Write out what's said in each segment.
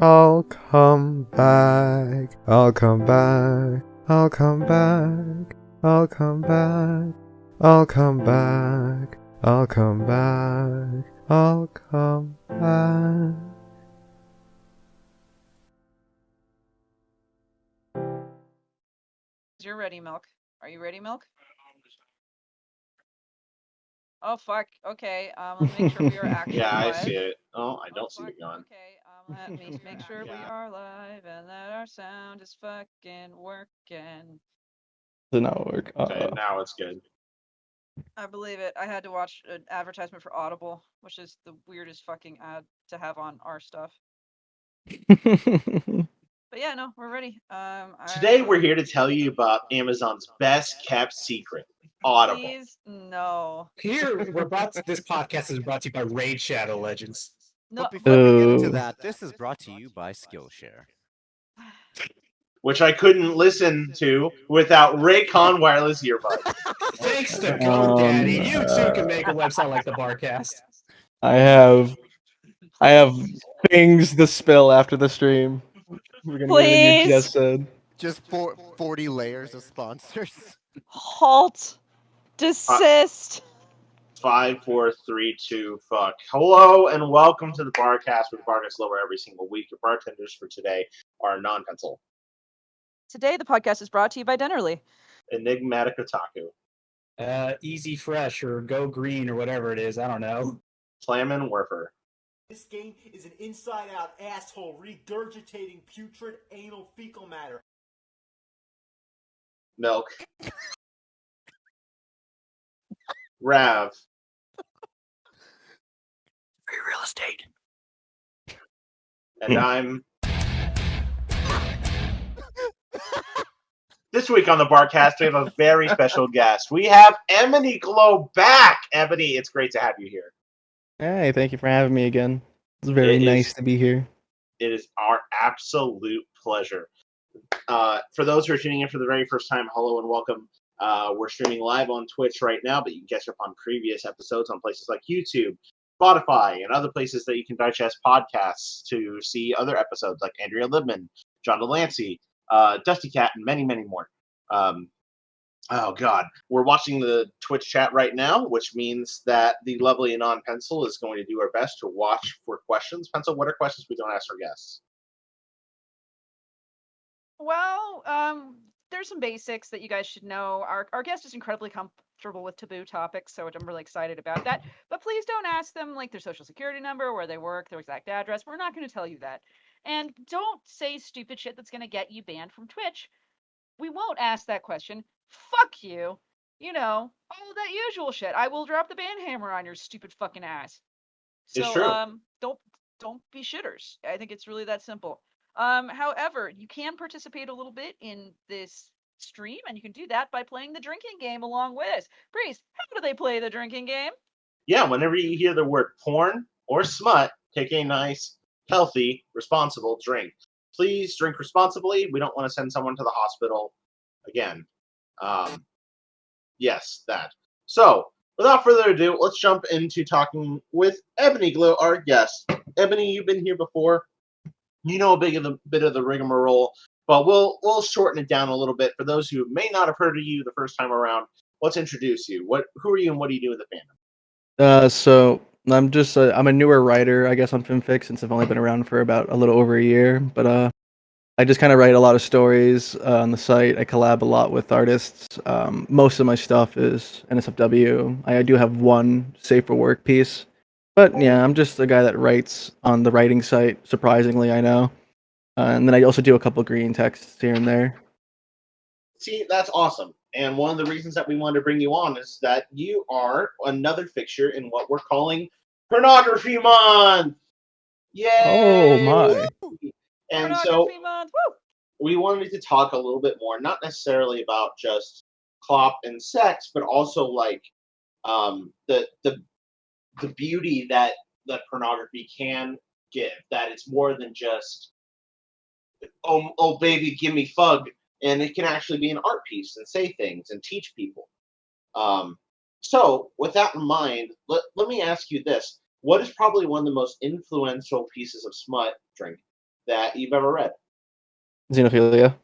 I'll come back. I'll come back. I'll come back. I'll come back. I'll come back. I'll come back. I'll come back. You're ready, Milk. Are you ready, Milk? Oh fuck. Okay. Let me make sure we are actually Yeah, I live. see it. Oh, I Oh don't see fuck. it going. Okay. Let me make sure we are live and that our sound is fucking working. Does not work. Okay, now it's good. I believe it. I had to watch an advertisement for Audible, which is the weirdest fucking ad to have on our stuff. But yeah, no, we're ready. Today we're here to tell you about Amazon's best kept secret, Audible. Please, no. This podcast is brought to you by Raid Shadow Legends. No. But before we get into that, this is brought to you by Skillshare. Which I couldn't listen to without Raycon wireless earbuds. Thanks to GoDaddy, you too can make a website like the Barcast. I have things to spill after the stream. We're gonna get into Please. just said. Just 40 layers of sponsors. Halt. Desist. 5, 4, 3, 2, fuck. Hello and welcome to the Barcast with Barcast Lower every single week. Your bartenders for today are Non-Pencil, Today, the podcast is brought to you by Dennerly. Enigmatic Otaku, Easy Fresh or Go Green or whatever it is. I don't know. Flamin' Werfer. This game is an inside-out asshole regurgitating putrid anal fecal matter. Milk. Rav. Free real estate. And I'm... This week on the Barcast, we have a very special guest. We have Ebonyglow back! Ebony, it's great to have you here. Hey, thank you for having me again. It's very nice to be here. It is our absolute pleasure. For those who are tuning in for the very first time, hello and welcome. We're streaming live on Twitch right now, but you can catch up on previous episodes on places like YouTube, Spotify, and other places that you can digest podcasts to see other episodes like Andrea Libman, John Delancey, Dusty Cat, and many, many more. Oh, God. We're watching the Twitch chat right now, which means that the lovely Anon Pencil is going to do her best to watch for questions. Pencil, what are questions we don't ask our guests? Well, there's some basics that you guys should know. Our guest is incredibly comfortable with taboo topics, so I'm really excited about that. But please don't ask them like their social security number, where they work, their exact address. We're not going to tell you that. And don't say stupid shit that's going to get you banned from Twitch. We won't ask that question. Fuck you. You know, all of that usual shit. I will drop the ban hammer on your stupid fucking ass. So, It's true. don't be shitters. I think it's really that simple. However, you can participate a little bit in this stream, and you can do that by playing the drinking game along with us. Priest, how do they play the drinking game? Yeah, whenever you hear the word porn or smut, take a nice, healthy, responsible drink. Please drink responsibly. We don't want to send someone to the hospital again. Yes, that. So, without further ado, let's jump into talking with Ebonyglow, our guest. Ebony, you've been here before. You know a bit of the rigmarole, but we'll shorten it down a little bit for those who may not have heard of you the first time around. Let's introduce you. Who are you and what do you do in the fandom? So I'm a newer writer, I guess, on FimFix since I've only been around for about a little over a year. But I just kind of write a lot of stories on the site. I collab a lot with artists. Most of my stuff is NSFW. I do have one safe for work piece, but yeah, I'm just a guy that writes on the writing site. Surprisingly, I know. And then I also do a couple green texts here and there. See, that's awesome. And one of the reasons that we wanted to bring you on is that you are another fixture in what we're calling Pornography Month. Yay! Oh my! And Pornography Month. Woo! we wanted to talk a little bit more, not necessarily about just clop and sex, but also like the beauty that pornography can give. That it's more than just oh baby, give me fug, and it can actually be an art piece and say things and teach people. So with that in mind, let me ask you this: what is probably one of the most influential pieces of smut that you've ever read? Xenophilia.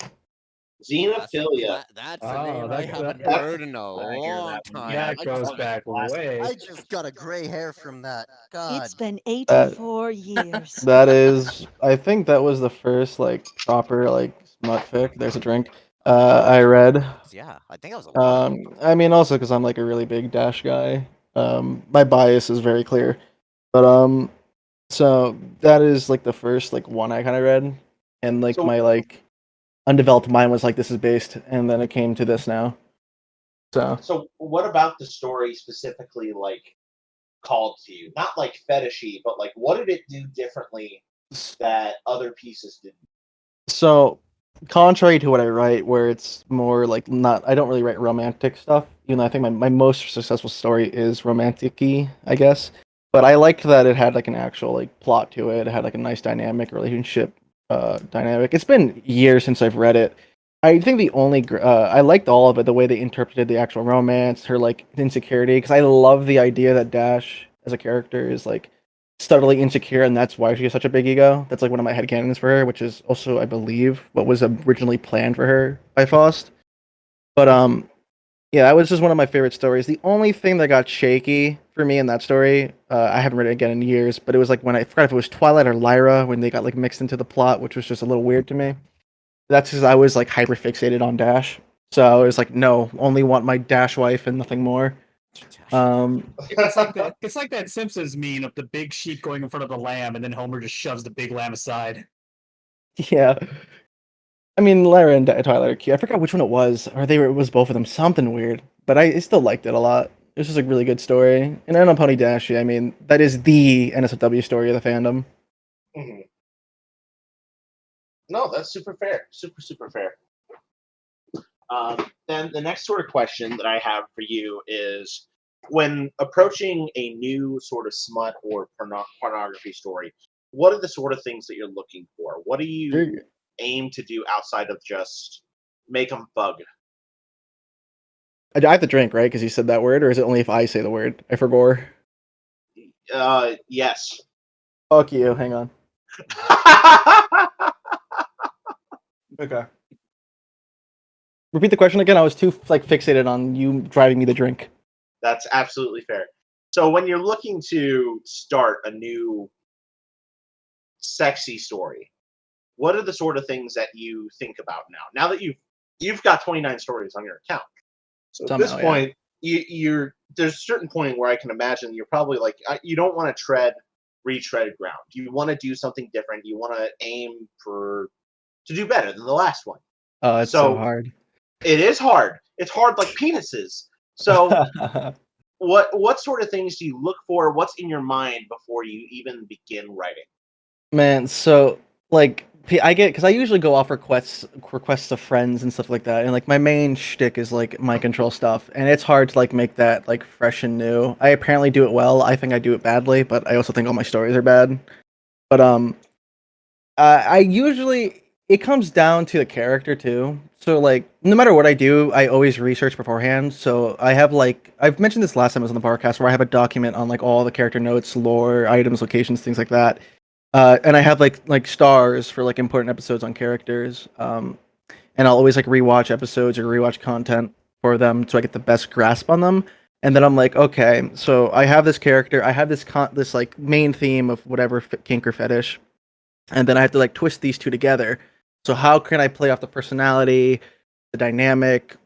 Xenophilia. That's a Oh, name I that- haven't that- heard in a I hear long that one. time. Yeah, That goes back way. I just got a gray hair from that. God. It's been That 84 years. that is, I think that was the first like proper like smut fic. There's a drink. I read. Yeah, I think that was a long time. I mean, also because I'm like a really big Dash guy. My bias is very clear, but so that is like the first like one I kind of read, and like So- my like undeveloped mind was like, this is based, and then it came to this now. So what about the story specifically like called to you? Not like fetishy, but like what did it do differently that other pieces didn't? So, contrary to what I write, where it's more like not, I don't really write romantic stuff. Even though I think my most successful story is romantic-y, I guess. But I liked that it had like an actual like plot to it. It had like a nice dynamic relationship dynamic. It's been years since I've read it. I think the only I liked all of it, the way they interpreted the actual romance, her like insecurity, because I love the idea that Dash as a character is like subtly insecure, and that's why she has such a big ego. That's like one of my headcanons for her, which is also, I believe, what was originally planned for her by Faust. But yeah, that was just one of my favorite stories. The only thing that got shaky for me in that story, I haven't read it again in years, but it was like when I forgot if it was Twilight or Lyra when they got like mixed into the plot, which was just a little weird to me. That's because I was like hyper fixated on Dash, so I was like, no, only want my Dash wife and nothing more. It's like that. It's like that Simpsons meme of the big sheep going in front of the lamb, and then Homer just shoves the big lamb aside. Yeah. I mean, Lyra and Twilight are cute. I forgot which one it was, or it was both of them. Something weird, but I still liked it a lot. It was just a really good story. And then on Pony Dash, I mean, that is the NSFW story of the fandom. Mhm. No, that's super fair. Super fair. Then the next sort of question that I have for you is when approaching a new sort of smut or pornography story, what are the sort of things that you're looking for? What do you Sure. aim to do outside of just make them bug? I have to drink, right? Because you said that word, or is it only if I say the word? I forgot. Yes. Fuck you. Hang on. Okay. Repeat the question again. I was too like fixated on you driving me the drink. That's absolutely fair. So when you're looking to start a new sexy story, what are the sort of things that you think about now? Now that you've got 29 stories on your account. So at this Somehow, yeah. point, you're there's a certain point where I can imagine you're probably like you don't want to retread ground. You want to do something different. You want to aim to do better than the last one. Oh, it's so hard. It is hard. It's hard like penises. So what sort of things do you look for? What's in your mind before you even begin writing? Man, so like I get because I usually go off requests of friends and stuff like that, and like my main shtick is like mind control stuff, and it's hard to like make that like fresh and new. I apparently do it well. I think I do it badly, but I also think all my stories are bad. But I usually it comes down to the character too. So like no matter what I do, I always research beforehand. So I have like I've mentioned this last time I was on the Barcast where I have a document on like all the character notes, lore, items, locations, things like that. And I have like stars for like important episodes on characters. And I'll always like rewatch episodes or rewatch content for them so I get the best grasp on them. And then I'm like, okay, so I have this character, I have this like main theme of whatever kink or fetish, and then I have to like twist these two together. So how can I play off the personality, the dynamic,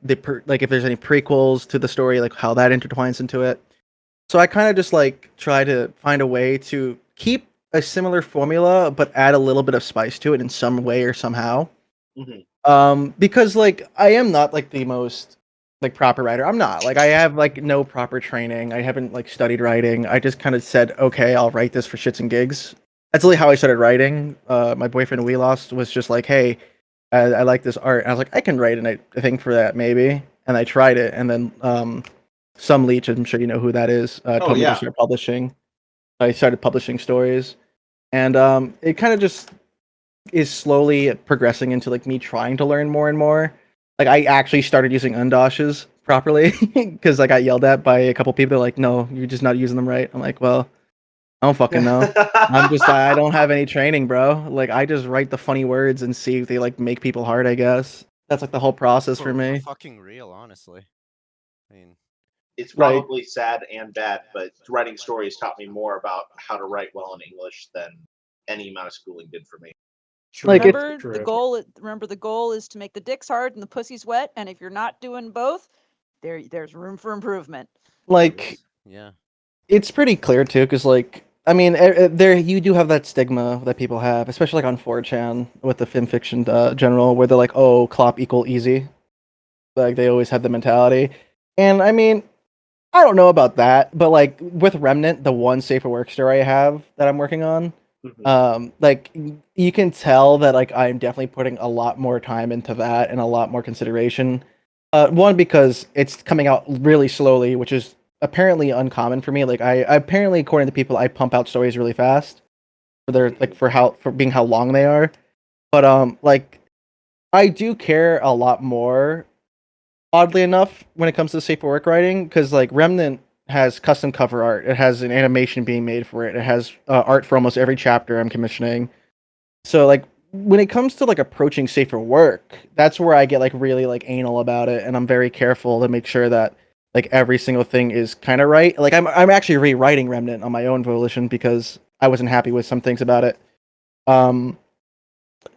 like if there's any prequels to the story, like how that intertwines into it. So I kind of just like try to find a way to keep a similar formula, but add a little bit of spice to it in some way or somehow. Because like I am not like the most like proper writer. I'm not like I have like no proper training. I haven't like studied writing. I just kind of said, okay, I'll write this for shits and gigs. That's really how I started writing. My boyfriend We Lost was just like, hey, I like this art. And I was like, I can write a thing for that maybe. And I tried it, and then some leech, I'm sure you know who that is, told me to start publishing. I started publishing stories, and it kind of just is slowly progressing into like me trying to learn more and more. Like I actually started using undoshes properly because I got yelled at by a couple people. They're like, "No, you're just not using them right." I'm like, "Well, I don't fucking know. I don't have any training, bro. Like I just write the funny words and see if they like make people hard, I guess. That's like the whole process for For me. fucking real, honestly. I mean, It's Like probably sad and bad, but writing stories taught me more about how to write well in English than any amount of schooling did for me. True, Like, it's- Remember the true. goal. Remember the goal is to make the dicks hard and the pussy's wet. And if you're not doing both, there's room for improvement. like yeah. it's pretty clear too, because like I mean, there you do have that stigma that people have, especially like on 4chan with the fan fiction general, where they're like, "Oh, Clop equal easy." Like they always have the mentality, and I mean, I don't know about that, but like with Remnant, the one safer work story I have that I'm working on, like you can tell that like I'm definitely putting a lot more time into that and a lot more consideration. One because it's coming out really slowly, which is apparently uncommon for me. Like I apparently, according to people, I pump out stories really fast for their like for being how long they are. But like I do care a lot more, oddly enough, when it comes to safer work writing, because like Remnant has custom cover art. It has an animation being made for it. It has art for almost every chapter I'm commissioning. So like when it comes to like approaching safer work, that's where I get like really like anal about it, and I'm very careful to make sure that like every single thing is kind of right. Like I'm actually rewriting Remnant on my own volition because I wasn't happy with some things about it. Um,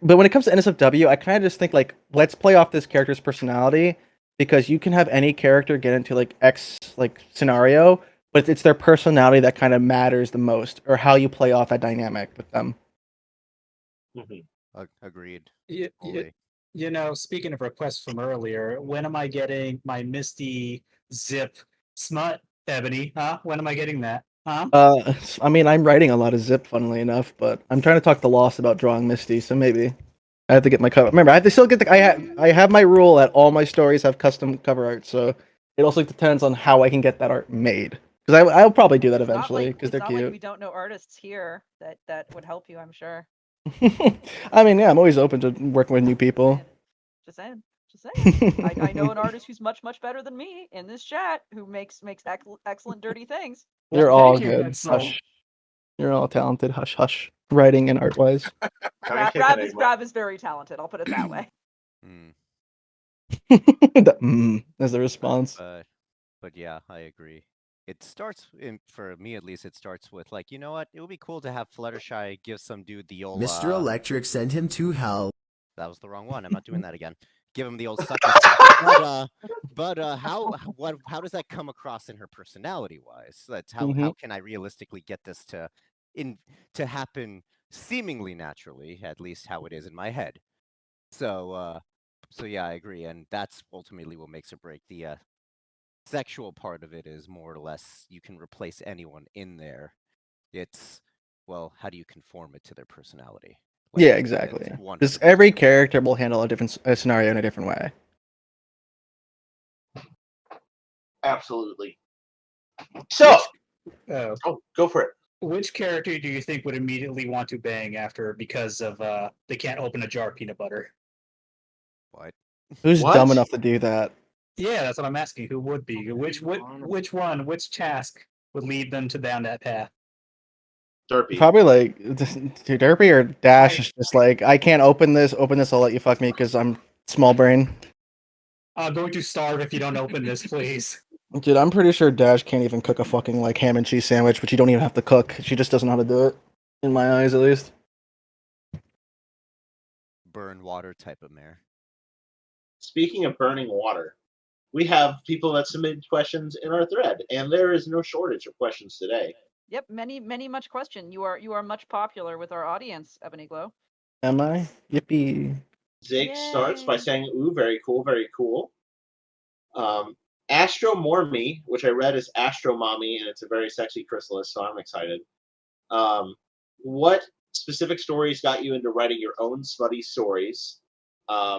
but when it comes to NSFW, I kind of just think like let's play off this character's personality, because you can have any character get into like X like scenario, but it's their personality that kind of matters the most, or how you play off that dynamic with them. Agreed. You, Fully. speaking of requests from earlier, when am I getting my Misty Zip Smut, Ebony? Huh? When am I getting that? Huh? I mean, I'm writing a lot of Zip, funnily enough, but I'm trying to talk to Lost about drawing Misty, so maybe I have to get my cover. Remember, I have to still get the. I have my rule that all my stories have custom cover art, so it also depends on how I can get that art made. Because I'll probably do that It's not eventually, like because they're it's not like cute. we don't know artists here that would help you. I'm sure. I mean, yeah, I'm always open to working with new people. Just saying. Just saying. I know an artist who's much better than me in this chat who makes excellent dirty things. You're Well, all thank you, good. Edsel. Hush. You're all talented. Hush, hush. Writing and art wise. Rab is very talented. I'll put it that way. Mm, As the response. but yeah, I agree. It starts for me at least. It starts with like, you know what? It would be cool to have Fluttershy give some dude the old. Mr. Electric, send him to hell. That was the wrong one. I'm not doing that again. Give him the old sucky stuff. But how does that come across in her personality wise? That's how can I realistically get this to happen seemingly naturally, at least how it is in my head. So yeah, I agree, and that's ultimately what makes or break the sexual part of it. Is more or less you can replace anyone in there. It's, well, how do you conform it to their personality? Like Yeah, you said, exactly. it's Because 100%. every character will handle a different scenario in a different way. Absolutely. So, go for it. Which character do you think would immediately want to bang after because of they can't open a jar of peanut butter? What? Who's What? dumb enough to do that? Yeah, that's what I'm asking. Who would be? Which task would lead them to down that path? Derpy. Probably like Derpy or Dash is just like, I can't open this. Open this, I'll let you fuck me because I'm small brain. I'm going to starve if you don't open this, please. Dude, I'm pretty sure Dash can't even cook a fucking like ham and cheese sandwich, but you don't even have to cook. She just doesn't know how to do it. In my eyes, at least. Burn water type of mare. Speaking of burning water, we have people that submitted questions in our thread, and there is no shortage of questions today. Yep, many much question. You are much popular with our audience, Ebonyglow. Am I? Yippee. Zig starts by Yay. saying, "Ooh, very cool, very cool." Astro Morme, which I read as Astro Mommy, and it's a very sexy chrysalis, so I'm excited. What specific stories got you into writing your own smutty stories?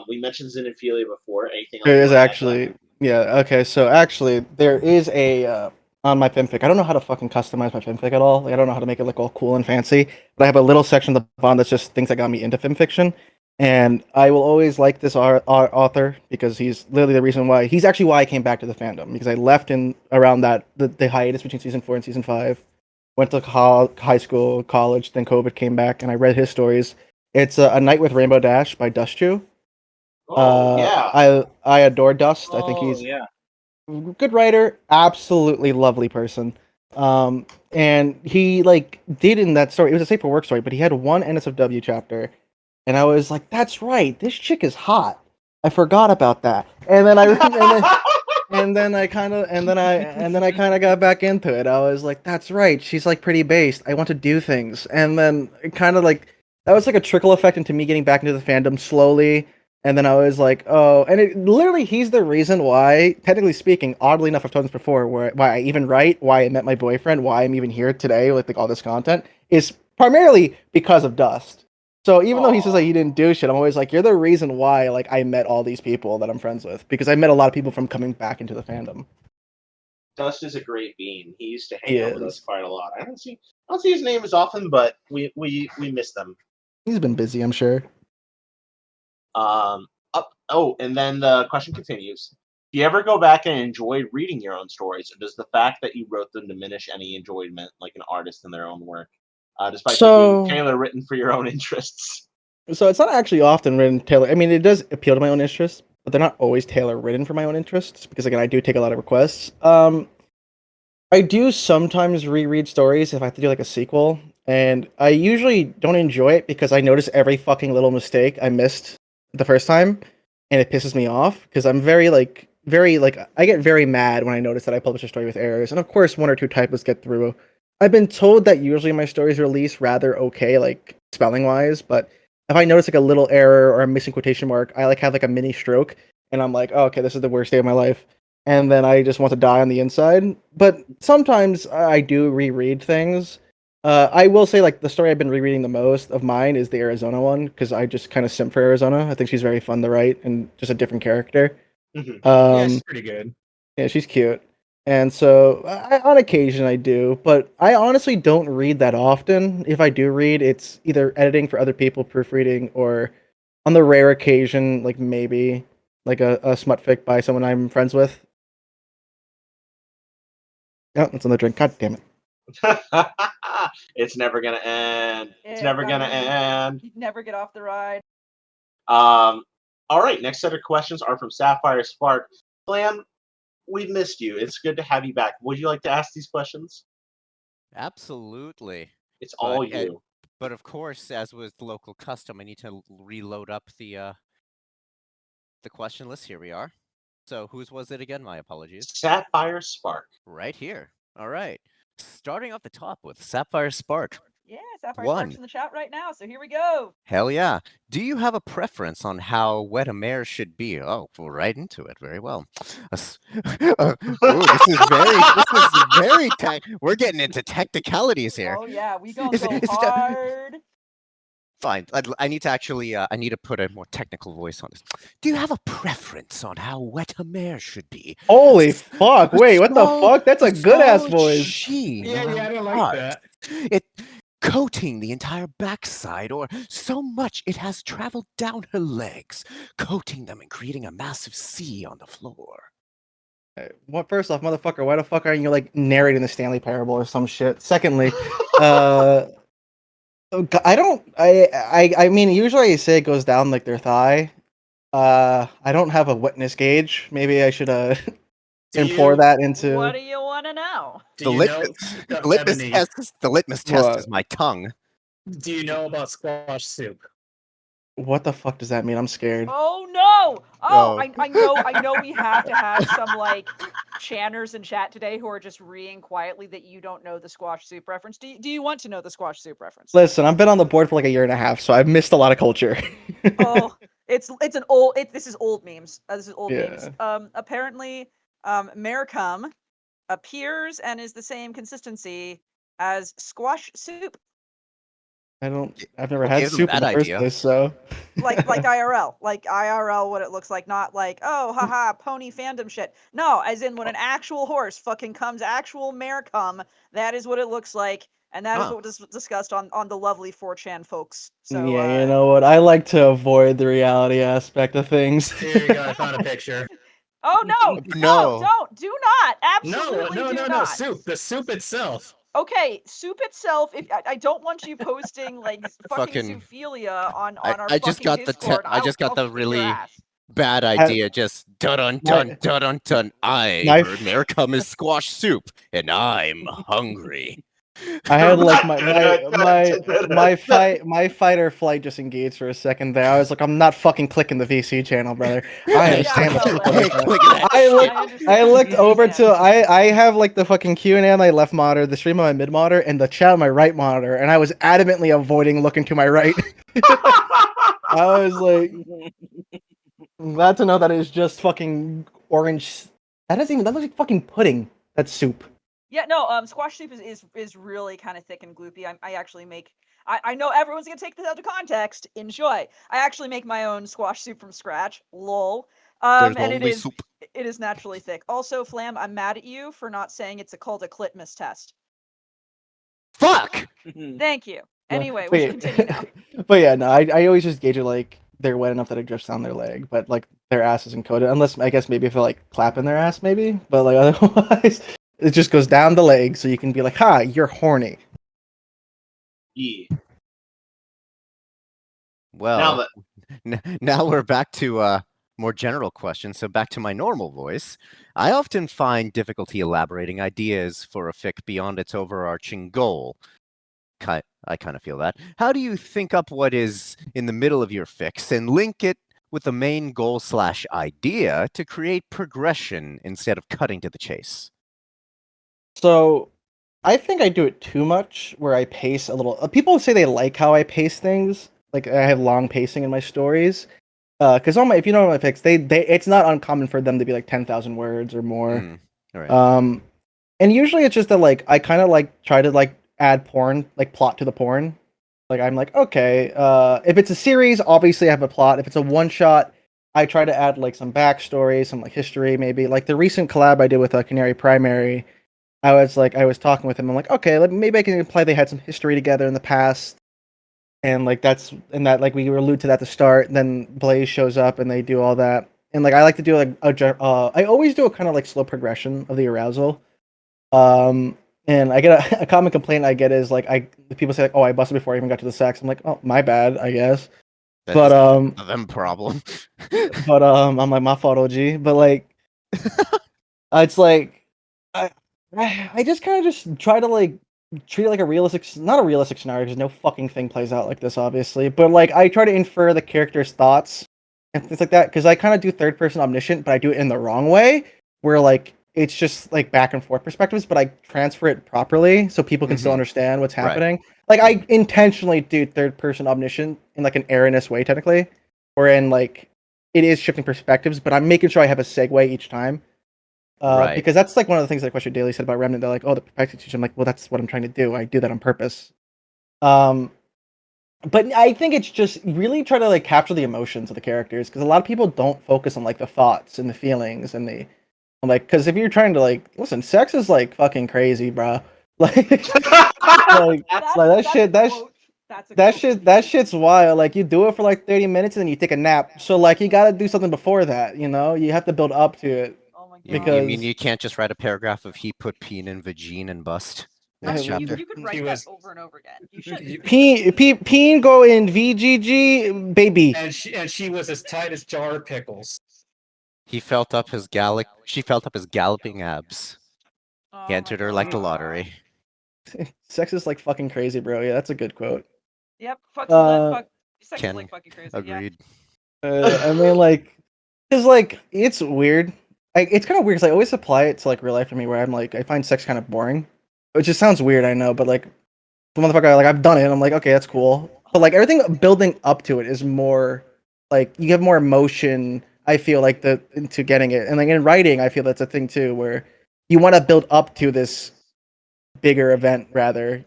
We mentioned Xenophilia before. Anything else? There you is wanna add to actually, yeah, okay, so actually, there is a, on my fanfic, I don't know how to fucking customize my fanfic at all. Like, I don't know how to make it look all cool and fancy, but I have a little section at the bottom that's just things that got me into fanfiction. And I will always like this author because he's literally the reason why, he's actually why I came back to the fandom, because I left in around that, the hiatus between season 4 and season 5. went to high school, college, then COVID came back, and I read his stories. It's A Night with Rainbow Dash by Dustchew. Yeah. I adore Dust. I think Oh, he's yeah. good writer, absolutely lovely person. And he like did in that story. It was a safe for work story, but he had one NSFW chapter, and I was like, "That's right, this chick is hot." I forgot about that, and then I kind of got back into it. I was like, "That's right, she's like pretty based. I want to do things," and then it kind of like that was like a trickle effect into me getting back into the fandom slowly. And then I was like, oh, and it literally he's the reason why, technically speaking, oddly enough, I've told this before, why I even write, why I met my boyfriend, why I'm even here today with like all this content is primarily because of Dust. So even though he says Aw. like he didn't do shit, I'm always like, you're the reason why like I met all these people that I'm friends with because I met a lot of people from coming back into the fandom. Dust is a great bean. He used to He hang out with us is. quite a lot. I don't see his name as often, but we miss them. He's been busy, I'm sure. And then the question continues. Do you ever go back and enjoy reading your own stories, or does the fact that you wrote them diminish any enjoyment like an artist in their own work, despite them being So tailor written for your own interests? So it's not actually often written tailor. I mean, it does appeal to my own interests, but they're not always tailor written for my own interests because again, I do take a lot of requests. I do sometimes reread stories if I have to do like a sequel, and I usually don't enjoy it because I notice every fucking little mistake I missed the first time, and it pisses me off because I'm very like I get very mad when I notice that I publish a story with errors, and of course one or two typos get through. I've been told that usually my stories release rather okay, like spelling wise, but if I notice like a little error or a missing quotation mark, I like have like a mini stroke, and I'm like, oh, okay, this is the worst day of my life, and then I just want to die on the inside. But sometimes I do reread things. I will say like the story I've been rereading the most of mine is the Arizona one because I just kind of simp for Arizona. I think she's very fun to write and just a different character. Mhm. Yeah, Um, she's pretty good. yeah, she's cute. And so, on occasion, I do, but I honestly don't read that often. If I do read, it's either editing for other people, proofreading, or on the rare occasion, like maybe like a smut fic by someone I'm friends with. Oh, it's on the drink. God damn it. It's never gonna end. It's Eh, never gonna Ryan, end. you'd never get off the ride. All right. Next set of questions are from Sapphire Spark. Glam, we've missed you. It's good to have you back. Would you like to ask these questions? Absolutely. It's But all uh, you. but of course, as with local custom, I need to reload up the question list. Here we are. So whose was it again? My apologies. Sapphire Spark. Right here. All right. Starting off the top with Sapphire Spark. Yeah, Sapphire One. Spark's in the chat right now, so here we go. Hell yeah. Do you have a preference on how wet a mare should be? Oh, we're right into it. Very well. Ooh, this is very we're getting into technicalities here. Oh yeah, we gonna Is go it- is it- hard. Fine. I need to actually, I need to put a more technical voice on this. Do you have a preference on how wet a mare should be? Holy fuck! Wait, what the Slow- fuck? That's a good ass slow voice. sheen Yeah, around I don't the like heart. that. It coating the entire backside, or so much it has traveled down her legs, coating them and creating a massive sea on the floor. What? First off, motherfucker, why the fuck aren't you like narrating the Stanley Parable or some shit? Secondly, I don't. I mean, usually I say it goes down like their thigh. I don't have a wetness gauge. Maybe I should Do implore you- that What into do you want to know? Do The you know, litmus Ebony, test. The litmus test What? is my tongue. do you know about squash soup? What the fuck does that mean? I'm scared. Oh no! Oh. I know we have to have some like channers in chat today who are just reeing quietly that you don't know the squash soup reference. Do you want to know the squash soup reference? Listen, I've been on the board for like a year and a half, so I've missed a lot of culture. Oh, it's an old this is old memes. This is old memes. Yeah. Apparently, Maricum appears and is the same consistency as squash soup, I've never Who had gave them soup in that the first idea? place, so. like IRL, what it looks like, not like oh haha pony fandom shit. No, as in when an actual horse fucking comes, actual mare come, that is what it looks like, and that is Huh. what was discussed on the lovely 4chan folks. So Yeah, you know what? I like to avoid the reality aspect of things. Here you go. I found a picture. oh no, No. do not, No, absolutely do no. not. Soup. The soup itself. Okay, soup itself. If I don't want you posting like fucking Fucking- Zoophilia on I, our I just fucking got the Discord, I just got I'll the kick your really ass. bad idea. Just dun dun My- dun dun. I my heard there comes squash soup, and I'm hungry. I had like my fight or flight just engaged for a second there. I was like, I'm not fucking clicking the VC channel, brother. I Hey, understand Yeah, what's no, up with hey, that. click that I shit. looked I understand. I looked I over understand. to I have like the fucking Q&A on my left monitor, the stream on my mid monitor, and the chat on my right monitor, and I was adamantly avoiding looking to my right. I was like, glad to know that it's just fucking orange. That looks like fucking pudding. That's soup. Yeah, no, squash soup is really kind of thick and gloopy. I actually make. I know everyone's gonna take this out of context. Enjoy. I actually make my own squash soup from scratch. Lol. There's And only soup. it is naturally thick. Also, Flam, I'm mad at you for not saying it's called a clitmus test. Fuck. Thank you. No, Anyway, but we yeah- can continue now. But yeah, no, I always just gauge it like they're wet enough that it drips down their leg, but like their ass isn't coated. Unless I guess maybe if I like clapping their ass, maybe. But like otherwise, it just goes down the leg, so you can be like, "Ha, you're horny." Yeah. Well, Now now we're back to more general questions. So back to my normal voice. I often find difficulty elaborating ideas for a fic beyond its overarching goal. I kind of feel that. How do you think up what is in the middle of your fix and link it with the main goal / idea to create progression instead of cutting to the chase? So I think I do it too much, where I pace a little. People say they like how I pace things. Like I have long pacing in my stories. Because if you know my fics, it's not uncommon for them to be like 10,000 words or more. All right. And usually it's just that like I kind of like try to like add porn, like plot to the porn. Like I'm like, okay, if it's a series, obviously I have a plot. If it's a one shot, I try to add like some backstory, some like history, maybe. Like the recent collab I did with Canary Primary, I was talking with him. I'm like, okay, maybe I can imply they had some history together in the past, and like that like we allude to that at the start. Then Blaze shows up and they do all that, and like I like to do like I always do a kind of like slow progression of the arousal. And I get a common complaint I get is like people say like, oh, I busted before I even got to the sex. I'm like, oh, my bad, I guess. That's But a them problem. I'm like, my fault, OG. But like it's like I I just kind of just try to like treat it like a not a realistic scenario because no fucking thing plays out like this, obviously. But like I try to infer the character's thoughts and things like that because I kind of do third person omniscient, but I do it in the wrong way, where like it's just like back and forth perspectives, but I transfer it properly so people can still Mhm. understand what's Right. happening. Like I intentionally do third person omniscient in like an erroneous way, technically, or in like it is shifting perspectives, but I'm making sure I have a segue each time. Right. Because that's like one of the things that Question Daily said about Remnant. They're like, "Oh, the perspective teacher." I'm like, "Well, that's what I'm trying to do. I do that on purpose." Um, but I think it's just really try to like capture the emotions of the characters because a lot of people don't focus on like the thoughts and the feelings and the like. Because if you're trying to like listen, sex is like fucking crazy, bro. Like, like, that shit's wild. Like you do it for like 30 minutes and then you take a nap. So like you got to do something before that. You know, you have to build up to it. Oh my god. You mean Because- you can't just write a paragraph of he put peen in vagine and bust? Next You, chapter. you could He write was- that over and over again. You should. Peen go in VGG baby. And she was as tight as jar pickles. He felt up his She felt up his galloping abs. Oh He my entered her like the God. lottery. Sex is like fucking crazy, bro. Yeah, that's a good quote. Yep. Fuck. Uh, Sex Ken, is like fucking crazy. Agreed. I mean, like, cause like it's weird. It's kind of weird because I always apply it to like real life for me, where I'm like, I find sex kind of boring, which just sounds weird, I know, but like, the motherfucker, like, I've done it. I'm like, okay, that's cool, but like everything building up to it is more like you have more emotion. I feel like into getting it, and like in writing, I feel that's a thing too, where you want to build up to this bigger event rather.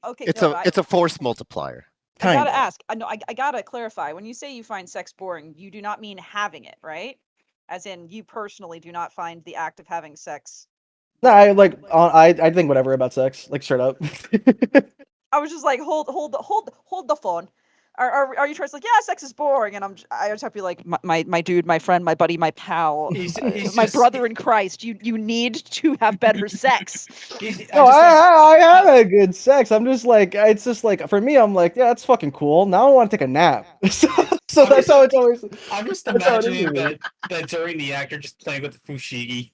Okay. It's No, a force multiplier. I gotta Kinda. ask. I gotta clarify. When you say you find sex boring, you do not mean having it, right? As in, you personally do not find the act of having sex. No, I like I think whatever about sex, like straight up. I was just like, hold the phone. are you trying to like, yeah, sex is boring, and I just have to be like, my dude, my friend, my buddy, my pal, He's my just- brother in Christ. You need to have better sex. No, I have uh, had good sex. I'm just like, it's just like for me, I'm like, yeah, that's fucking cool. Now I want to take a nap. So I'm that's just- how it's always. I'm just That's how it is imagining with me. that during the actor just playing with the fushigi.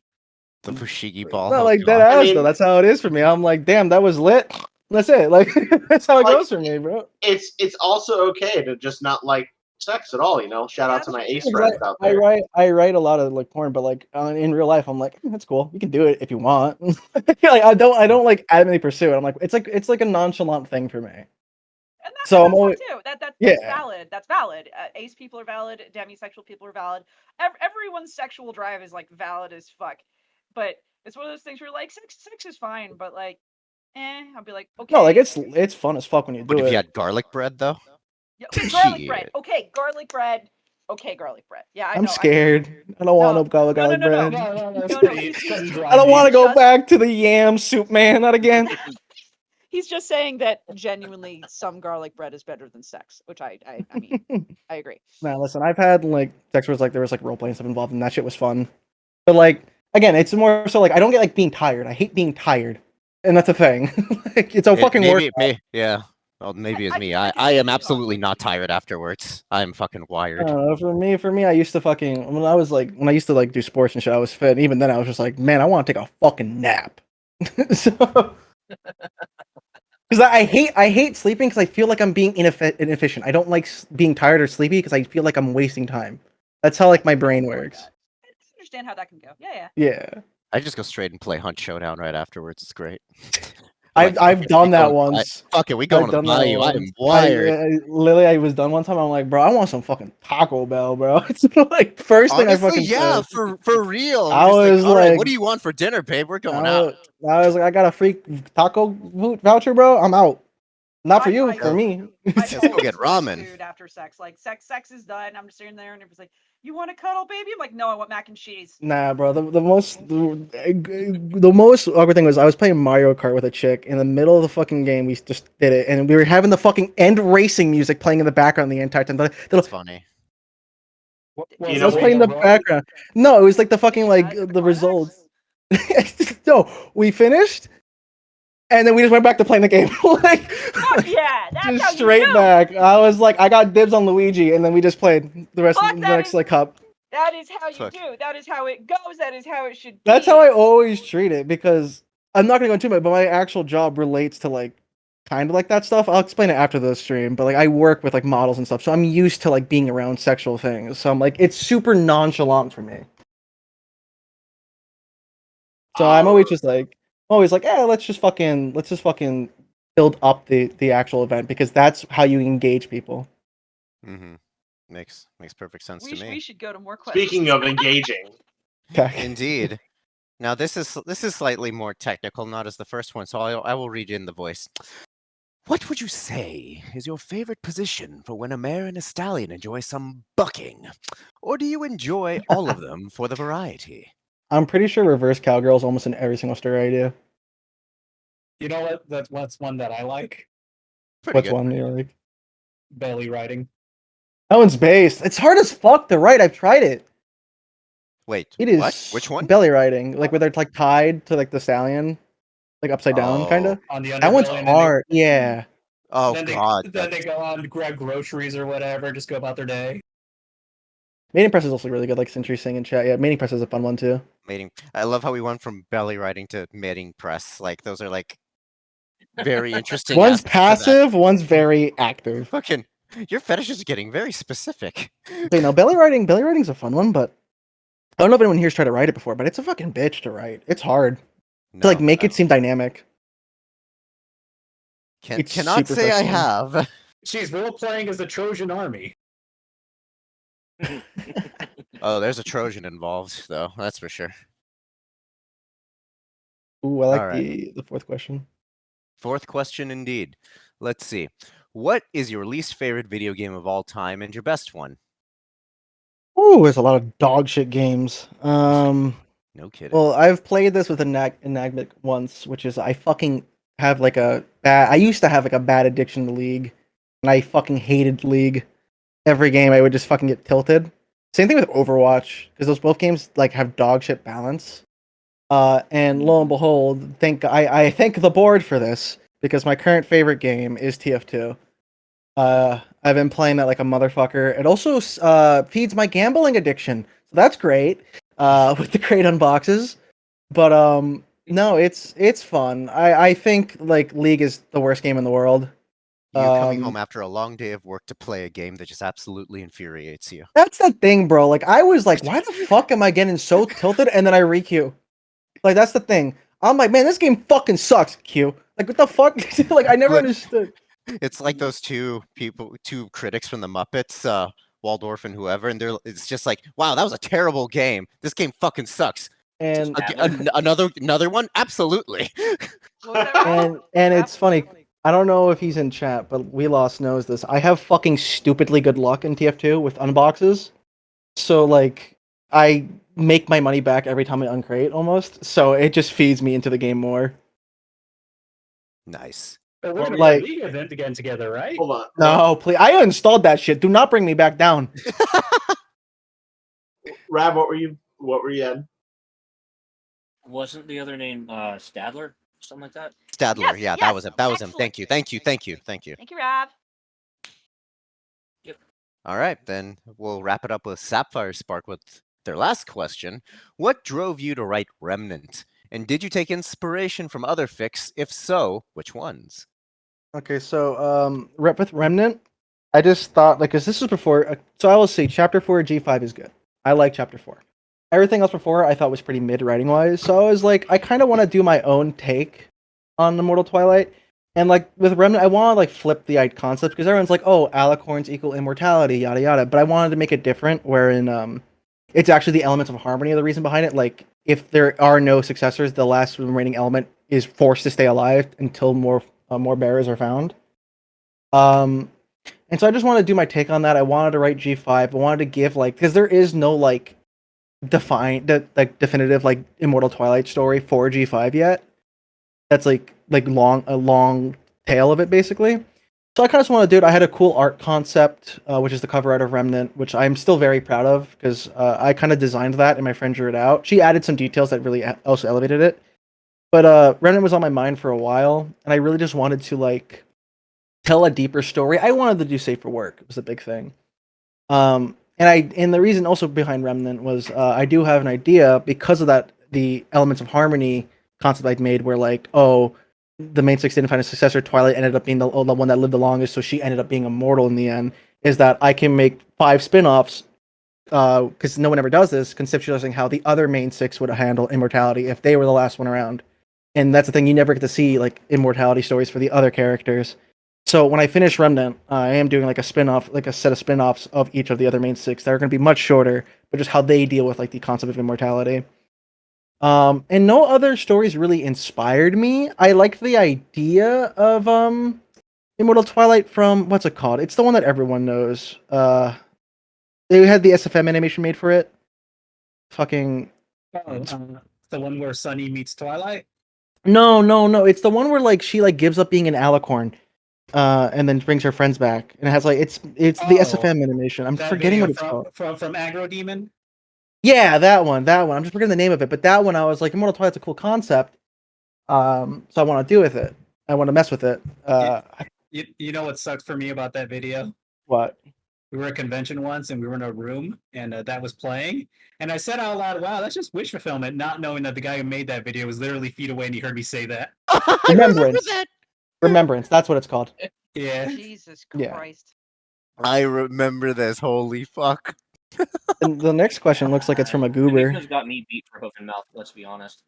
The fushigi ball. No, Oh, like that God. ass mean- though. That's how it is for me. I'm like, damn, that was lit. That's it. Like that's how it Like, goes for me, bro. It's also okay to just not like sex at all. You know, shout out to my ace Because friends out I there. write a lot of like porn, but like in real life, I'm like, that's cool. You can do it if you want. Like I don't like adamantly pursue it. I'm like, it's like a nonchalant thing for me. And that's, So that's I'm always fine too. That's yeah. valid. That's valid. Ace people are valid. Demisexual people are valid. Everyone's sexual drive is like valid as fuck. But it's one of those things where like sex is fine, but like, I'll be like, okay. No, like it's fun as fuck when you But do if you it. had garlic bread, though? Yeah, okay, garlic bread. Shit. Okay, garlic bread. Okay, garlic bread. Yeah, I I'm know. scared. I don't want no garlic no, bread. No, No, it's no, pretty. he's It's cut and just- dry. I don't want to go Just- back to the yam soup, man. Not again. He's just saying that genuinely some garlic bread is better than sex, which I mean, I agree. Nah, listen, I've had like sex where it's like there was like role playing stuff involved, and that shit was fun. But like again, it's more so like I don't get like being tired. I hate being tired, and that's a thing. Like it's a fucking work. Yeah. Well, maybe it's I me. can- I can I see am you absolutely talking. not tired afterwards. I'm fucking I wired. don't know, for me, I used to fucking when I used to like do sports and shit, I was fit. And even then, I was just like, man, I want to take a fucking nap. So, because I hate sleeping because I feel like I'm being inefficient. I don't like being tired or sleepy because I feel like I'm wasting time. That's how like my brain works. I understand how that can go. Yeah. Yeah, I just go straight and play Hunt Showdown right afterwards. It's great. I've done that once. Fuck it, we going to done that bayou. I am once. wired. Literally, I was done one time. I'm like, bro, I want some fucking Taco Bell, bro. It's like first thing I Honestly, fucking yeah, said. for real. I I'm just was all right, like- what do you want for dinner, babe? We're going I out. was like, I got a free taco voucher, bro. I'm out. Not for I- you, I- for me. Let's go get ramen. Dude, after sex, like sex is done. I'm just sitting there, and it was like, "You want to cuddle, baby?" I'm like, "No, I want mac and cheese." Nah, bro. The most awkward thing was I was playing Mario Kart with a chick in the middle of the fucking game. We just did it, and we were having the fucking end racing music playing in the background the entire time. That's funny. You I know was what- playing in the background. No, it was like the fucking you like die for the the climax? results. No, we finished, and then we just went back to playing the game. Like, Fuck yeah, that's just how you straight do. back. I was like, I got dibs on Luigi, and then we just played the rest Fuck, of the that next is- like cup. That is how you Fuck. do. That is how it goes. That is how it should be. That's how I always treat it because I'm not gonna go into it, but my actual job relates to like kind of like that stuff. I'll explain it after the stream, but like I work with like models and stuff, so I'm used to like being around sexual things. So I'm like, it's super nonchalant for me. So I'm always just like, let's just fucking build up the actual event because that's how you engage people. Mm-hmm. Makes perfect sense we, to sh- me. we should go to more questions. Speaking of engaging, Okay. Indeed. Now this is slightly more technical, not as the first one, so I will read in the voice. What would you say is your favorite position for when a mare and a stallion enjoy some bucking? Or do you enjoy all of them for the variety? I'm pretty sure reverse cowgirl's almost in every single story I do. You know what? That's one that I like. Pretty What's good. one you like? Belly riding. That one's based. It's hard as fuck to write. I've tried it. Wait, It is what? Which one? belly riding, like where they're like tied to like the stallion, like upside down, kind Oh. of. On the That one's underbelly, and then hard. Yeah. Oh then God. they, then they go on grab groceries or whatever, just go about their day. Mating press is also really good, like Sentry Sing in chat. Yeah, mating press is a fun one too. Mating. I love how we went from belly riding to mating press. Like those are like very interesting. One's aspects of that. passive, one's very active. Fucking, your fetish is getting very specific. But, you know, belly riding's a fun one, but I don't know if anyone here's tried to write it before, but it's a fucking bitch to write. It's hard to like No, make I it seem dynamic. it's cannot super say I frustrating. have. She's role playing as the Trojan army. Oh, there's a Trojan involved, though. That's for sure. Ooh, I like Alright. the fourth question. Fourth question, indeed. Let's see. What is your least favorite video game of all time and your best one? Ooh, there's a lot of dog shit games. No kidding. Well, I've played this with Enigmatic once, which is I fucking have like a bad. I used to have like a bad addiction to League, and I fucking hated League. Every game I would just fucking get tilted. Same thing with Overwatch, because those both games like have dog shit balance. And lo and behold, I thank the board for this because my current favorite game is TF2. I've been playing that like a motherfucker. It also feeds my gambling addiction, so that's great. With the crate unboxes, but no, it's fun. I think like League is the worst game in the world. You coming home after a long day of work to play a game that just absolutely infuriates you. That's the thing, bro. Like I was like, why the fuck am I getting so tilted? And then I requeue. Like that's the thing. I'm like, man, this game fucking sucks. Q. Like what the fuck? Like I never Like- understood. It's like those two critics from the Muppets, Waldorf and whoever, and it's just like, wow, that was a terrible game. This game fucking sucks. And Another one? Absolutely. What was that, Ralph? and Ralph? it's funny. I don't know if he's in chat, but We Lost knows this. I have fucking stupidly good luck in TF2 with unboxes. So like I make my money back every time I uncrate almost. So it just feeds me into the game more. Nice. But we're gonna Like- play a League event again together, right? Hold on. No, please. I uninstalled that shit. Do not bring me back down. Rab, what were you at? Wasn't the other name Stadler? Something like that? Stadler, Yes, yeah, yes, that was him. That was him. excellent. Thank you. Thank you, Rav. All right, then we'll wrap it up with Sapphire Spark with their last question. What drove you to write Remnant? And did you take inspiration from other fics? If so, which ones? Okay, so with Remnant, I just thought like, cause this was before. So I will say, Chapter 4 G5 is good. I like Chapter 4. Everything else before I thought was pretty mid writing wise. So I was like, I kind of want to do my own take on Immortal Twilight, and like with Remnant, I want to like flip the concept because everyone's like, oh, alicorns equal immortality, yada yada. But I wanted to make it different, wherein it's actually the elements of harmony are the reason behind it. Like if there are no successors, the last remaining element is forced to stay alive until more bearers are found. And so I just wanted to do my take on that. I wanted to write G5. I wanted to give like, because there is no like definitive like Immortal Twilight story for G5 yet. That's like a long tail of it basically. So I kind of just want to do it. I had a cool art concept, which is the cover art of Remnant, which I'm still very proud of because I kind of designed that and my friend drew it out. She added some details that really also elevated it. But Remnant was on my mind for a while, and I really just wanted to like tell a deeper story. I wanted to do safe for work. It was a big thing. And the reason also behind Remnant was I do have an idea because of that the elements of harmony concept I'd made where like, oh, the main six didn't find a successor, Twilight ended up being the one that lived the longest, so she ended up being immortal in the end, is that I can make 5 spin-offs because no one ever does this, conceptualizing how the other main 6 would handle immortality if they were the last one around. And that's the thing, you never get to see like immortality stories for the other characters. So when I finish Remnant, I am doing like a spin-off, like a set of spin-offs of each of the other main 6 that are going to be much shorter, but just how they deal with like the concept of immortality. And no other stories really inspired me. I liked the idea of Immortal Twilight from what's it called? It's the one that everyone knows. They had the SFM animation made for it. Fucking The one where Sunny meets Twilight. no. It's the one where like she like gives up being an alicorn, and then brings her friends back, and it has like it's the SFM animation. I'm That forgetting video what it's called. from Aggro Demon. Yeah, that one. I'm just forgetting the name of it, but that one I was like, Immortal Twilight's a cool concept. So I want to do with it. I want to mess with it. You know what sucked for me about that video? What? We were at a convention once and we were in a room and that was playing. And I said out loud, wow, that's just wish fulfillment, not knowing that the guy who made that video was literally feet away and he heard me say that. I remember that. Remembrance. That's what it's called. Yeah. Jesus Yeah. Christ. I remember this. Holy fuck. And the next question looks like it's from a goober. Enigma's got me beat for hoof and mouth, let's be honest.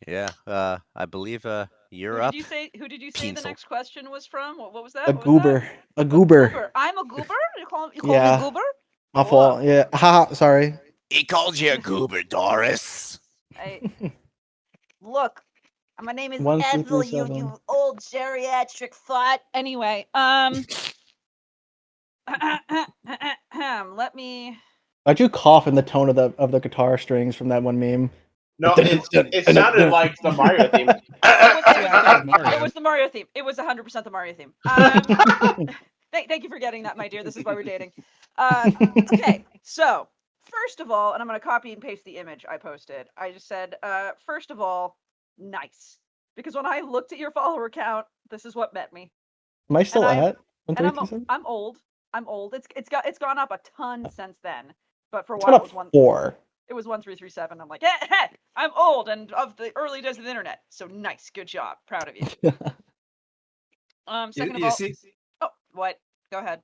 Yeah, I believe you're Who up. Who did you say the Pencil. next question was from? What was that? A What was that? goober. A goober. I'm a goober? You call me Yeah. a goober? My fault. Yeah. Haha. Sorry. He called you a goober, Doris. Look, my name is 1, 2, 3, Ethel, you 7. old geriatric thought. Anyway, let me. Why'd you cough in the tone of the guitar strings from that one meme? No, it sounded like the Mario theme. It was the Mario theme. It was 100% the Mario theme. Thank you for getting that, my dear. This is why we're dating. Okay, so first of all, and I'm going to copy and paste the image I posted. I just said, first of all, nice. Because when I looked at your follower count, this is what met me. Am I still at? I'm old. I'm old. It's gone up a ton since then. But for a It's while gone it was up 4. It was 1337. I'm like, hey, I'm old and of the early days of the internet. So nice, good job, proud of you. Second of all, oh, what? Go ahead.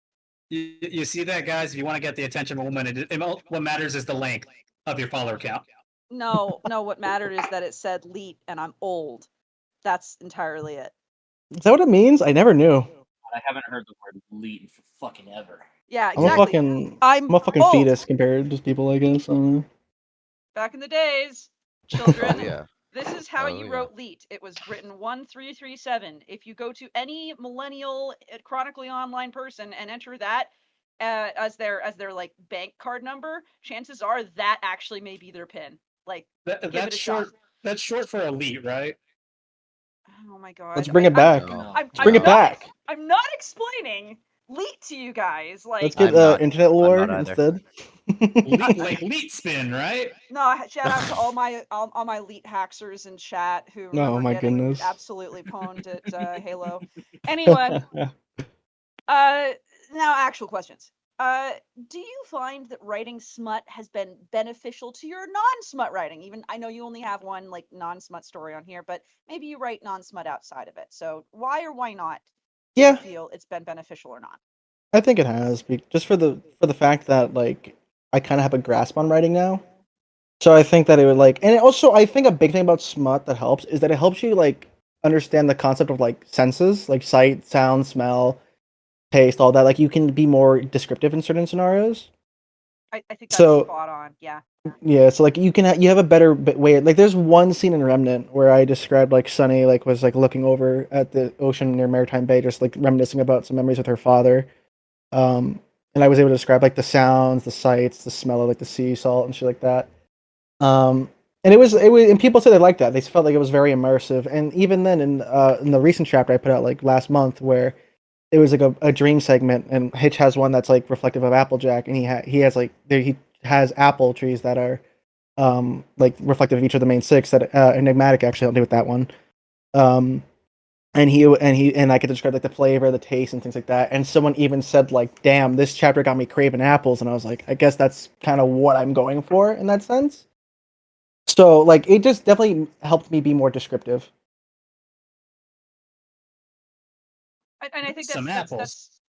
You see that, guys? If you want to get the attention of a woman, what matters is the length of your follower count. No. What mattered is that it said leet and I'm old. That's entirely it. Is that what it means? I never knew. I haven't heard the word leet for fucking ever. Yeah, exactly. I'm a fucking fetus compared to people, I guess. Back in the days, children. Oh, yeah. This is how you wrote leet. It was written 1337. If you go to any millennial chronically online person and enter that as their like bank card number, chances are that actually may be their PIN. Like that's short. That's short for elite, right? Oh my god. Let's bring it back. Let's bring it back. I'm not explaining leet to you guys. Like, let's get internet lore instead. Like leet spin, right? No, shout out to all my leet hacksers in chat who remember getting absolutely pwned at Halo. Anyway, now actual questions. Do you find that writing smut has been beneficial to your non-smut writing? Even I know you only have one like non-smut story on here, but maybe you write non-smut outside of it. So why or why not do you feel it's been beneficial or not? I think it has, just for the fact that like I kind of have a grasp on writing now. So I think that it would like, and also I think a big thing about smut that helps is that it helps you like understand the concept of like senses, like sight, sound, smell, taste, all that. Like you can be more descriptive in certain scenarios. I think that's spot on. Yeah. Yeah, so like you have a better way. Like there's one scene in Remnant where I described like Sunny like was like looking over at the ocean near Maritime Bay, just like reminiscing about some memories with her father. And I was able to describe like the sounds, the sights, the smell of like the sea salt and shit like that. And it was, and people said they liked that. They felt like it was very immersive. And even then, in the recent chapter I put out like last month, where it was like a dream segment, and Hitch has one that's like reflective of Applejack, and he has apple trees that are like reflective of each of the main 6 that Enigmatic actually helped me with that one. And I could describe like the flavor, the taste, and things like that. And someone even said like, "Damn, this chapter got me craving apples." And I was like, I guess that's kind of what I'm going for in that sense. So like, it just definitely helped me be more descriptive. And I think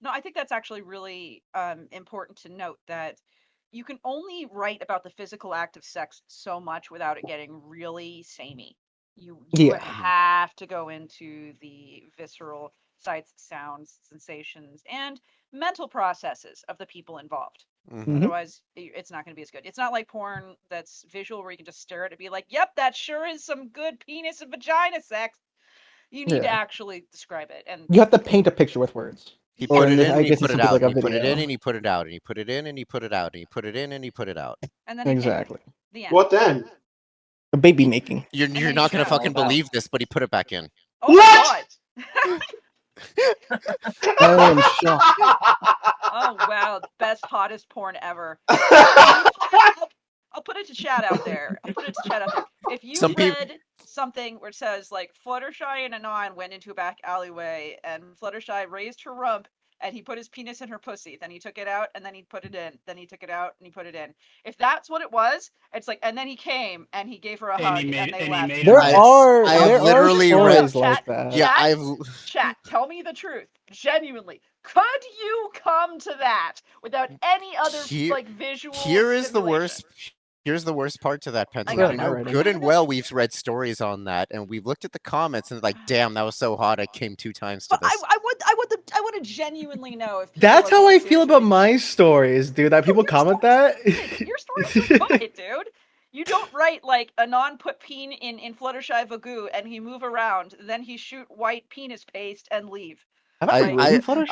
I think that's actually really important to note that you can only write about the physical act of sex so much without it getting really samey. You would have to go into the visceral sights, sounds, sensations, and mental processes of the people involved. Mm-hmm. Otherwise, it's not going to be as good. It's not like porn that's visual where you can just stare at it and be like, "Yep, that sure is some good penis and vagina sex." You need to actually describe it, and you have to paint a picture with words. He put it in, and he put it out. Like he put it in, and he put it out, and he put it in, and he put it out, and he put it in, and he put it out. And then exactly. The end. What then? A baby making. You're not gonna fucking believe this, but he put it back in. Oh what? I am shocked. Oh wow, best hottest porn ever. I'll put it to chat out there. If you read something where it says like Fluttershy and Anon went into a back alleyway and Fluttershy raised her rump and he put his penis in her pussy, then he took it out and then he put it in, then he took it out and he put it in. If that's what it was, it's like, and then he came and he gave her a hug and they left. I have literally read like that. Yeah, chat. Tell me the truth, genuinely. Could you come to that without any other like visual? Here's the worst part to that, Pentagon. Good and well, we've read stories on that, and we've looked at the comments and like, damn, that was so hot. I came 2 times to this. I want to genuinely know if that's how I feel about my stories, dude. That people comment that. Your stories are good, dude. You don't write like Anon put peen in Fluttershy Vagoo and he move around, then he shoot white penis paste and leave. I felt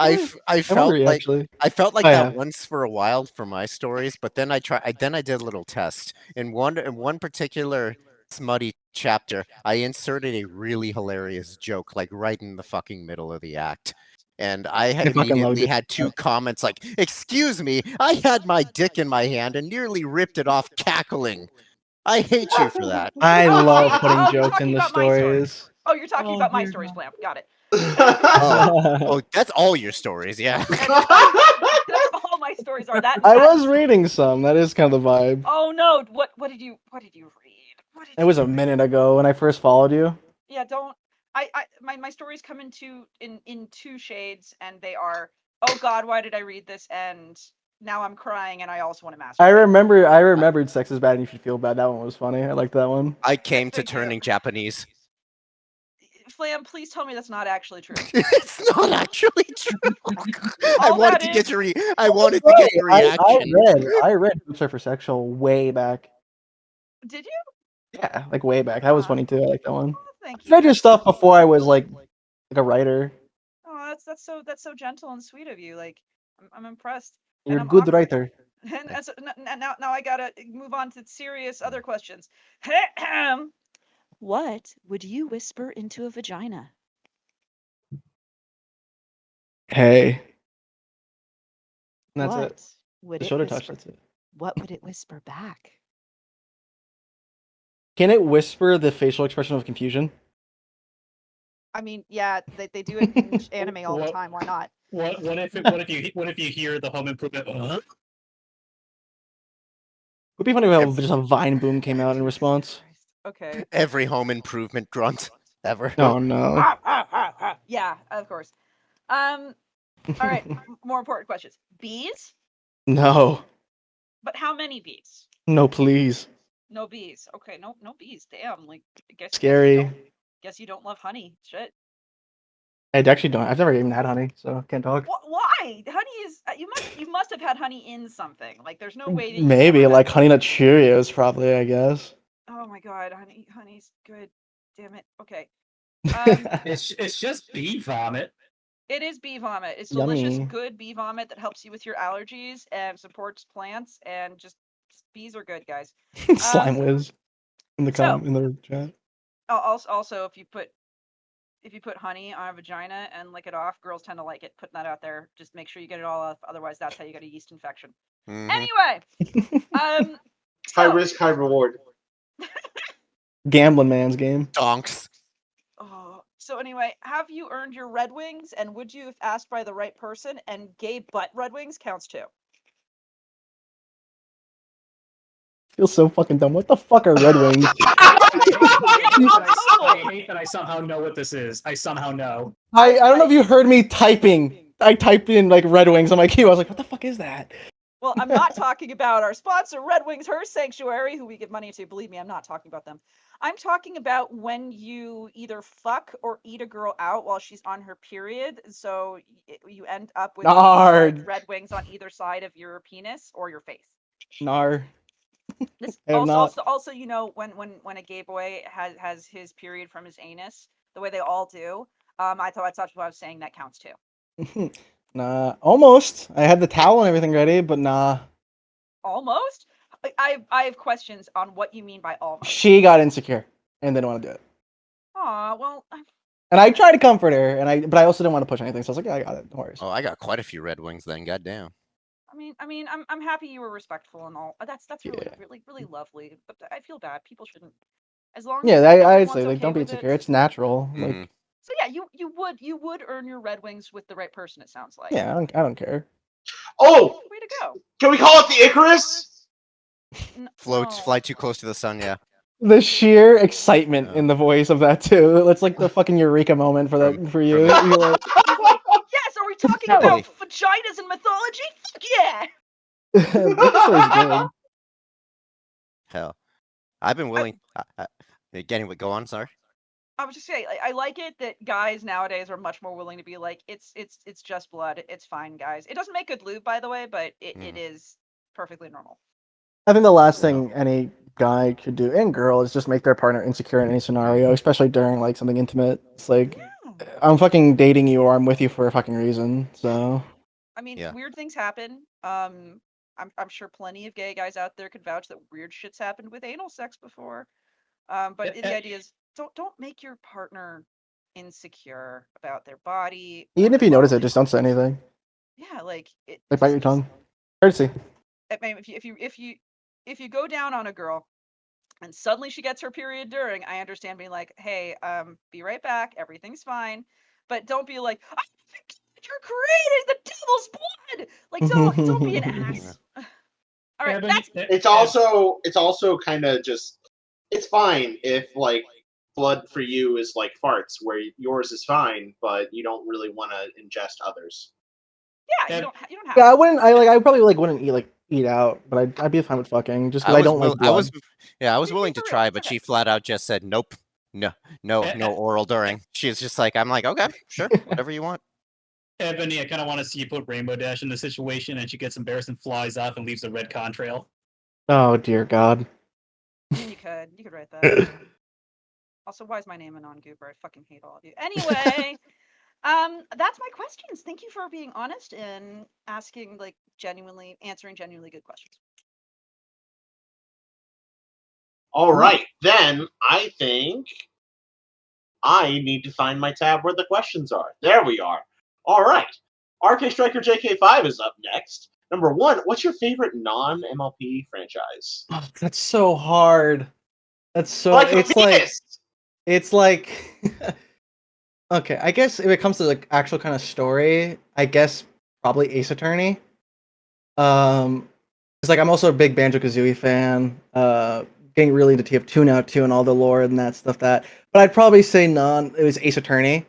like that once for a while for my stories, but then I did a little test. In one particular smutty chapter, I inserted a really hilarious joke, like right in the fucking middle of the act. And I had I fucking loved immediately it. had 2 comments like, "Excuse me, I had my dick in my hand and nearly ripped it off cackling. I hate you for that." I Oh, love you're putting jokes talking in the about my stories. stories. Oh, you're talking Oh, about my dear stories, God. Blam. Got it. Oh, that's all your stories, yeah. That's all my stories are. That. I was reading some. That is kind of the vibe. Oh no! What did you read? What did It you was a minute ago when I first followed you. Yeah, don't. My stories come in two shades, and they are, oh God, why did I read this? And now I'm crying, and I also want to masturbate. I remembered Sex is Bad and You Should Feel Bad. That one was funny. I liked that one. I came to Thank you. turning Japanese. Flam, please tell me that's not actually true. It's not actually true. I All wanted that to get is- your I wanted to get your reaction. I read Boots Are for Sexual way back. Did you? Yeah, like way back. That was Aw. funny too. I like that one. Oh, thank I you. read your stuff before I was like a writer. Oh, that's so gentle and sweet of you. Like, I'm impressed. You're a I'm good awkward. writer. And so, now I gotta move on to serious other questions. What would you whisper into a vagina? Hey. And that's What it. would The it shoulder whisper? touch, that's it. What would it whisper back? Can it whisper the facial expression of confusion? I mean, yeah, they do it in anime all the What- time. Why not? What if you hear the home improvement? Would be funny if just a Vine boom came out in Jesus response. Christ. Okay. Every home improvement grunt ever. Oh no. Yeah, of course. All right. More important questions. Bees? No. But how many bees? No, please. No bees. Okay, no bees. Damn. Like, I guess Scary. guess you don't love honey. Shit. I actually don't. I've never even had honey, so can't talk. Why? Honey is you must have had honey in something. Like, there's no way that you've Maybe never like had... Honey Nut Cheerios, probably. I guess. Oh my God, honey's good. Damn it. Okay. It's just bee vomit. It is bee vomit. It's Yummy. delicious, good bee vomit that helps you with your allergies and supports plants, and just bees are good, guys. Slime whiz in the so- in the chat. Also, if you put honey on a vagina and lick it off, girls tend to like it. Putting that out there. Just make sure you get it all off. Otherwise, that's how you get a yeast infection. Mhm. Anyway, High so- risk, high reward. Gambling man's game. Donks. So anyway, have you earned your Red Wings, and would you if asked by the right person? And gay butt Red Wings counts too. Feels so fucking dumb. What the fuck are Red Wings? I hate that I somehow know what this is. I somehow know. I don't know if you heard me typing. I typed in like Red Wings on my keyboard. I was like, what the fuck is that? Well, I'm not talking about our sponsor, Red Wings Her Sanctuary, who we give money to. Believe me, I'm not talking about them. I'm talking about when you either fuck or eat a girl out while she's on her period. So you end up with Nard. red wings on either side of your penis or your face. Nar. This I have not. also, you know, when a gay boy has his period from his anus, the way they all do. I thought that's what I was saying. That counts too. Nah, almost. I had the towel and everything ready, but nah. Almost. I have questions on what you mean by almost. She got insecure and didn't want to do it. Aw, well. And I tried to comfort her, but I also didn't want to push anything. So I was like, yeah, I got it. Don't worry. Oh, I got quite a few Red Wings then. Goddamn. I mean, I'm happy you were respectful and all. That's really, Yeah. really, really lovely. But I feel bad. People shouldn't. As long Yeah, as I'd everyone's say like okay don't be with it. insecure. It's natural. Mhm. Like So yeah, you would earn your Red Wings with the right person. It sounds like. yeah, I don't care. Oh, Way to go. can we call it the Icarus? Fly too close to the sun, yeah. The sheer excitement Yeah. in the voice of that too. It's like the fucking eureka moment for that for you. from- You're like, He's like, yes. Are we talking No. about vaginas in mythology? Fuck yeah. that story's good. Hell, I've been willing. Getting what? Go on. Sorry. I was just saying, I like it that guys nowadays are much more willing to be like, it's just blood. It's fine, guys. It doesn't make good lube, by the way, but it is perfectly normal. I think the last thing any guy could do and girl is just make their partner insecure in any scenario, especially during like something intimate. It's like I'm fucking dating you or I'm with you for a fucking reason. So I mean, Yeah. weird things happen. I'm sure plenty of gay guys out there could vouch that weird shit's happened with anal sex before. But the idea is don't make your partner insecure about their body. Even or if you their notice it, clothing. just don't say anything. Yeah, like it. Like bite your tongue. Courtesy. I mean, if you go down on a girl and suddenly she gets her period during, I understand being like, hey, be right back, everything's fine. But don't be like, oh, you're creating the devil's blood. Like, don't be an ass. All right, that's It's also kind of just. It's fine if like blood for you is like farts, where yours is fine, but you don't really want to ingest others. yeah. You don't have. Yeah, I to. wouldn't. I probably like wouldn't eat out, but I'd be fine with fucking just because I don't like blood. I was Be willing to for real, try, it's but okay. she flat out just said nope, no oral during. She's just like, I'm like, okay, sure, whatever you want. Ebony, I kind of want to see you put Rainbow Dash in the situation, and she gets embarrassed and flies off and leaves a red contrail. Oh dear God. I mean, you could write that. Also, why is my name a non-goober? I fucking hate all of you. Anyway, that's my questions. Thank you for being honest and asking answering genuinely good questions. All right, then I think I need to find my tab where the questions are. There we are. All right. RK Striker JK5 is up next. Number 1, what's your favorite non-MLP franchise? Oh, that's so hard. That's so. Like a It's like. Okay, I guess if it comes to like actual kind of story, I guess probably Ace Attorney. It's like I'm also a big Banjo-Kazooie fan. Getting really into TF2 now too, and all the lore and that stuff. But I'd probably say it was Ace Attorney.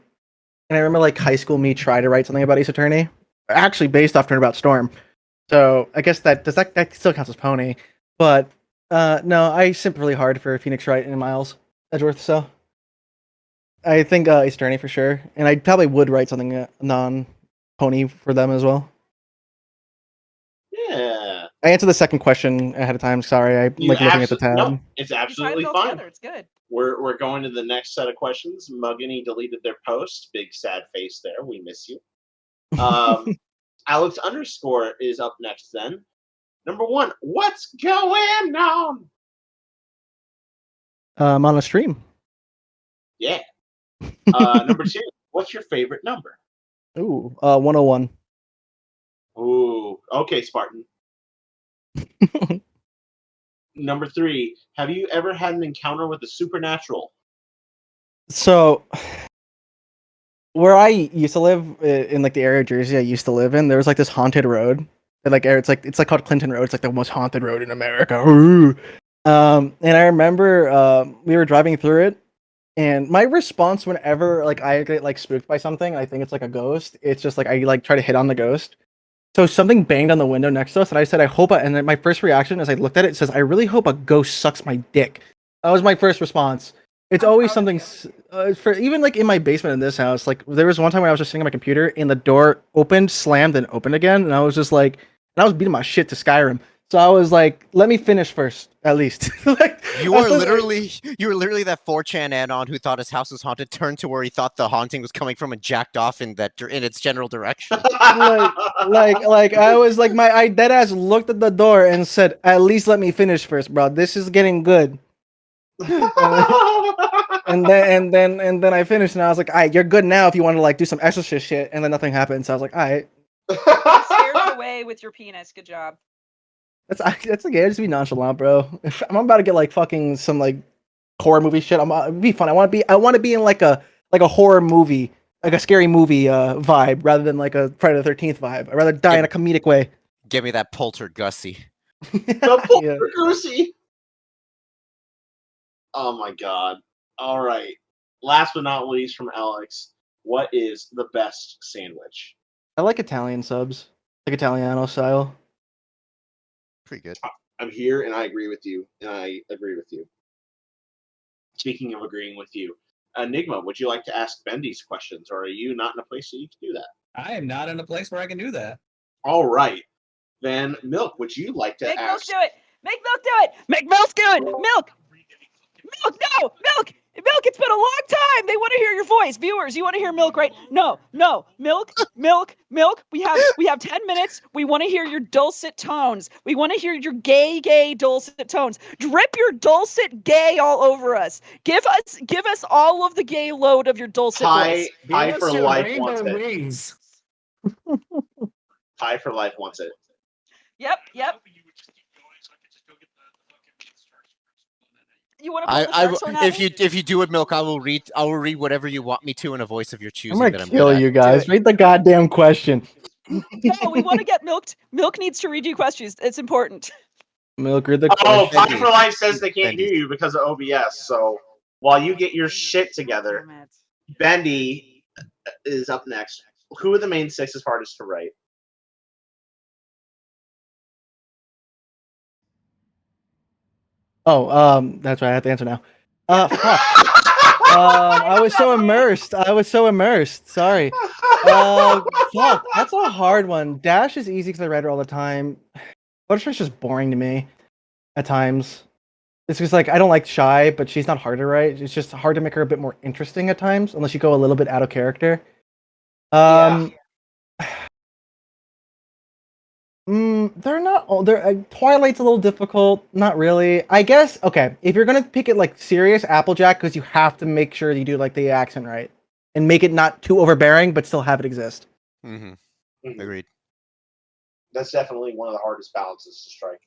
And I remember like high school me try to write something about Ace Attorney, actually based off Turnabout Storm. So I guess that still counts as Pony. But no, I simped really hard for Phoenix Wright and Miles Edgeworth. So I think Ace Attorney for sure, and I probably would write something non-Pony for them as well. Yeah. I answered the second question ahead of time. Sorry, I'm like looking at the tab. No, it's absolutely you tied it all fine. together. It's good. We're going to the next set of questions. Muggany deleted their post. Big sad face there. We miss you. Alex _ is up next then. Number 1, what's going on? I'm on a stream. Yeah. Number 2, what's your favorite number? Ooh, 101. Ooh, okay, Spartan. Number 3, have you ever had an encounter with the supernatural? So, where I used to live in like the area of Jersey I used to live in, there was like this haunted road. It's like called Clinton Road. It's like the most haunted road in America. And I remember we were driving through it, and my response whenever like I get like spooked by something, I think it's like a ghost. It's just like I like try to hit on the ghost. So something banged on the window next to us, and I said, "I hope." And then my first reaction, as I looked at it, says, "I really hope a ghost sucks my dick." That was my first response. It's I'm always proud of something for even like in my basement in this house. Like there was one time when I was just sitting on my computer, and the door opened, slammed, and opened again, and I was just like, and I was beating my shit to Skyrim. So I was like, "Let me finish first, at least." Like, You were literally that 4chan anon who thought his house was haunted, turned to where he thought the haunting was coming from and jacked off in its general direction. like I was like I dead ass looked at the door and said, "At least let me finish first, bro. This is getting good." and then I finished, and I was like, "All right, you're good now. If you want to like do some exorcist shit," and then nothing happened. So I was like, "All right." You scared it away with your penis. Good job. That's okay. Just be nonchalant, bro. If I'm about to get like fucking some like horror movie shit, it'd be fun. I want to be in like a horror movie, like a scary movie vibe, rather than like a Friday the 13th vibe. I'd rather die in a comedic way. Give me that poltergussie. The poltergussie. Oh my god. All right. Last but not least from Alex, what is the best sandwich? I like Italian subs, like Italiano style. Pretty good. I'm here and I agree with you. Speaking of agreeing with you, Enigma, would you like to ask Bendy's questions, or are you not in a place that you can do that? I am not in a place where I can do that. All right. Then, Milk, would you like to Make ask... Milk do it! Make Milk do it! Make Milk do it! Milk! Milk, no! Milk! Milk, it's It's been a long time. They want to hear your voice. Viewers, you want to hear Milk, right? No, Milk. We have 10 minutes. We want to hear your dulcet tones. We want to hear your gay dulcet tones. Drip your dulcet gay all over us. Give us all of the gay load of your dulcet voice. Pie for Life rainbow wants it. wings. Pie for Life wants it. Yep. You want to pull the shark sword at me? if you do it, Milk, I will read whatever you want me to in a voice of your choosing. I'm that gonna I'm kill good you at. guys. Read the goddamn question. No, we want to get Milk. Milk needs to read you questions. It's important. Milk, read the Oh, question. Pie for Life says they can't Bendy. hear you because of OBS. So while you get your shit together, Damn it. Bendy is up next. Who are the main 6 as hardest to write? Oh, that's right. I have to answer now. Fuck. I was so immersed. Sorry. Fuck. That's a hard one. Dash is easy because I read her all the time. Butterfly's just boring to me at times. It's just like I don't like Shy, but she's not hard to write. It's just hard to make her a bit more interesting at times, unless you go a little bit out of character. They're not all. They're Twilight's a little difficult. Not really. I guess. Okay, if you're gonna pick it like serious Applejack, because you have to make sure you do like the accent right and make it not too overbearing, but still have it exist. Mm-hmm. Agreed. That's definitely one of the hardest balances to strike.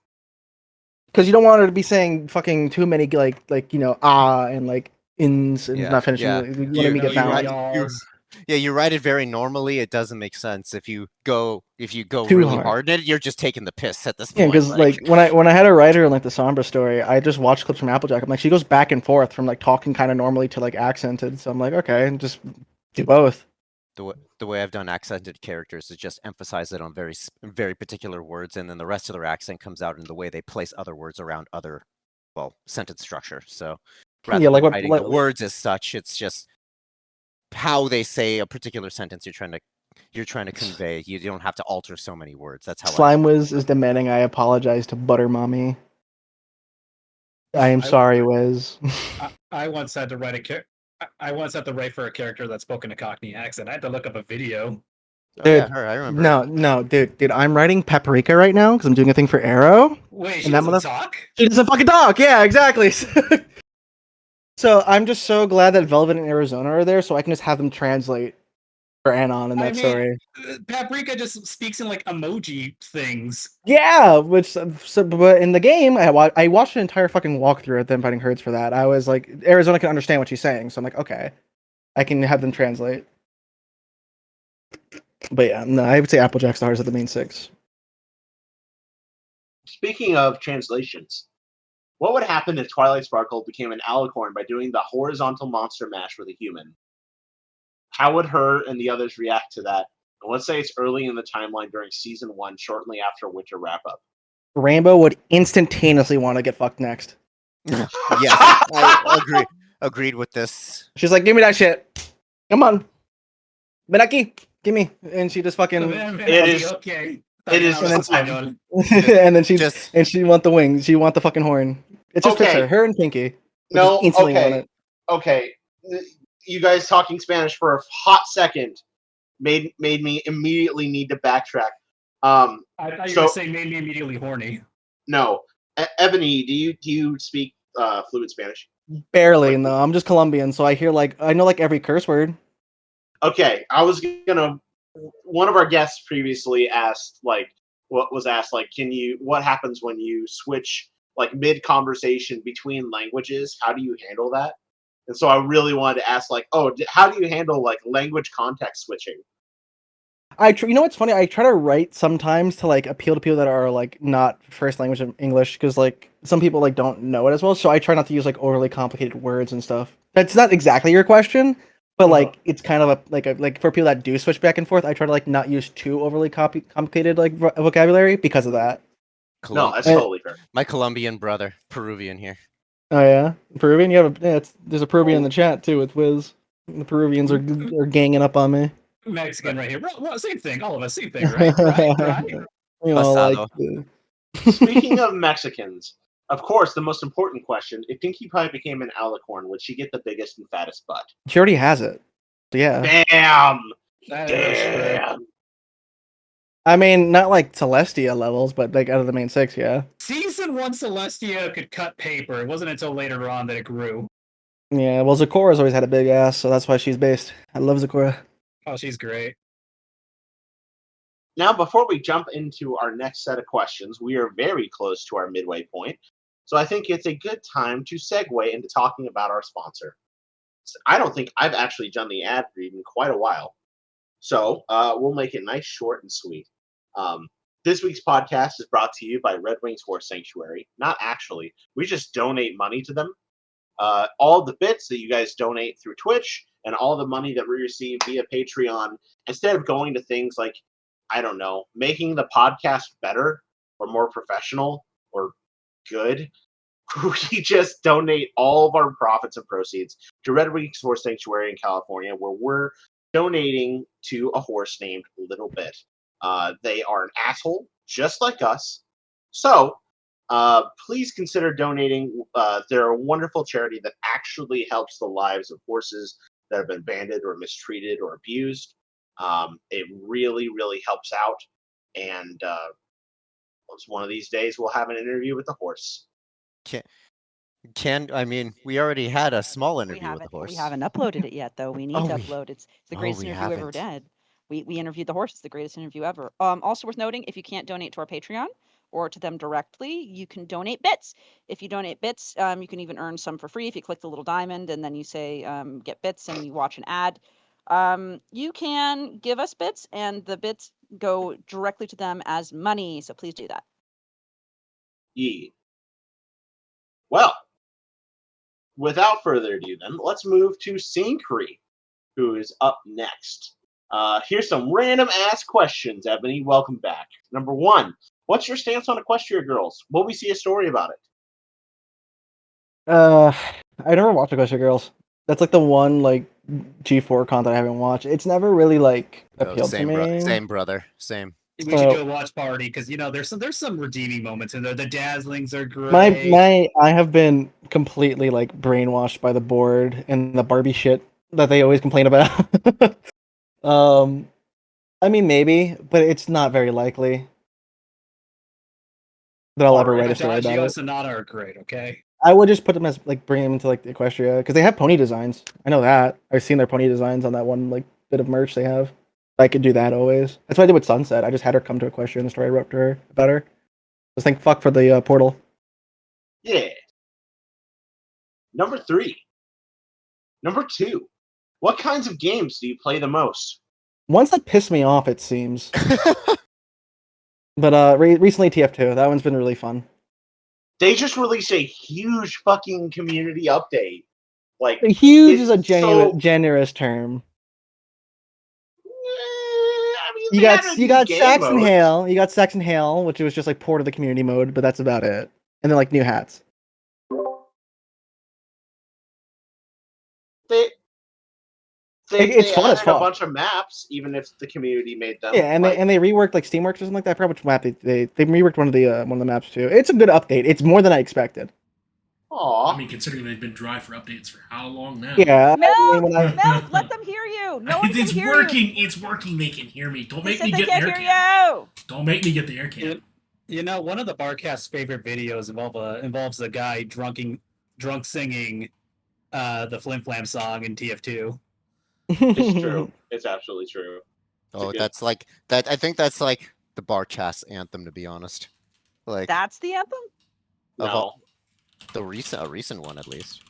Because you don't want her to be saying fucking too many like and like ins and not finishing. Yeah. You want to make it balanced. You write it very normally. It doesn't make sense if you go Too really hard. hard in it. You're just taking the piss at this Yeah, point. because like when I had a writer in like the Sombra story, I just watched clips from Applejack. I'm like, she goes back and forth from like talking kind of normally to like accented. So I'm like, okay, just do both. The way I've done accented characters is just emphasize it on very particular words, and then the rest of their accent comes out in the way they place other words around other, sentence structure. So rather Yeah, like than what writing the words as such, it's just how they say a particular sentence you're trying to convey. You don't have to alter so many words. That's how Slime Wiz is demanding I apologize to Butter Mommy. I am sorry, Wiz. I once had to write I once had to write for a character that spoke in a Cockney accent. I had to look up a video. Dude, her, I remember. No, dude, I'm writing Paprika right now because I'm doing a thing for Arrow. Wait, she and that doesn't talk? She doesn't fucking talk. Yeah, exactly. So I'm just so glad that Velvet and Arizona are there, so I can just have them translate for Anon in that story. Paprika just speaks in like emoji things. Yeah, but in the game, I watched an entire fucking walkthrough of them fighting herds for that. I was like, Arizona can understand what she's saying, so I'm like, okay, I can have them translate. But yeah, no, I would say Applejack's the hardest of the main 6. Speaking of translations, what would happen if Twilight Sparkle became an alicorn by doing the horizontal monster mash with a human? How would her and the others react to that? And let's say it's early in the timeline during season 1, shortly after Winter wrap-up. Rainbow would instantaneously want to get fucked next. Yes, I agreed with this. She's like, give me that shit. Come on. Benaki, give me. And she just fucking... It is... and then she want the wings. She want the fucking horn. It just fits her. Her and Pinky. No, instantly want it. Okay. You guys talking Spanish for a hot second made me immediately need to backtrack. I thought you were going to say made me immediately horny. No. Ebony, do you speak fluent Spanish? Barely, no. I'm just Colombian, so I know every curse word. Okay, I was gonna. One of our guests previously asked, what happens when you switch mid conversation between languages? How do you handle that? And so I really wanted to ask, how do you handle language context switching? You know what's funny? I try to write sometimes to appeal to people that are not first language of English, because some people don't know it as well. So I try not to use overly complicated words and stuff. That's not exactly your question, but it's kind of a for people that do switch back and forth. I try to not use too overly complicated vocabulary because of that. No, that's totally fair. My Colombian brother, Peruvian here. Oh yeah, Peruvian. You have there's a Peruvian in the chat too with Wiz. The Peruvians are ganging up on me. Mexican right here. Well, same thing. All of us, same thing, right? Right. You know, Speaking of Mexicans, Of course, the most important question: if Pinkie Pie became an alicorn, would she get the biggest and fattest butt? She already has it. So yeah. Damn. That is true. Damn. I mean, not like Celestia levels, but like out of the main 6, yeah. Season 1 Celestia could cut paper. It wasn't until later on that it grew. Yeah, well, Zikora's always had a big ass, so that's why she's based. I love Zikora. Oh, she's great. Now, before we jump into our next set of questions, we are very close to our midway point. So I think it's a good time to segue into talking about our sponsor. I don't think I've actually done the ad read in quite a while. So we'll make it nice, short, and sweet. This week's podcast is brought to you by Red Wings Horse Sanctuary. Not actually. We just donate money to them. All the bits that you guys donate through Twitch and all the money that we receive via Patreon, instead of going to things like, I don't know, making the podcast better or more professional or good, we just donate all of our profits and proceeds to Red Wings Horse Sanctuary in California, where we're donating to a horse named Little Bit. They are an asshole, just like us. So please consider donating. They're a wonderful charity that actually helps the lives of horses that have been banded or mistreated or abused. It really, really helps out. And one of these days we'll have an interview with the horse. I mean, we already had a small interview with the horse. We haven't uploaded it yet, though. We need to upload. It's the greatest interview we ever did. We interviewed the horse. It's the greatest interview ever. Also worth noting, if you can't donate to our Patreon or to them directly, you can donate bits. If you donate bits, you can even earn some for free if you click the little diamond and then you say get bits and you watch an ad. You can give us bits and the bits go directly to them as money. So please do that. Yeah. Well, without further ado, then, let's move to Synchree, who is up next. Here's some random-ass questions, Ebony. Welcome back. Number 1, what's your stance on Equestria Girls? Will we see a story about it? I never watched Equestria Girls. That's like the one like G4 content I haven't watched. It's never really like appealed to me. Same brother. Same. We should do a watch party because there's some redeeming moments in there. The Dazzlings are great. I have been completely like brainwashed by the board and the Barbie shit that they always complain about. I mean maybe, but it's not very likely that I'll ever write a story about it. Sonata are great. Okay. I would just put them as like bring them into like the Equestria because they have pony designs. I know that. I've seen their pony designs on that one like bit of merch they have. I could do that always. That's what I did with Sunset. I just had her come to Equestria in the story I wrote to her about her. Just think fuck for the portal. Yeah. Number 3. Number 2. What kinds of games do you play the most? Ones that piss me off, it seems. But recently TF2. That one's been really fun. They just released a huge fucking community update. Like huge is a generous term. I mean, you got Saxon Hale. You got Saxon Hale, which was just like port of the community mode, but that's about it. And then like new hats. It's fun as fuck. A bunch of maps, even if the community made them. Yeah, and they reworked like Steamworks or something like that. I forgot which map they reworked one of the maps too. It's a good update. It's more than I expected. Aww. I mean, considering they've been dry for updates for how long now? Yeah. Milk, let them hear you. No one can hear you. It's working. They can hear me. Don't make me get the air can. Don't make me get the air can. One of the Barcast's favorite videos involves a guy drunk singing the Flim Flam song in TF2. It's true. It's absolutely true. That's like that. I think that's like the Barcast anthem, to be honest. Like that's the anthem. No. The recent one, at least.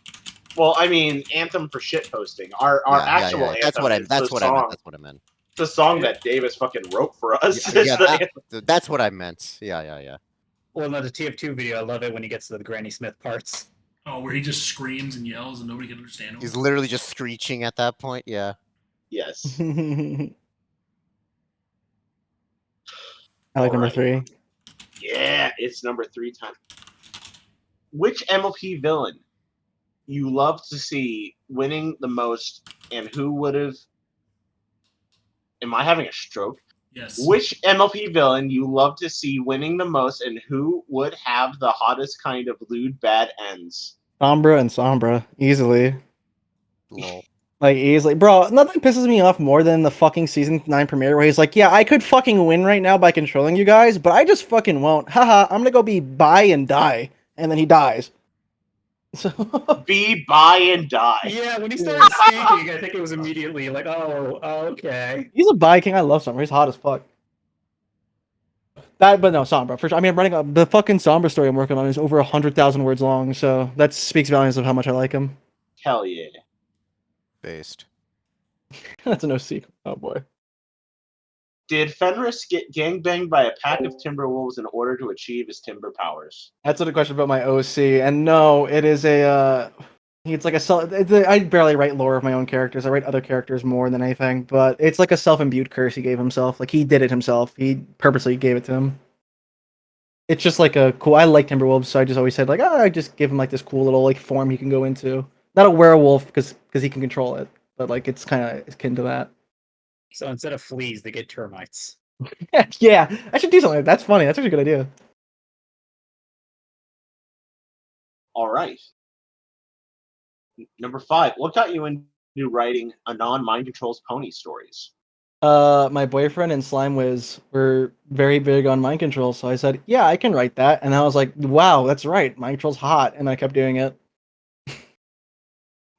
Well, I mean, anthem for shit posting. Our actual anthem. That's what I meant. The song that Davis fucking wrote for us. That's what I meant. Yeah. Well, no, the TF2 video, I love it when he gets to the Granny Smith parts. Oh, where he just screams and yells and nobody can understand him. He's literally just screeching at that point. Yeah. Yes. I like number 3. Yeah, it's number 3 time. Which MLP villain you love to see winning the most, and who would have? Am I having a stroke? Yes. Which MLP villain you love to see winning the most, and who would have the hottest kind of lewd bad ends? Sombra and Sombra, easily. Lol. Like, easily. Bro, nothing pisses me off more than the fucking Season 9 premiere where he's like, yeah, I could fucking win right now by controlling you guys, but I just fucking won't. Haha, I'm gonna go be bi and die. And then he dies. So Be, buy, and die. Yeah, when he started speaking, I think it was immediately like, oh, okay. He's a bi king. I love Sombra. He's hot as fuck. But no, Sombra for sure. I mean, I'm writing the fucking Sombra story I'm working on is over 100,000 words long, so that speaks volumes of how much I like him. Hell yeah. Based. That's an OC. Oh boy. Did Fenris get gangbanged by a pack of Timberwolves in order to achieve his timber powers? That's a question about my OC, and no, it is a. It's like I barely write lore of my own characters. I write other characters more than anything, but it's like a self-imbued curse he gave himself. Like he did it himself. He purposely gave it to him. It's just like a cool. I like Timberwolves, so I just always said like, oh, I just give him like this cool little like form he can go into. Not a werewolf because he can control it, but like it's kind of akin to that. So instead of fleas, they get termites. Yeah, I should do something like that. That's funny. That's actually a good idea. All right. Number 5. What got you into writing Anon Mind Controls Pony stories? My boyfriend and Slime Wiz were very big on mind control, so I said, yeah, I can write that. And I was like, wow, that's right. Mind control's hot. And I kept doing it.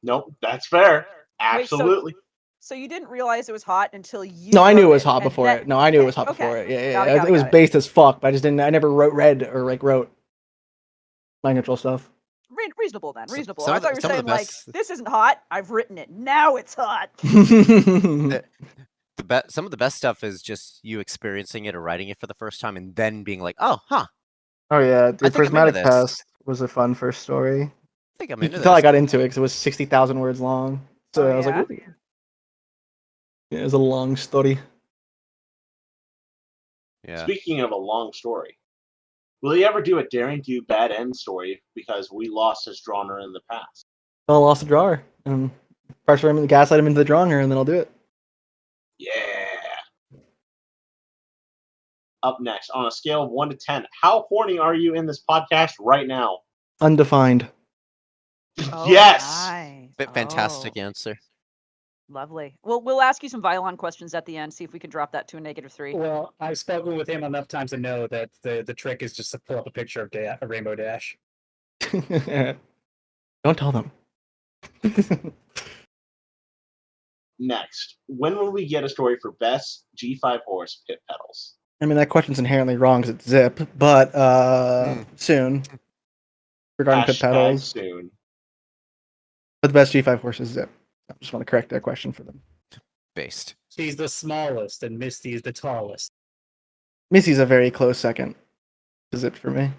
Nope, that's fair. Absolutely. Wait, so you didn't realize it was hot until you. No, I knew it wrote was hot and before then- it. No, I knew it was hot okay. before it. Yeah, Got yeah. it, It was got it. based as fuck, but I just didn't. I never read or like wrote mind control stuff. Reasonable then. Reasonable. some I of the- thought you were some of saying the like, best- this isn't hot. I've written it. Now it's hot. Some of the best stuff is just you experiencing it or writing it for the first time and then being like, oh, huh. Oh yeah, I dude, think I'm into Prismatic this. Past was a fun first story. I think I'm into Until I this. got into it because it was 60,000 words long. So Oh, I was yeah? like, ooh. Yeah, it was a long story. Yeah. Speaking of a long story, will he ever do a daring do bad end story because we lost his drawer in the past? I lost a drawer and pressure him and gaslight him into the drawer, and then I'll do it. Yeah. Up next, on a scale of 1 to 10, how horny are you in this podcast right now? Undefined. Oh, Yes! Nice. Fantastic Oh, answer. lovely. We'll ask you some Vylon questions at the end. See if we can drop that to a -3. Well, I've spoken with him enough times to know that the trick is just to pull up a picture of a Rainbow Dash. Don't tell them. Next, when will we get a story for best G5 horse pit pedals? I mean, that question's inherently wrong because it's Zip, but soon. Regarding pit Hashtag pedals. soon. But the best G5 horse is Zip. I just want to correct that question for them. Based. She's the smallest, and Misty is the tallest. Missy's a very close second to Zip for me.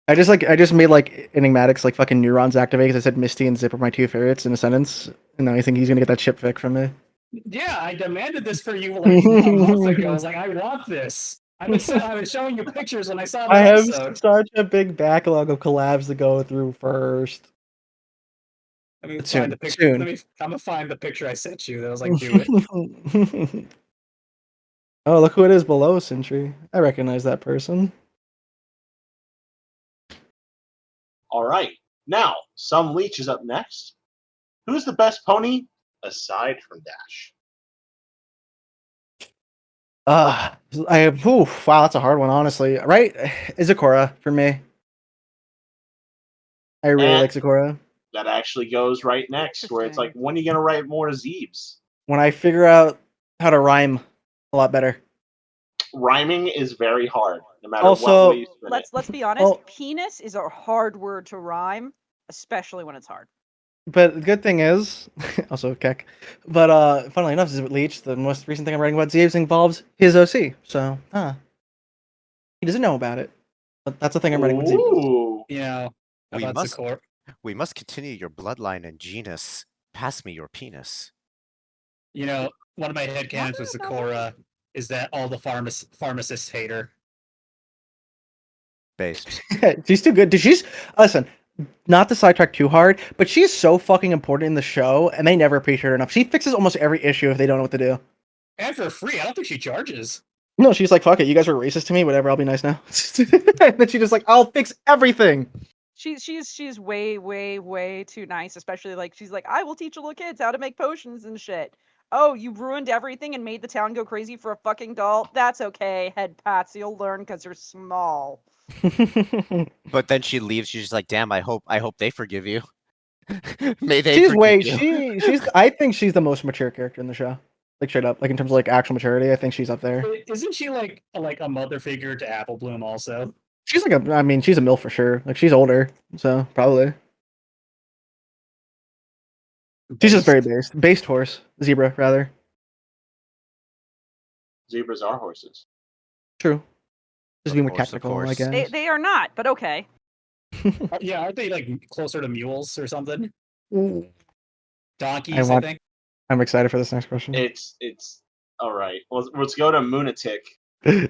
I just made like enigmatics like fucking neurons activate because I said Misty and Zip are my two favorites in a sentence, and now I think he's gonna get that chip fic from me. Yeah, I demanded this for you like a month ago. I was like, I want this. I was showing you pictures when I saw the I have episode. such a big backlog of collabs to go through first. Let me Soon, find the picture. soon. I'm gonna find the picture I sent you. That was like, do it. Oh, look who it is below Sentry. I recognize that person. All right. Now, Some Leech is up next. Who's the best pony aside from Dash? Wow, that's a hard one, honestly. Right? Izakura for me. I really like Sakura. That actually goes right next, where it's like, when are you going to write more Zeebs? When I figure out how to rhyme a lot better. Rhyming is very hard, no matter Also, what way you spin it. Let's be honest. Penis is a hard word to rhyme, especially when it's hard. But the good thing is, also Keck, but funnily enough, Zip Leech, the most recent thing I'm writing about Zeebs involves his OC, so, he doesn't know about it. But that's the thing I'm writing with Zeebs. Ooh. You know, We must continue your bloodline and genus. Pass me your penis. You know, one of my headcanons with Sakura is that all the pharmacists hate her. Based. She's too good. Listen, not to sidetrack too hard, but she's so fucking important in the show, and they never appreciate her enough. She fixes almost every issue if they don't know what to do. And for free, I don't think she charges. No, she's like, fuck it, you guys were racist to me, whatever, I'll be nice now. And then she just like, I'll fix everything. She's way too nice, especially like she's like, I will teach little kids how to make potions and shit. Oh, you ruined everything and made the town go crazy for a fucking doll? That's okay, head pats, you'll learn because you're small. But then she leaves, she's just like, damn, I hope they forgive you. May they She's forgive you. she's I think she's the most mature character in the show. Like straight up. Like in terms of like actual maturity, I think she's up there. Isn't she like a mother figure to Apple Bloom also? She's like I mean, she's a MILF for sure. Like she's older, so probably. She's just very based. Based horse. Zebra, rather. Zebras are horses. True. Just be more course, of technical, I course. guess. They are not, but okay. Yeah, aren't they like closer to mules or something? Ooh. Donkeys, I think. I'm excited for this next question. It's all right. Let's go to Moonatic. In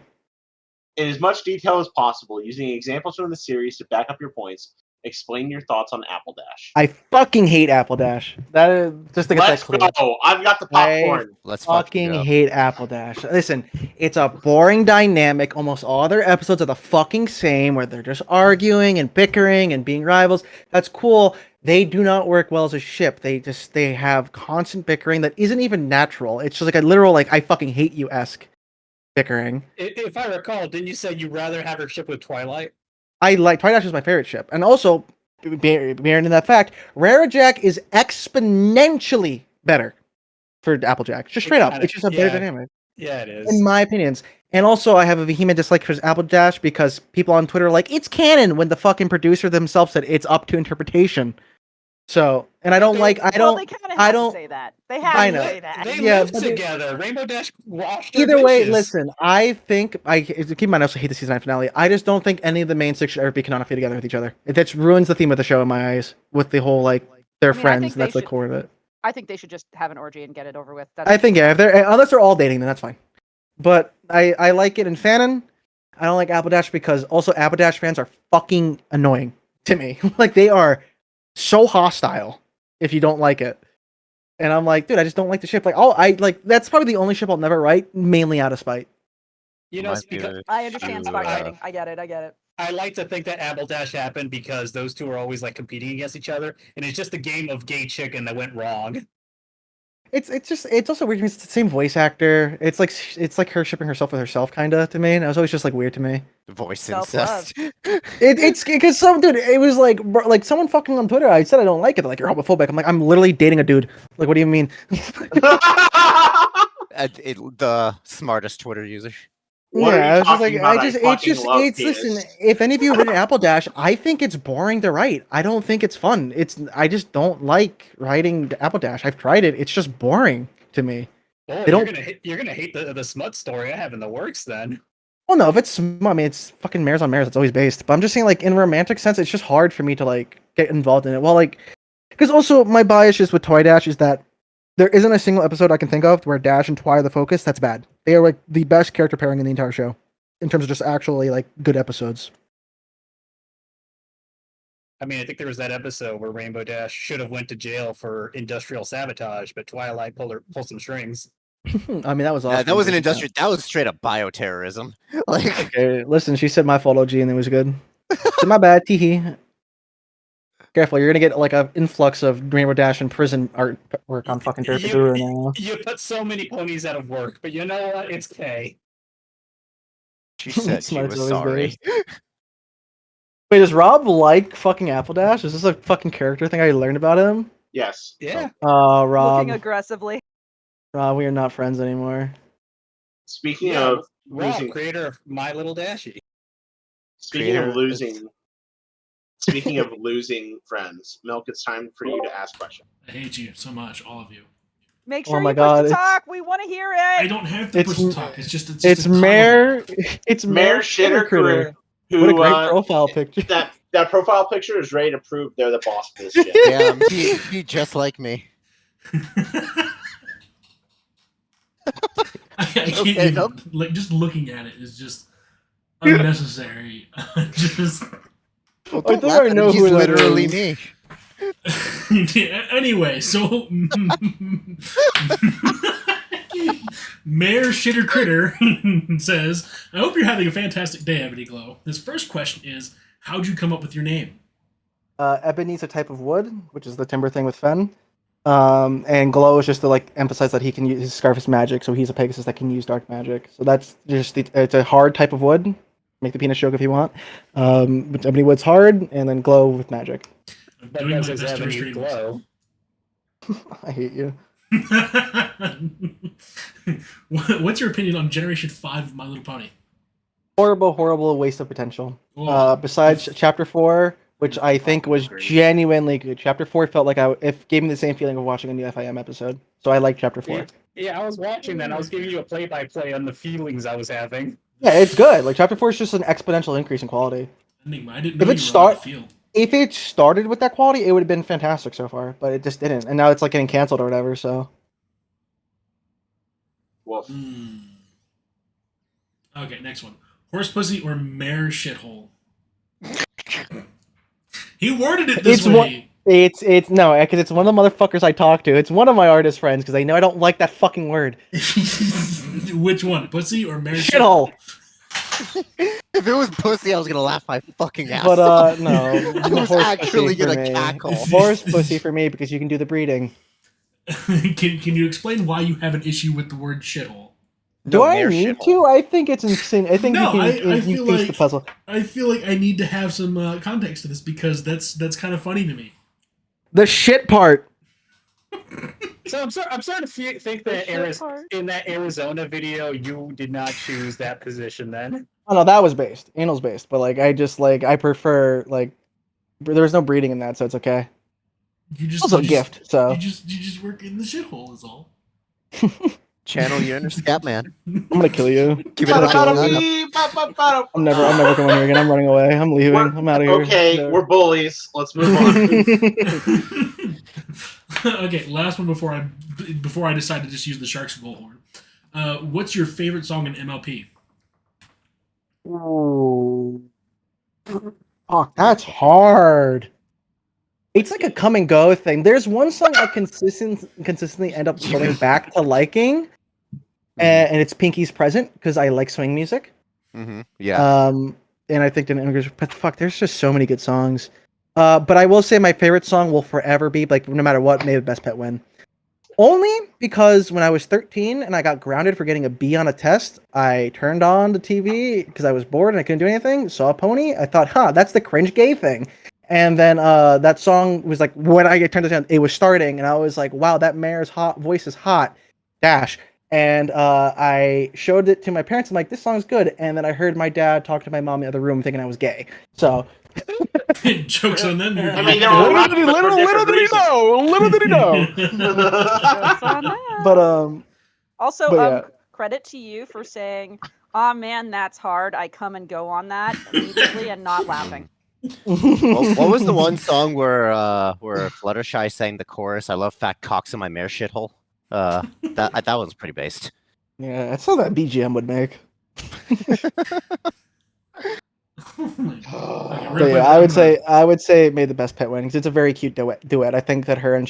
as much detail as possible, using examples from the series to back up your points, explain your thoughts on Apple Dash. I fucking hate Apple Dash. That is just to get Let's that clear. go. I've got the popcorn. Let's fucking go. hate Apple Dash. Listen, it's a boring dynamic. Almost all their episodes are the fucking same, where they're just arguing and bickering and being rivals. That's cool. They do not work well as a ship. They have constant bickering that isn't even natural. It's just like a literal like I fucking hate you-esque bickering. If I recall, didn't you say you'd rather have her ship with Twilight? I like Twilight is my favorite ship, and also bearing in that fact, Rarajack is exponentially better for Applejack. Just straight up, it's just a better dynamic. Yeah, it is. In my opinions. And also, I have a vehement dislike for Apple Dash because people on Twitter are like, it's canon, when the fucking producer themselves said it's up to interpretation. So, and I don't They kind of have to say that. They have to say that. They live together. Rainbow Dash washed her Either way, dishes. listen, I think, keep in mind, I also hate the season 9 finale. I just don't think any of the main six should ever be canonically together with each other. That ruins the theme of the show in my eyes, with the whole, like, they're friends, that's the core of it. I think they should just have an orgy and get it over with. I think, yeah, unless they're all dating, then that's fine. But I like it in Fanon. I don't like Apple Dash because also Apple Dash fans are fucking annoying to me. Like, they are so hostile if you don't like it. And I'm like, dude, I just don't like the ship. Like, that's probably the only ship I'll never write, mainly out of spite. You know, because I understand spite writing. I get it. I like to think that Apple Dash happened because those two are always like competing against each other, and it's just a game of gay chicken that went wrong. It's also weird because it's the same voice actor. It's like her shipping herself with herself, kinda, to me. And it was always just like weird to me. Voice incest. It's because some dude. It was like someone fucking on Twitter. I said I don't like it. They're like, you're homophobic. I'm like, I'm literally dating a dude. Like, what do you mean? The smartest Twitter user. I was just like, listen, if any of you have written Apple Dash, I think it's boring to write. I don't think it's fun. I just don't like writing Apple Dash. I've tried it. It's just boring to me. Oh, you're gonna hate the smut story I have in the works then. Well, no, if it's, I mean, it's fucking mares on mares. It's always based. But I'm just saying, like, in a romantic sense, it's just hard for me to, like, get involved in it. Well, like, because also my bias is with Toy Dash is that there isn't a single episode I can think of where Dash and Twi are the focus. That's bad. They are, like, the best character pairing in the entire show in terms of just actually, like, good episodes. I mean, I think there was that episode where Rainbow Dash should have went to jail for industrial sabotage, but Twilight pulled some strings. I mean, that was awesome. That wasn't industrial. That was straight up bioterrorism. Like, okay, listen, she said my fault, OG, and it was good. So my bad, teehee. Careful, you're gonna get like an influx of Rainbow Dash and prison artwork on fucking Derpaguru now. You put so many ponies out of work, but you know what? It's Kay. She said she was sorry. Wait, does Rob like fucking Apple Dash? Is this a fucking character thing I learned about him? Yes. Yeah. Rob. Looking aggressively. Rob, we are not friends anymore. Speaking of Rob, creator of My Little Dashie. Speaking of losing friends, Milk, it's time for you to ask questions. I hate you so much, all of you. Make sure you push to talk. We want to hear it. I don't have to push to talk. It's Mare Shitter. What a great profile picture. That profile picture is ready to prove they're the boss of this shit. Yeah, he just like me. I can't even, like, just looking at it is just unnecessary. Just. Well, I think I know who literally me. Anyway, so Mayor Shitter Critter says, I hope you're having a fantastic day, Ebonyglow. His first question is, how'd you come up with your name? Ebony's a type of wood, which is the timber thing with Fen. And Glow is just to like emphasize that he can use his scarf is magic, so he's a Pegasus that can use dark magic. So that's just it's a hard type of wood. Make the penis joke if you want. But Ebony Wood's hard, and then Glow with magic. I'm doing my best to restrain Glow. I hate you. What's your opinion on Generation 5 of My Little Pony? Horrible waste of potential. Besides Chapter 4, which I think was genuinely good. Chapter 4 felt like it gave me the same feeling of watching a new FIM episode. So I like Chapter 4. Yeah, I was watching that. And I was giving you a play-by-play on the feelings I was having. Yeah, it's good. Like Chapter 4 is just an exponential increase in quality. I didn't know if it started with that quality, it would have been fantastic so far, but it just didn't. And now it's like getting canceled or whatever, so. Well. Okay, next one. Horse pussy or mare shithole? He worded it this way. It's no, because it's one of the motherfuckers I talk to. It's one of my artist friends because they know I don't like that fucking word. Which one, pussy or mare shithole? If it was pussy, I was gonna laugh my fucking ass. But no, I was actually gonna cackle. Horse pussy for me because you can do the breeding. Can you explain why you have an issue with the word shithole? Do I need to? I think it's insane. I think you piece the puzzle. I feel like I need to have some context to this because that's kind of funny to me. The shit part. So I'm starting to think that in that Arizona video, you did not choose that position then. Oh no, that was based. Anal's based, but like I prefer like there was no breeding in that, so it's okay. Also a gift. So you just work in the shithole is all. Channel your inner scat man. I'm gonna kill you. Give it I'm never coming here again. I'm running away. I'm leaving. I'm out of here. Okay, we're bullies. Let's move on. Okay, last one before I decide to just use the Sharks bullhorn. What's your favorite song in MLP? Ooh. Fuck, that's hard. It's like a come and go thing. There's one song I consistently end up going back to liking, and it's Pinky's Present because I like swing music. Mm-hmm. Yeah. And I think but fuck, there's just so many good songs. But I will say my favorite song will forever be like no matter what, May the Best Pet Win. Only because when I was 13 and I got grounded for getting a B on a test, I turned on the TV because I was bored and I couldn't do anything. Saw a pony. I thought, that's the cringe gay thing. And then that song was like, when I turned it on, it was starting. And I was like, wow, that mayor's voice is hot. Dash. And I showed it to my parents. I'm like, this song's good. And then I heard my dad talk to my mom in the other room thinking I was gay. So. Jokes on them. I mean, little did he know. But also, credit to you for saying, "Ah, man, that's hard. I come and go on that immediately and not laughing." What was the one song where Fluttershy sang the chorus? I love fat cocks in my mare shithole. That one's pretty based. Yeah, that's how that BGM would make. I would say May the Best Pet Win because it's a very cute duet. I think that her and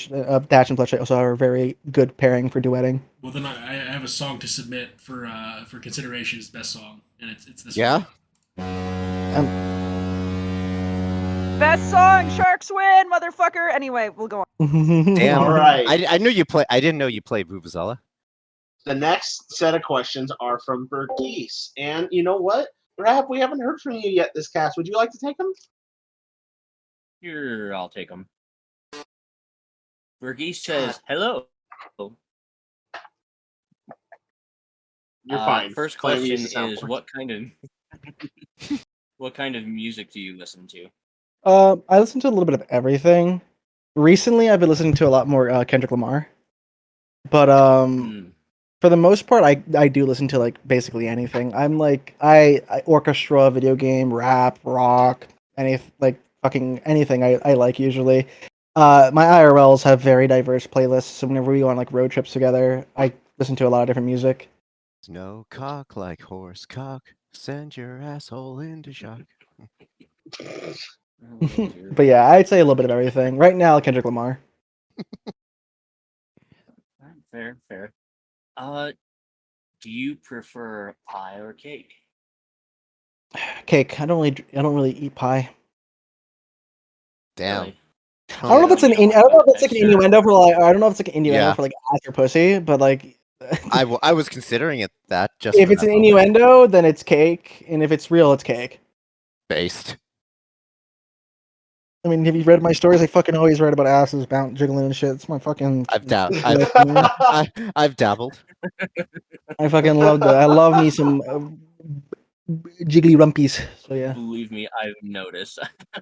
Dash and Fluttershy also are a very good pairing for duetting. Well, then I have a song to submit for consideration as best song, and it's this. Yeah. Best song, Sharks win, motherfucker. Anyway, we'll go on. Damn. All right. I knew you play. I didn't know you played Vuvuzela. The next set of questions are from Bertice, and you know what? Rap, we haven't heard from you yet this cast. Would you like to take them? Sure, I'll take them. Bergies says, hello. You're fine. First question is, what kind of music do you listen to? I listen to a little bit of everything. Recently, I've been listening to a lot more Kendrick Lamar. But for the most part, I do listen to like basically anything. I'm like I orchestra, video game, rap, rock, fucking anything I like usually. My IRLs have very diverse playlists, so whenever we go on like road trips together, I listen to a lot of different music. No cock like horse cock. Send your asshole into shock. But yeah, I'd say a little bit of everything. Right now, Kendrick Lamar. Fair. Do you prefer pie or cake? Cake. I don't really eat pie. Damn. Really? I don't know if it's an. I don't know if it's like an Texture. innuendo for like. I don't know if it's like an innuendo Yeah. for like ass or pussy, but like. I was considering it that just If for it's that an moment. innuendo, then it's cake, and if it's real, it's cake. Based. I mean, have you read my stories? I fucking always write about asses jiggling and shit. It's my fucking. I've dabbled. I I've dabbled. fucking love that. I love me some jiggly rumpies. So yeah. Believe me, I've noticed.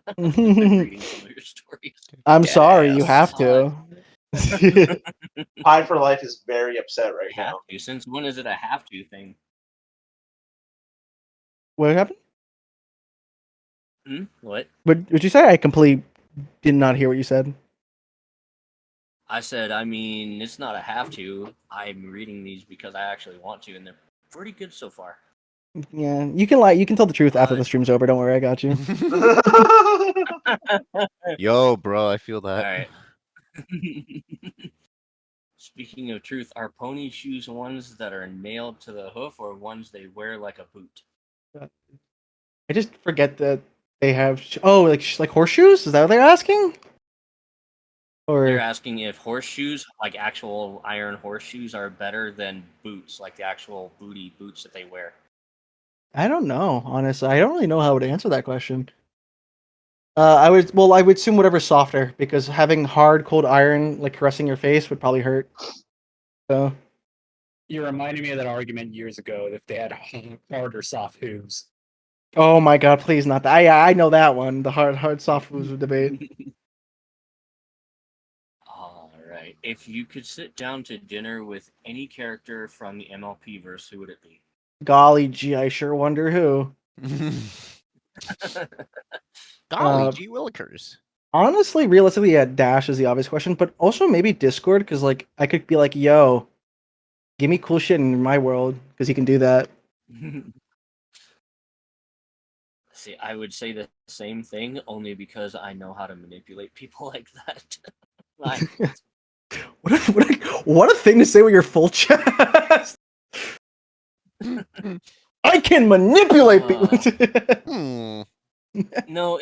I've been reading some of your stories. I'm sorry, you have to. Pie for Life is very upset right Have now. to. Since when is it a have to thing? What happened? What? What did you say? I completely did not hear what you said. I said, I mean, it's not a have to. I'm reading these because I actually want to, and they're pretty good so far. Yeah, you can lie. You can tell the truth after the stream's over. Don't worry, I got you. Yo, bro, I feel that. All right. Speaking of truth, are pony shoes ones that are nailed to the hoof or ones they wear like a boot? I just forget that they have. Like horseshoes. Is that what they're asking? They're Or asking if horseshoes, like actual iron horseshoes, are better than boots, like the actual booty boots that they wear. I don't know. Honestly, I don't really know how I would answer that question. I would assume whatever's softer because having hard, cold iron like caressing your face would probably hurt. So You reminded me of that argument years ago if they had hard or soft hooves. oh my god, please not that. I know that one. The hard, soft was debate. All right. If you could sit down to dinner with any character from the MLP verse, who would it be? Golly gee, I sure wonder who. Golly gee willikers. Honestly, realistically, yeah, Dash is the obvious question, but also maybe Discord because like I could be like, yo, give me cool shit in my world because he can do that. See, I would say the same thing only because I know how to manipulate people like that. What a thing to say with your full chest. I can manipulate people. No,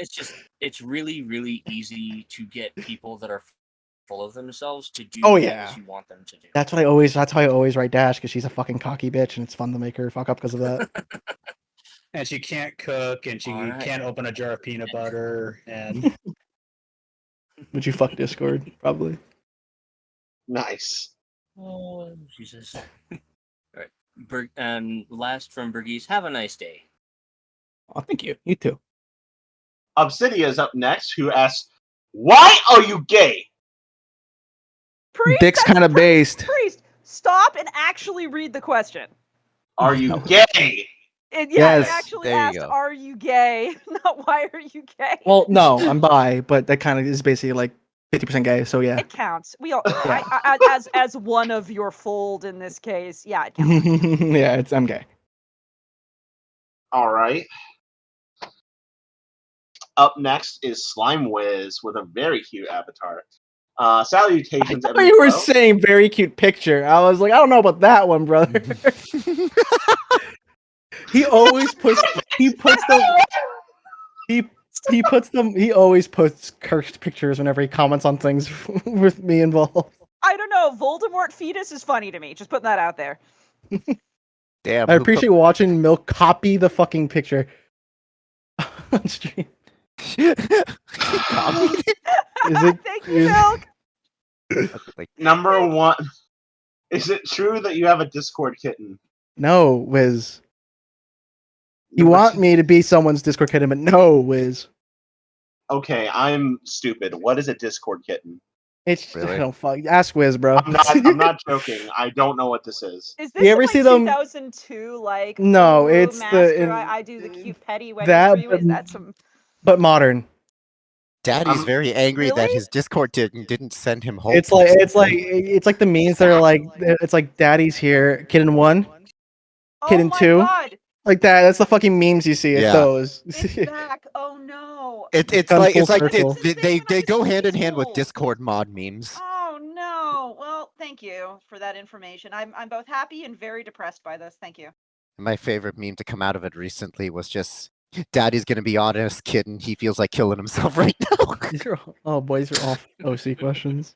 it's really, really easy to get people that are full of themselves to do things you want them to do. That's how I always write Dash because she's a fucking cocky bitch and it's fun to make her fuck up because of that. And she can't cook, and she can't open a jar of peanut butter, and Would you fuck Discord? Probably. Nice. Oh, Jesus. All right. And last from Burgese, have a nice day. Oh, thank you. You too. Obsidia is up next, who asks, "Why are you gay?" Priest, Dick's kind of based. Priest, stop and actually read the question. Are you gay? It Yes. actually There you asked, go. "Are you gay?" Not "Why are you gay?" Well, no, I'm bi, but that kind of is basically like 50% gay. So yeah. It counts. We all, Yeah. as one of your fold in this case, yeah, it counts. Yeah, I'm gay. All right. Up next is Slime Wiz with a very cute avatar. Salutations, I thought you were Ebonyglow. saying very cute picture. I was like, I don't know about that one, brother. He always puts he always puts cursed pictures whenever he comments on things with me involved. I don't know. Voldemort fetus is funny to me. Just putting that out there. Damn. I appreciate watching Milk copy the fucking picture on stream. Copy? Thank you, Milk. Number one. Is it true that you have a Discord kitten? No, Wiz. You want me to be someone's Discord kitten, but no, Wiz. Okay, I'm stupid. What is a Discord kitten? It's I don't fuck. Ask Wiz, bro. I'm not joking. I don't know what this is. Is this You ever like see them- 2002? Like No, ooh, it's master, the I do the cute petty wedding that, for you. Is that some? but modern. Daddy's very angry that Really? his Discord didn't send him home. It's like the memes that are like it's like daddy's here, kid in 1, kid in 2, God. like that. That's the fucking memes you see. It's Yeah. those. It's back. Oh no. It's Done like full it's like circle. they go hand in hand with Discord mod memes. Oh no. Well, thank you for that information. I'm both happy and very depressed by this. Thank you. My favorite meme to come out of it recently was just, Daddy's gonna be honest, kid, and he feels like killing himself right now. These are these are all OC questions.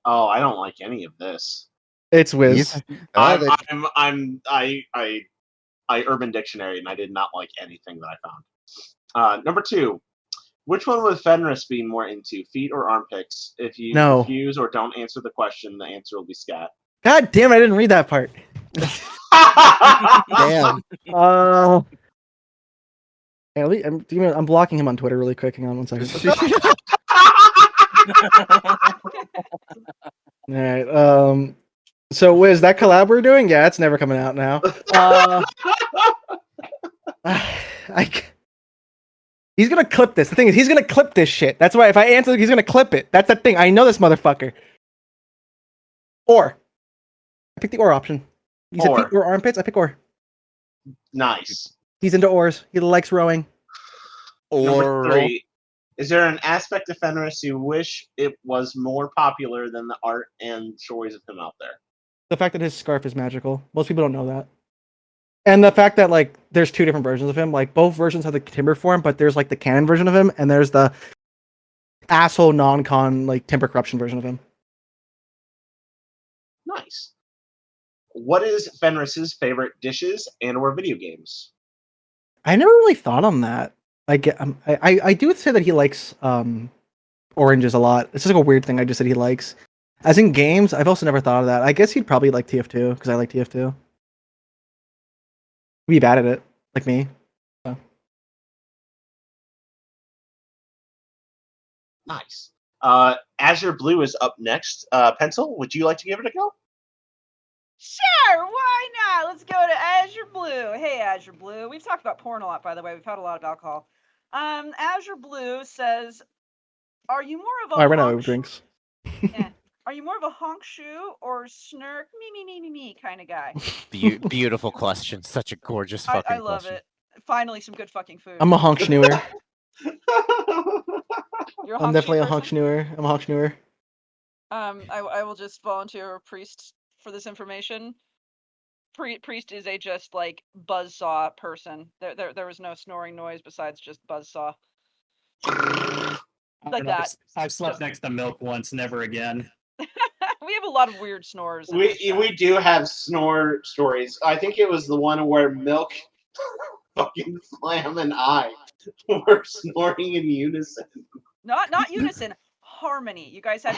Oh, I don't like any of this. It's Wiz. I Urban Dictionary, and I did not like anything that I found. Number 2. Which one would Fenris be more into, feet or armpits? If you refuse or don't answer the question, the answer will be scat. God damn, I didn't read that part. Damn. I'm blocking him on Twitter really quick. Hang on 1 second. All right. So Wiz, that collab we're doing? Yeah, it's never coming out now. He's gonna clip this. The thing is, he's gonna clip this shit. That's why if I answer, he's gonna clip it. That's the thing. I know this motherfucker. Or. I picked the or option. You said feet or armpits? I pick or. Nice. He's into oars. He likes rowing. Number 3. Is there an aspect of Fenris you wish it was more popular than the art and stories of him out there? The fact that his scarf is magical. Most people don't know that. And the fact that like there's 2 different versions of him. Like both versions have the timber form, but there's like the canon version of him, and there's the asshole non-con like temper corruption version of him. Nice. What is Fenris's favorite dishes and/or video games? I never really thought on that. I do say that he likes oranges a lot. It's just like a weird thing I just said he likes. As in games, I've also never thought of that. I guess he'd probably like TF2 because I like TF2. He'd be bad at it, like me. So. Nice. Azure Blue is up next. Pencil, would you like to give it a go? Sure, why not? Let's go to Azure Blue. Hey, Azure Blue. We've talked about porn a lot, by the way. We've had a lot of alcohol. Azure Blue says, "Are you more of a I ran out of drinks. Yeah. Are you more of a honk shoe or snark me kind of guy?" Beautiful question. Such a gorgeous fucking I love question. it. Finally, some good fucking food. I'm a honk schnewer. You're a I'm honk definitely shoe a honk person? schnewer. I'm a honk schnewer. I will just volunteer a priest for this information. Priest is a just like buzzsaw person. There was no snoring noise besides just buzzsaw. Like that. I've slept next to Milk once, never again. We have a lot of weird snores. We do have snore stories. I think it was the one where Milk, fucking Slam, and I were snoring in unison. Not unison, harmony. You guys had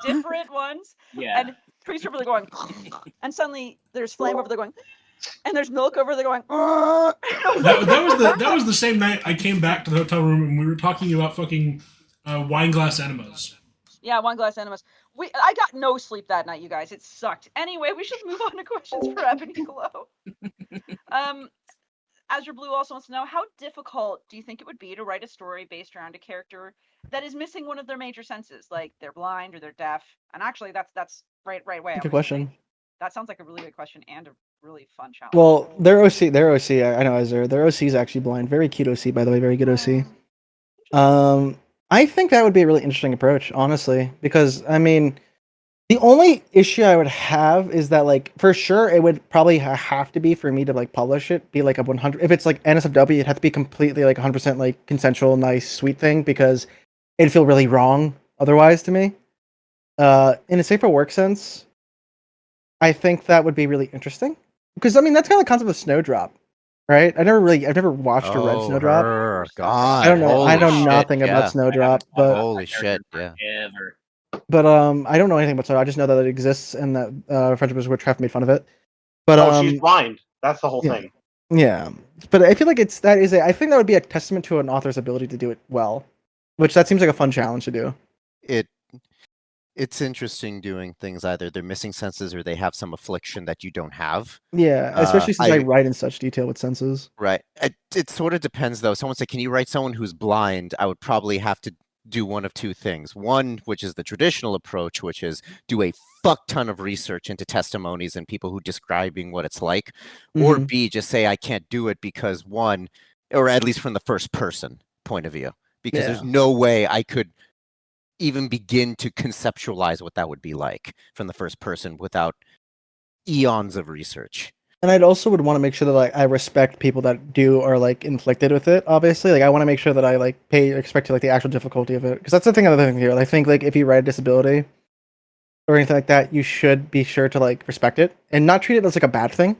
different ones. Yeah. And Priest over there going, and suddenly there's Flame over there going, and there's Milk over there going. that was the same night I came back to the hotel room and we were talking about fucking wine glass enemas. Yeah, wine glass enemas. I got no sleep that night, you guys. It sucked. Anyway, we should move on to questions for Ebonyglow. Azure Blue also wants to know, how difficult do you think it would be to write a story based around a character that is missing one of their major senses, like they're blind or they're deaf? And actually, that's right way. Good question. That sounds like a really good question and a really fun challenge. Well, their OC. I know Azure. Their OC is actually blind. Very cute OC, by the way. Very good OC. I think that would be a really interesting approach, honestly, because I mean, the only issue I would have is that, like, for sure, it would probably have to be for me to like publish it, be like a 100. If it's like NSFW, it'd have to be completely like 100% like consensual, nice, sweet thing, because it'd feel really wrong otherwise to me. In a safer work sense, I think that would be really interesting, because I mean that's kind of the concept of Snowdrop, right? I've never watched or read Snowdrop. God, I don't know. I know shit, nothing about Snowdrop, but holy shit, yeah. Ever. But I don't know anything about Snowdrop. I just know that it exists and that Friendship is where Treff made fun of it. But she's blind. That's the whole thing. Yeah, but I feel like I think that would be a testament to an author's ability to do it well, which that seems like a fun challenge to do. It's interesting doing things either they're missing senses or they have some affliction that you don't have. Yeah, especially since I write in such detail with senses. Right. It sort of depends, though. Someone said, can you write someone who's blind? I would probably have to do one of two things. One, which is the traditional approach, which is do a fuck ton of research into testimonies and people who describing what it's like. Or B, just say I can't do it because one, or at least from the first person point of view, because there's no way I could even begin to conceptualize what that would be like from the first person without eons of research. And I'd also would want to make sure that like I respect people that do are like inflicted with it. Obviously, like I want to make sure that I like pay respect to like the actual difficulty of it, because that's the thing. Other thing here, I think like if you write a disability or anything like that, you should be sure to like respect it and not treat it as like a bad thing.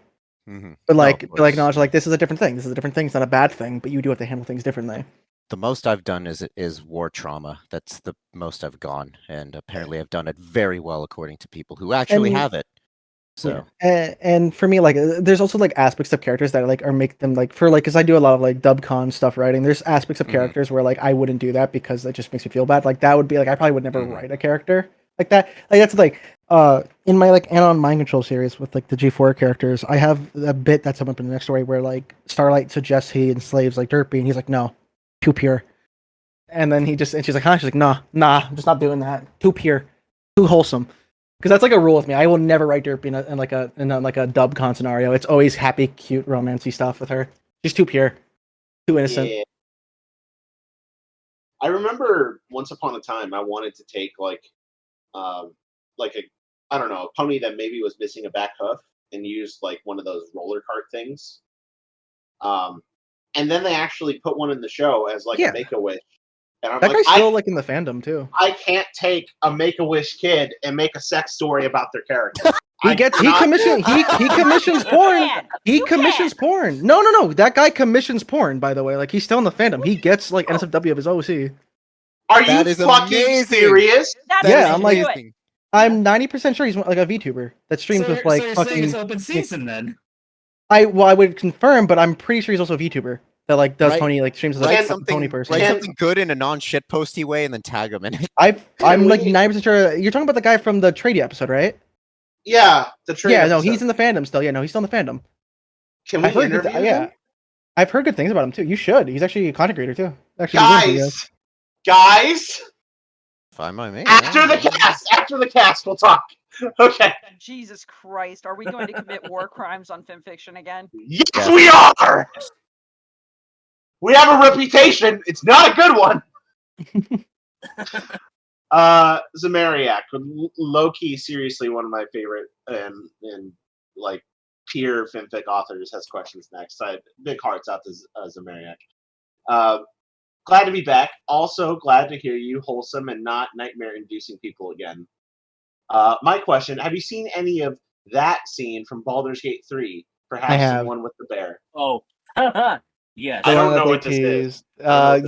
But like, acknowledge like this is a different thing. This is a different thing. It's not a bad thing, but you do have to handle things differently. The most I've done is war trauma. That's the most I've gone, and apparently I've done it very well according to people who actually have it. So and for me, like, there's also like aspects of characters that like are make them like for like because I do a lot of like dubcon stuff writing. There's aspects of characters where like I wouldn't do that because it just makes me feel bad. Like that would be like I probably would never write a character like that. Like that's like in my like Anon Mind Control series with like the G4 characters, I have a bit that's up in the next story where like Starlight suggests he enslaves like Derpy, and he's like, no, too pure. And then and she's like, huh? She's like, nah, I'm just not doing that. Too pure, too wholesome. Because that's like a rule with me. I will never write Derpy in like a dub con scenario. It's always happy, cute, romancy stuff with her. She's too pure, too innocent. Yeah. I remember once upon a time I wanted to take like a I don't know, a pony that maybe was missing a back hoof and use like one of those roller cart things. And then they actually put one in the show as like a Make-A-Wish. And I'm that like, guy's still like in the fandom too. I can't take a Make-A-Wish kid and make a sex story about their character. He commissions porn. He commissions porn. No. That guy commissions porn, by the way. Like he's still in the fandom. He gets like NSFW of his OC. Are you fucking serious? I'm like, I'm 90% sure he's like a VTuber that streams with like you're fucking. saying it's open season then? I would confirm, but I'm pretty sure he's also a VTuber that like does pony like streams as a pony person. Write something good in a non-shit posty way and then tag him in it. I'm like 90% sure you're talking about the guy from the Trade episode, right? Yeah, the Trade episode. No, he's in the fandom still. Yeah, no, he's still in the fandom. Can we interview him? I've heard good things about him too. You should. He's actually a content creator too. Actually, guys. Fine by me. After the cast, we'll talk. Okay. Jesus Christ, are we going to commit war crimes on FimFiction again? Yes, we are. We have a reputation. It's not a good one. Zamariak, low-key, seriously, one of my favorite and like peer fanfic authors has questions next. Big hearts out to Zamariak. Glad to be back. Also glad to hear you wholesome and not nightmare-inducing people again. My question: have you seen any of that scene from Baldur's Gate 3? Perhaps the one with the bear. Oh, yes. I don't know what this is.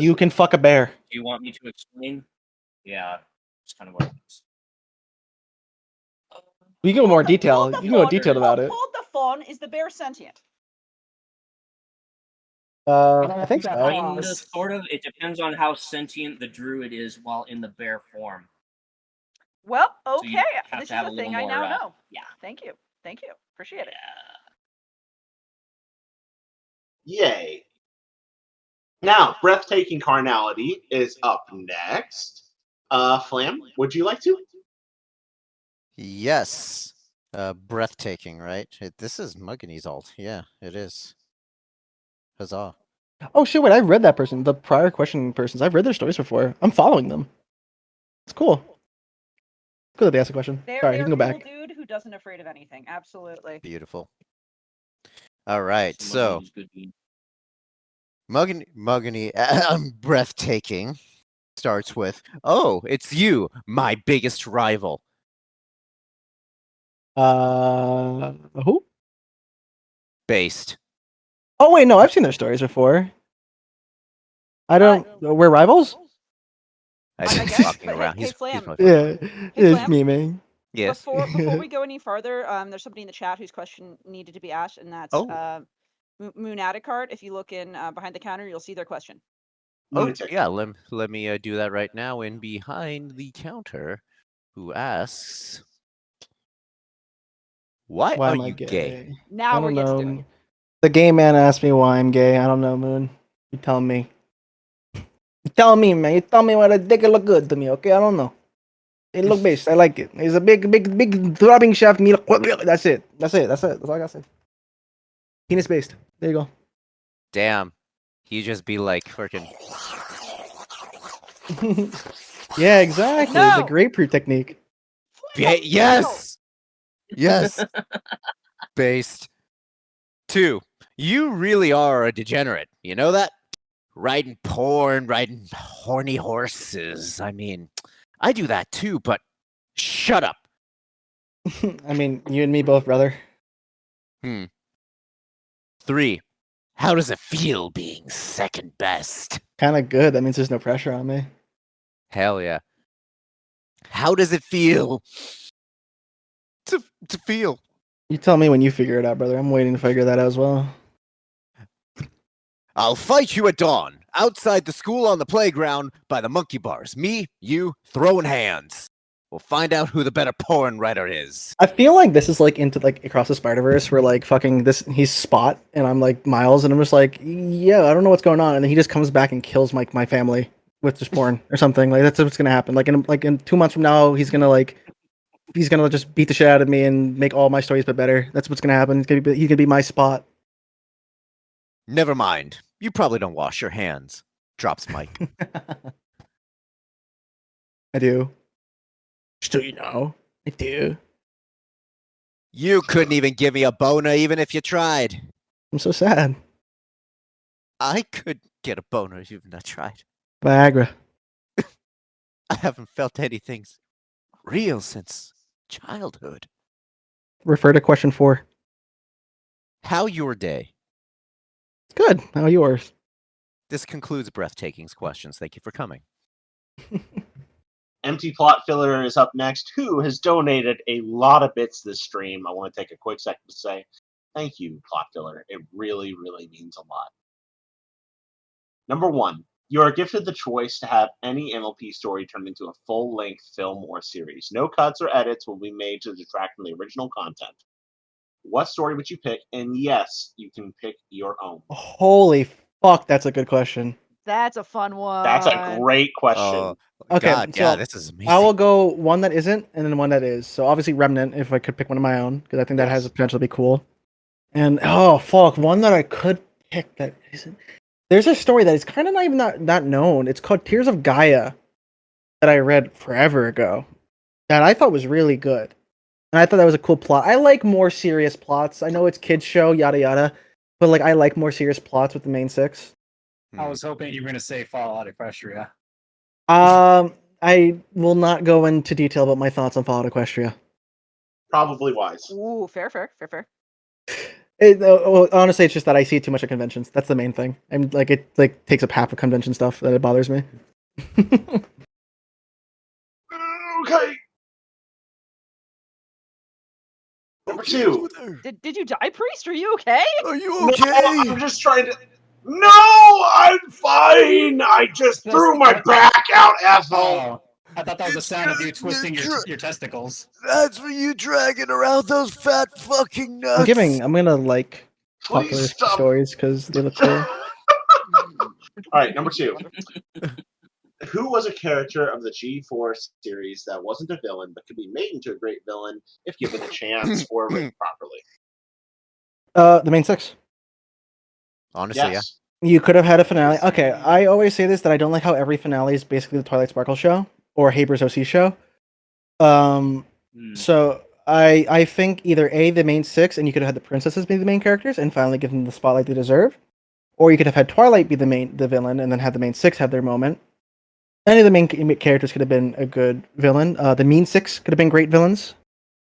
You can fuck a bear. Do you want me to explain? Yeah, it's kind of what it is. You can go more detail. You can go detailed about it. Hold the phone. Is the bear sentient? I think so. Kind of, sort of. It depends on how sentient the druid is while in the bear form. Well, okay. So this is a thing I now know. Yeah. Thank you. Appreciate it. Yay. Now, breathtaking carnality is up next. Flam, would you like to? Yes. Breathtaking, right? This is Muggeny's alt. Yeah, it is. Huzzah. Oh shit, wait, I've read that person. The prior question persons. I've read their stories before. I'm following them. It's cool. Cool that they asked a question. Sorry, you can go back. Dude who doesn't afraid of anything. Absolutely. Beautiful. All right, so Muggeny, breathtaking starts with, "Oh, it's you, my biggest rival." Who? Based. Oh wait, no, I've seen their stories before. I don't. We're rivals. I think he's fucking around. Hey, Flam. It's memeing. Yes. Before we go any farther, there's somebody in the chat whose question needed to be asked, and that's Moonadicart. If you look in behind the counter, you'll see their question. Oh yeah, let me do that right now. In behind the counter, who asks, "Why are am I you gay?" Now I don't we're know. getting to it. The gay man asked me why I'm gay. I don't know, Moon. You tell me. You tell me, man. You tell me why the dick look good to me, okay? I don't know. It look based. I like it. It's a big throbbing shaft. Me. That's it. That's all I gotta say. Penis based. There you go. Damn. He just be like freaking. Yeah, exactly. The No. grapefruit technique. Yes. Yes. Based. 2. You really are a degenerate. You know that? Riding porn, riding horny horses. I mean, I do that too, but shut up. I mean, you and me both, brother. 3. How does it feel being second best? Kind of good. That means there's no pressure on me. Hell yeah. How does it feel to feel? You tell me when you figure it out, brother. I'm waiting to figure that out as well. I'll fight you at dawn, outside the school on the playground by the monkey bars. Me, you, throwing hands. We'll find out who the better porn writer is. I feel like this is like into like Across the Spider-Verse where like fucking this he's Spot and I'm like Miles and I'm just like, yeah, I don't know what's going on, and then he just comes back and kills my family with just porn or something. Like that's what's gonna happen. Like in 2 months from now he's gonna just beat the shit out of me and make all my stories but better. That's what's gonna happen. He's gonna be my Spot. Never mind. You probably don't wash your hands. Drops Mike. I do. Just so you know, I do. You couldn't even give me a boner even if you tried. I'm so sad. I could get a boner even if I tried. Viagra. I haven't felt anything real since childhood. Refer to question 4. How your day? Good. How yours? This concludes Breathtaking's questions. Thank you for coming. Empty Plot Filler is up next, who has donated a lot of bits this stream. I want to take a quick second to say thank you, Plot Filler. It really, really means a lot. Number 1, you are gifted the choice to have any MLP story turned into a full-length film or series. No cuts or edits will be made to detract from the original content. What story would you pick? And yes, you can pick your own. Holy fuck, that's a good question. That's a fun one. That's a great question. Okay, God, so yeah, this is amazing. I will go one that isn't and then one that is. So obviously Remnant, if I could pick one of my own, because I think that has the potential to be cool. And oh fuck, one that I could pick that isn't. There's a story that is kind of not even that known. It's called Tears of Gaia that I read forever ago that I thought was really good. And I thought that was a cool plot. I like more serious plots. I know it's kids show, yada yada, but like I like more serious plots with the main 6. I was hoping you were going to say Fallout Equestria. I will not go into detail about my thoughts on Fallout Equestria. Probably wise. Ooh, fair. Honestly, it's just that I see it too much at conventions. That's the main thing. And like it like takes up half of convention stuff that it bothers me. Okay. Number 2. Did you die, Priest? Are you okay? Are you No, okay? I'm just trying to. No, I'm fine. I just threw my back out, asshole. Oh, I thought that was the sound of you twisting your testicles. That's for you dragging around those fat fucking nuts. I'm gonna like Please popular stop. stories because they look cool. All right, number 2. Who was a character of the G-Force series that wasn't a villain but could be made into a great villain if given a chance or written properly? The main 6. Honestly, Yes. You could have had a finale. Okay, I always say this that I don't like how every finale is basically the Twilight Sparkle show or Haber's OC show. So I think either A, the main 6, and you could have had the princesses be the main characters and finally give them the spotlight they deserve, or you could have had Twilight be the villain and then have the main 6 have their moment. Any of the main characters could have been a good villain. The mean 6 could have been great villains.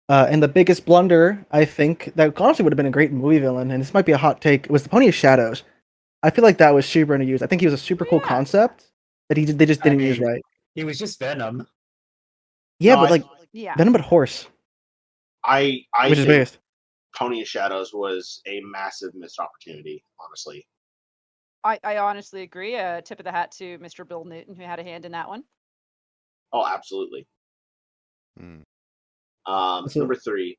And the biggest blunder, I think, that honestly would have been a great movie villain, and this might be a hot take, was the Pony of Shadows. I feel like that was super underused. I think he was a super cool concept that they just didn't use right. He was just Venom. Yeah, No, but Venom but horse. I Which is think biggest. Pony of Shadows was a massive missed opportunity, honestly. I honestly agree. Tip of the hat to Mr. Bill Newton, who had a hand in that one. Oh, absolutely. Number 3.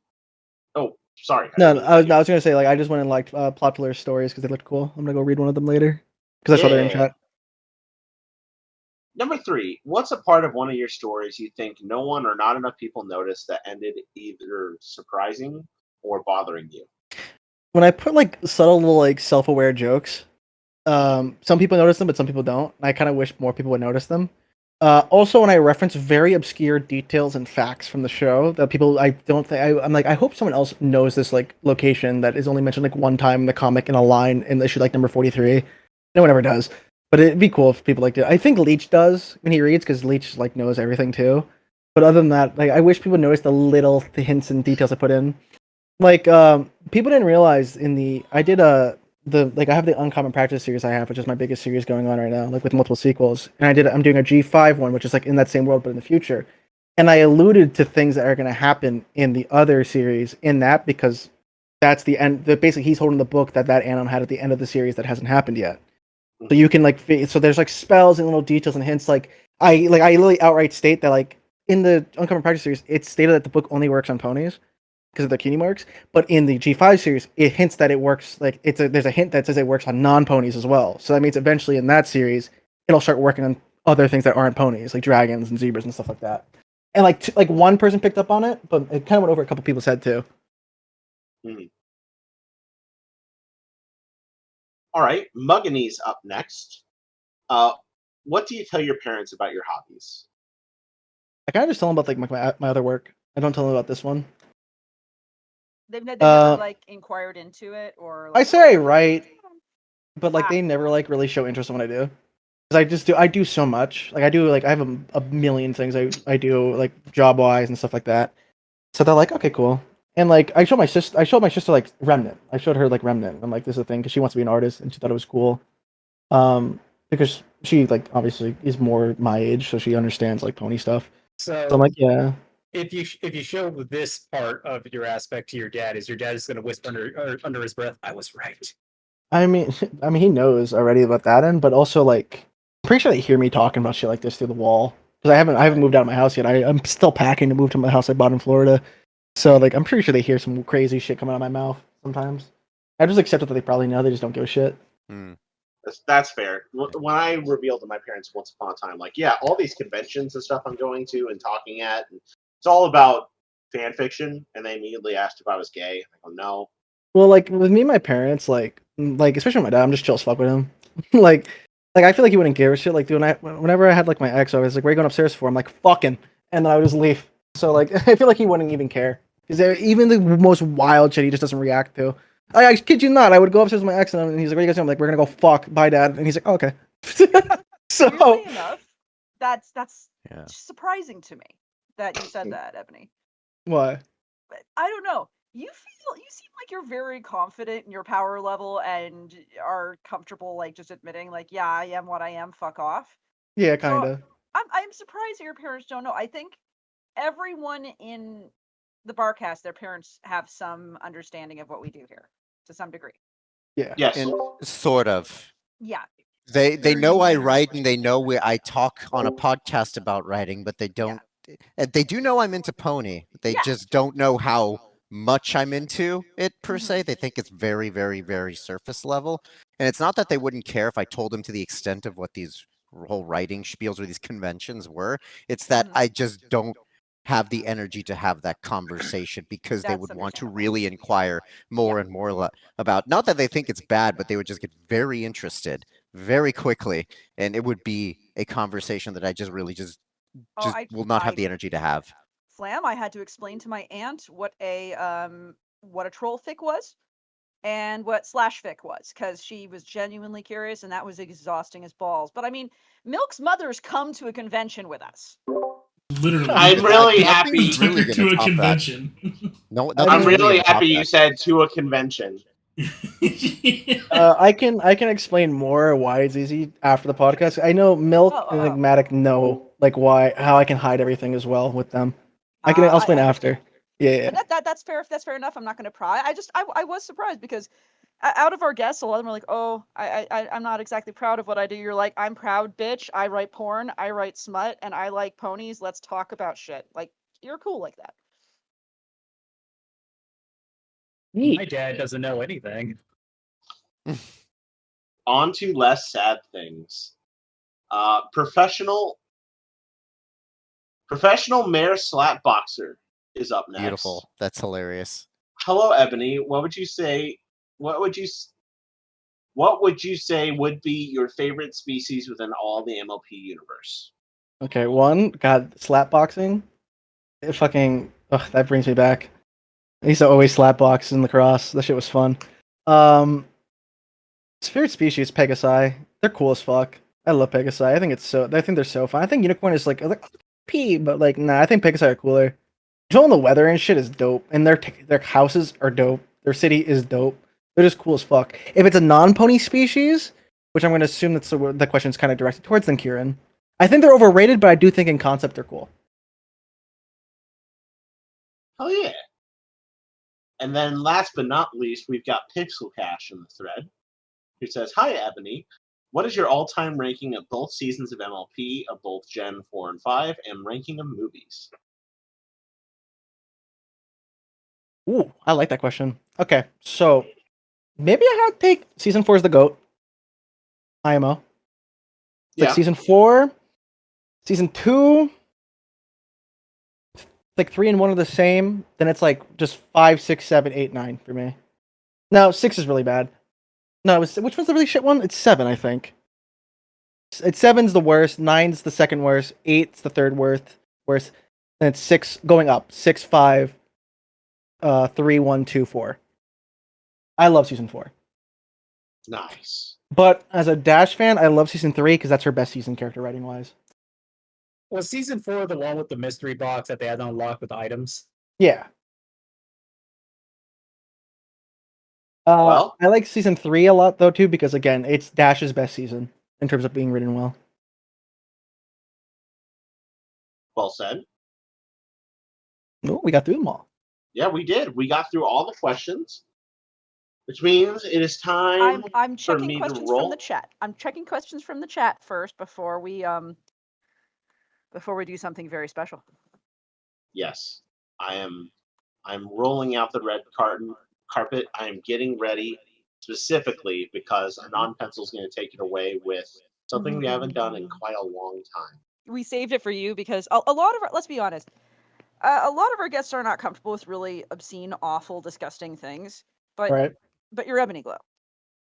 Oh, sorry. No, I was gonna say, like, I just went and liked popular stories because they looked cool. I'm gonna go read one of them later because I saw they're in chat. Number 3. What's a part of one of your stories you think no one or not enough people noticed that ended either surprising or bothering you? When I put like subtle little like self-aware jokes, some people notice them, but some people don't. I kind of wish more people would notice them. Also, when I reference very obscure details and facts from the show that people, I don't think I'm like, I hope someone else knows this like location that is only mentioned like one time in the comic in a line in issue like number 43. No one ever does, but it'd be cool if people like it. I think Leech does when he reads because Leech like knows everything too. But other than that, like I wish people noticed the little hints and details I put in. Like people didn't realize in the I did the like I have the Uncommon Practice series I have, which is my biggest series going on right now, like with multiple sequels. And I'm doing a G5 one, which is like in that same world but in the future. And I alluded to things that are going to happen in the other series in that because that's the end. Basically, he's holding the book that Anon had at the end of the series that hasn't happened yet. So you can like so there's like spells and little details and hints. I literally outright state that like in the Uncommon Practice series, it's stated that the book only works on ponies because of the cutie marks. But in the G5 series, it hints that it works like there's a hint that says it works on non-ponies as well. So that means eventually in that series, it'll start working on other things that aren't ponies, like dragons and zebras and stuff like that. And like one person picked up on it, but it kind of went over a couple people's head too. All right, Mugganey's up next. What do you tell your parents about your hobbies? I kind of just tell them about like my other work. I don't tell them about this one. They've never like inquired into it or. Like, I say I write, but like they never like really show interest in what I do. Because I do so much. Like I have a million things I do like job wise and stuff like that. So they're like, okay, cool. And like I showed my sister like Remnant. I showed her like Remnant. I'm like, this is a thing because she wants to be an artist and she thought it was cool. Because she like obviously is more my age, so she understands like pony stuff. So I'm like, yeah. If you show this part of your aspect to your dad, is your dad just gonna whisper under his breath, "I was right." I mean, he knows already about that end, but also like, I'm pretty sure they hear me talking about shit like this through the wall because I haven't moved out of my house yet. I'm still packing to move to my house I bought in Florida, so like I'm pretty sure they hear some crazy shit coming out of my mouth sometimes. I just accept it that they probably know. They just don't give a shit. That's fair. When I revealed to my parents once upon a time, like, yeah, all these conventions and stuff I'm going to and talking at, and it's all about fan fiction, and they immediately asked if I was gay. I go, no. Well, like with me and my parents, like especially my dad, I'm just chill as fuck with him. like I feel like he wouldn't give a shit. Like, dude, whenever I had like my ex, I was like, "Where are you going upstairs for?" I'm like, "Fucking," and then I would just leave. So like, I feel like he wouldn't even care because even the most wild shit, he just doesn't react to. I kid you not, I would go upstairs with my ex, and he's like, "What are you guys doing?" I'm like, "We're gonna go fuck." Bye, dad. And he's like, oh, "Okay." So weirdly enough, that's surprising to me that you said that, Ebony. Why? But I don't know. You seem like you're very confident in your power level and are comfortable like just admitting like, yeah, I am what I am, fuck off. Yeah, kind of. So I'm surprised that your parents don't know. I think everyone in the Barcast, their parents have some understanding of what we do here to some degree. Yeah. Yes. And sort of. Yeah. They know I write and they know I talk on a podcast about writing, but they don't. They do know I'm into pony. They just don't know how much I'm into it per se. They think it's very, very, very surface level. And it's not that they wouldn't care if I told them to the extent of what these whole writing spiels or these conventions were. It's that I just don't have the energy to have that conversation because they would want to really inquire more and more about, not that they think it's bad, but they would just get very interested very quickly, and it would be a conversation that I just really just will not have the energy to have. Flam, I had to explain to my aunt what a troll fic was and what slash fic was because she was genuinely curious and that was exhausting as balls. But I mean, Milk's mother's come to a convention with us. Literally, I'm really happy to a convention. No, I'm really happy you said to a convention. I can explain more why it's easy after the podcast. I know Milk and Enigmatic know like how I can hide everything as well with them. I'll explain after. Yeah. That's fair. That's fair enough. I'm not going to pry. I was surprised because out of our guests, a lot of them are like, oh, I'm not exactly proud of what I do. You're like, I'm proud, bitch. I write porn, I write smut, and I like ponies. Let's talk about shit. Like, you're cool like that. My dad doesn't know anything. On to less sad things. Professional mare slap boxer is up next. Beautiful. That's hilarious. Hello, Ebony. What would you say would be your favorite species within all the MLP universe? Okay, one, God, slap boxing. It fucking, ugh, that brings me back. I used to always slap box in lacrosse. That shit was fun. Favorite species, Pegasi. They're cool as fuck. I love Pegasi. I think they're so fun. I think Unicorn is like P, but like nah, I think Pegasi are cooler. Controlling the weather and shit is dope, and their houses are dope. Their city is dope. They're just cool as fuck. If it's a non-pony species, which I'm going to assume that's the question's kind of directed towards, then Kieran. I think they're overrated, but I do think in concept they're cool. Oh yeah. And then last but not least, we've got Pixel Cash in the thread, who says, "Hi Ebony, what is your all-time ranking of both seasons of MLP, of both Gen 4 and 5, and ranking of movies?" Ooh, I like that question. Okay, so maybe I have to take season 4 as the GOAT. IMO. It's like season 4, season 2, like 3 and 1 are the same. Then it's like just 5, 6, 7, 8, 9 for me. No, 6 is really bad. No, which one's the really shit one? It's 7, I think. It's 7's the worst, 9's the second worst, 8's the third worst, and it's 6 going up. 6, 5, 3, 1, 2, 4. I love season 4. Nice. But as a Dash fan, I love season 3 because that's her best season character writing wise. Was season 4 the one with the mystery box that they had to unlock with items? Yeah. I like season 3 a lot though too because again, it's Dash's best season in terms of being written well. Well said. Oh, we got through them all. Yeah, we did. We got through all the questions, which means it is time I'm for checking me to questions roll. from the chat. I'm checking questions from the chat first before we do something very special. Yes, I'm rolling out the red carpet. I am getting ready specifically because a non-pencil is going to take it away with something we haven't done in quite a long time. We saved it for you because a lot of our, let's be honest, a lot of our guests are not comfortable with really obscene, awful, disgusting things. But Right. But you're Ebonyglow.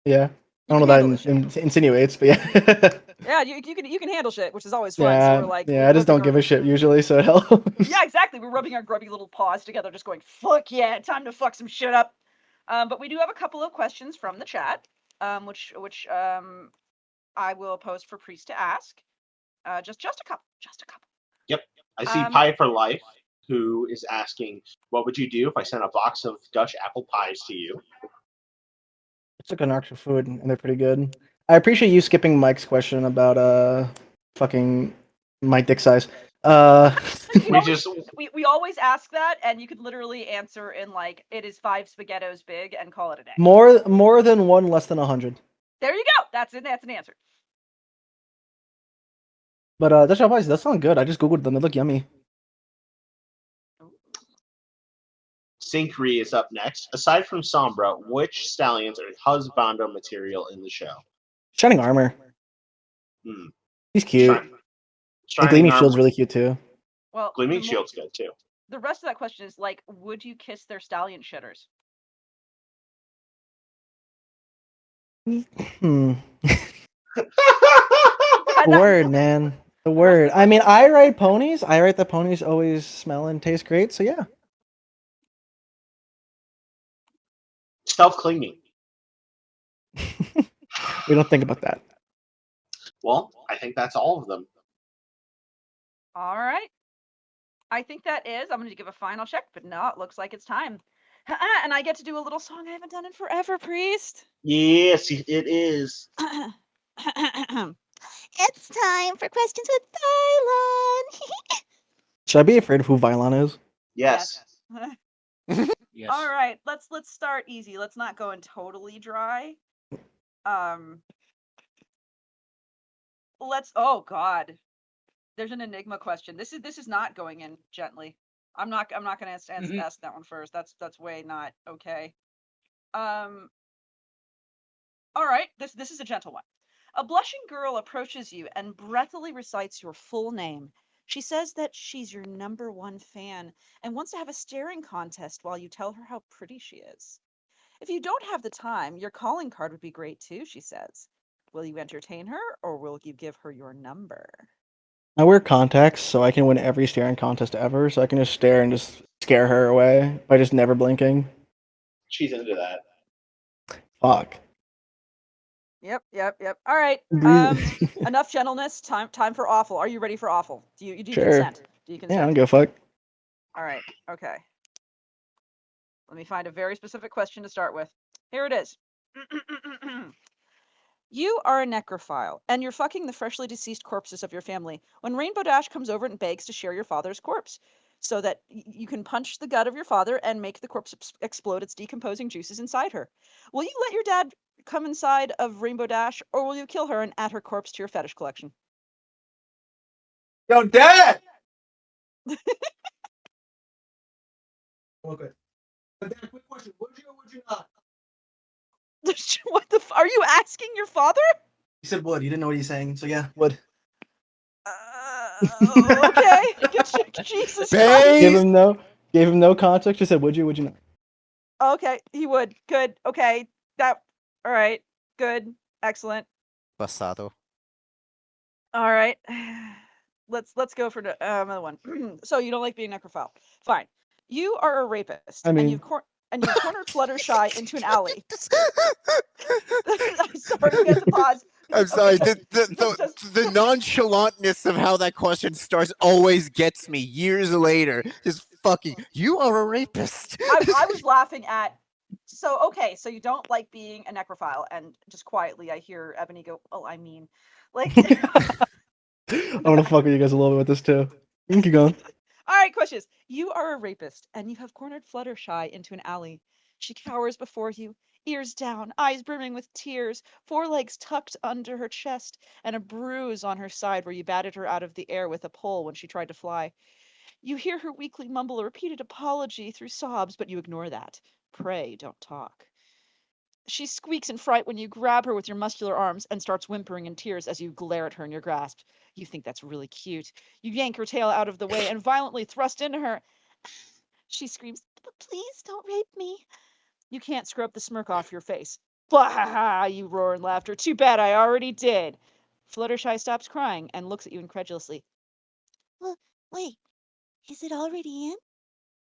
Yeah. I don't You know can what handle that insinuates, but yeah. Yeah, you can handle shit, which is always fun. So we're like, I just don't give a shit usually, so it helps. Yeah, exactly. We're rubbing our grubby little paws together, just going, "Fuck yeah, time to fuck some shit up." But we do have a couple of questions from the chat, which I will post for Priest to ask. Just a couple. Yep. I see Pie for Life, who is asking, "What would you do if I sent a box of Dutch apple pies to you?" It's like an extra food, and they're pretty good. I appreciate you skipping Mike's question about fucking my dick size. We always ask that, and you could literally answer in like, "It is 5 spaghettos big," and call it a day. More than 1, less than 100. There you go. That's an answer. But Dutch apple pies, that sound good. I just googled them. They look yummy. Syncre is up next. Aside from Sombra, which stallions are husbando material in the show? Shining Armor. He's cute. And Gleaming Shield's really cute too. Well, Gleaming Shield's good too. The rest of that question is like, would you kiss their stallion shitters? The word, man. The word. I mean, I ride ponies. I ride the ponies always smell and taste great, so yeah. Self-cleaning. We don't think about that. Well, I think that's all of them. All right. I think that is. I'm going to give a final check, but no, it looks like it's time. And I get to do a little song I haven't done in forever, Priest. Yes, it is. It's time for questions with Vylon. Should I be afraid of who Vylon is? Yes. Yes. All right, let's start easy. Let's not go in totally dry. Oh god. There's an enigma question. This is not going in gently. I'm not going to ask that one first. That's way not okay. All right, this is a gentle one. A blushing girl approaches you and breathily recites your full name. She says that she's your #1 fan and wants to have a staring contest while you tell her how pretty she is. If you don't have the time, your calling card would be great too, she says. Will you entertain her or will you give her your number? I wear contacts, so I can win every staring contest ever. So I can just stare and just scare her away by just never blinking. She's into that. Fuck. Yep. All right. Enough gentleness. Time for awful. Are you ready for awful? Do you Sure. consent? Do you consent? Yeah, I don't give a fuck. All right. Okay. Let me find a very specific question to start with. Here it is. You are a necrophile, and you're fucking the freshly deceased corpses of your family when Rainbow Dash comes over and begs to share your father's corpse, so that you can punch the gut of your father and make the corpse explode its decomposing juices inside her. Will you let your dad come inside of Rainbow Dash, or will you kill her and add her corpse to your fetish collection? Yo, Dad! Okay. Dad, quick question. Would you or would you not? What the are you asking your father? He said would. He didn't know what he's saying, so yeah, would. Okay. Jesus Christ. Gave him no context. Just said, would you not? Okay, he would. Good. Okay. That. All right. Good. Excellent. Basado. All right. Let's go for another one. So you don't like being necrophile. Fine. You are a rapist, I mean, and you've cornered Fluttershy into an alley. I'm sorry, we have to pause. I'm sorry. The nonchalantness of how that question starts always gets me years later. Just fucking, you are a rapist. I was laughing at. So okay, so you don't like being a necrophile, and just quietly, I hear Ebony go, "Oh, I mean, like." I want to fuck with you guys a little bit with this too. You can keep going. All right, questions. You are a rapist, and you have cornered Fluttershy into an alley. She cowers before you, ears down, eyes brimming with tears, forelegs tucked under her chest, and a bruise on her side where you batted her out of the air with a pole when she tried to fly. You hear her weakly mumble a repeated apology through sobs, but you ignore that. Pray, don't talk. She squeaks in fright when you grab her with your muscular arms and starts whimpering in tears as you glare at her in your grasp. You think that's really cute. You yank her tail out of the way and violently thrust into her. She screams, "But please don't rape me." You can't scrub the smirk off your face. Bah! You roar in laughter. Too bad I already did. Fluttershy stops crying and looks at you incredulously. Well, wait, is it already in?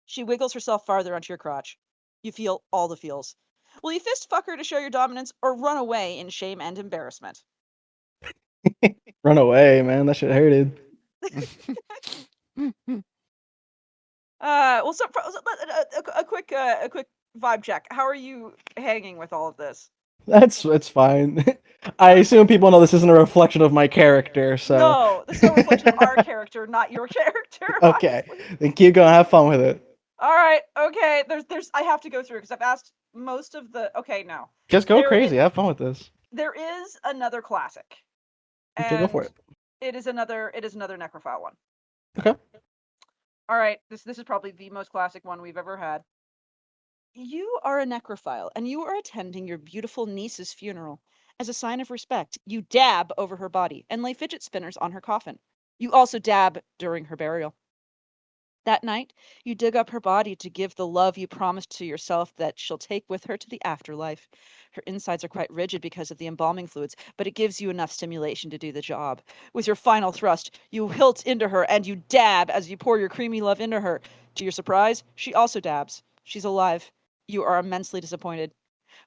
She wiggles herself farther onto your crotch. You feel all the feels. Will you fist fuck her to show your dominance or run away in shame and embarrassment? Run away, man. That shit hurted. Well, a quick vibe check. How are you hanging with all of this? It's fine. I assume people know this isn't a reflection of my character, so. No, this is a reflection of our character, not your character. Okay, Honestly. then keep going. Have fun with it. All right. Okay. There's. I have to go through because I've asked most of the. Okay, no. Just go crazy. Have fun with this. There is another classic. Okay, go for it. It is another necrophile one. Okay. All right. This is probably the most classic one we've ever had. You are a necrophile, and you are attending your beautiful niece's funeral. As a sign of respect, you dab over her body and lay fidget spinners on her coffin. You also dab during her burial. That night, you dig up her body to give the love you promised to yourself that she'll take with her to the afterlife. Her insides are quite rigid because of the embalming fluids, but it gives you enough stimulation to do the job. With your final thrust, you hilt into her and you dab as you pour your creamy love into her. To your surprise, she also dabs. She's alive. You are immensely disappointed.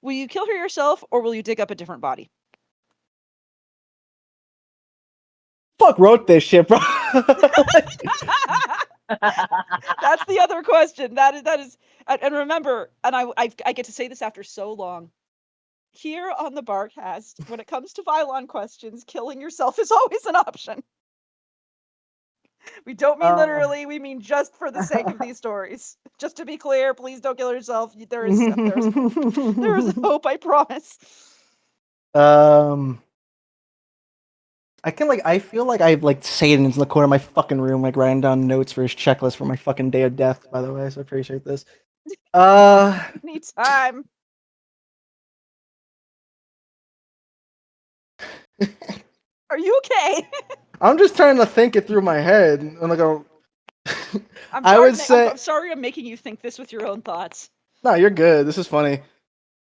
Will you kill her yourself, or will you dig up a different body? Fuck wrote this shit, bro. That's the other question. That is, and remember, and I get to say this after so long. Here on the Barcast, when it comes to Vylon questions, killing yourself is always an option. We don't mean literally, we mean just for the sake of these stories. Just to be clear, please don't kill yourself. There is hope, I promise. I feel like I have like Satan's in the corner of my fucking room, like writing down notes for his checklist for my fucking day of death, by the way, so I appreciate this. Anytime. Are you okay? I'm just trying to think it through my head. I'm like, I'm sorry I'm making you think this with your own thoughts. No, you're good. This is funny.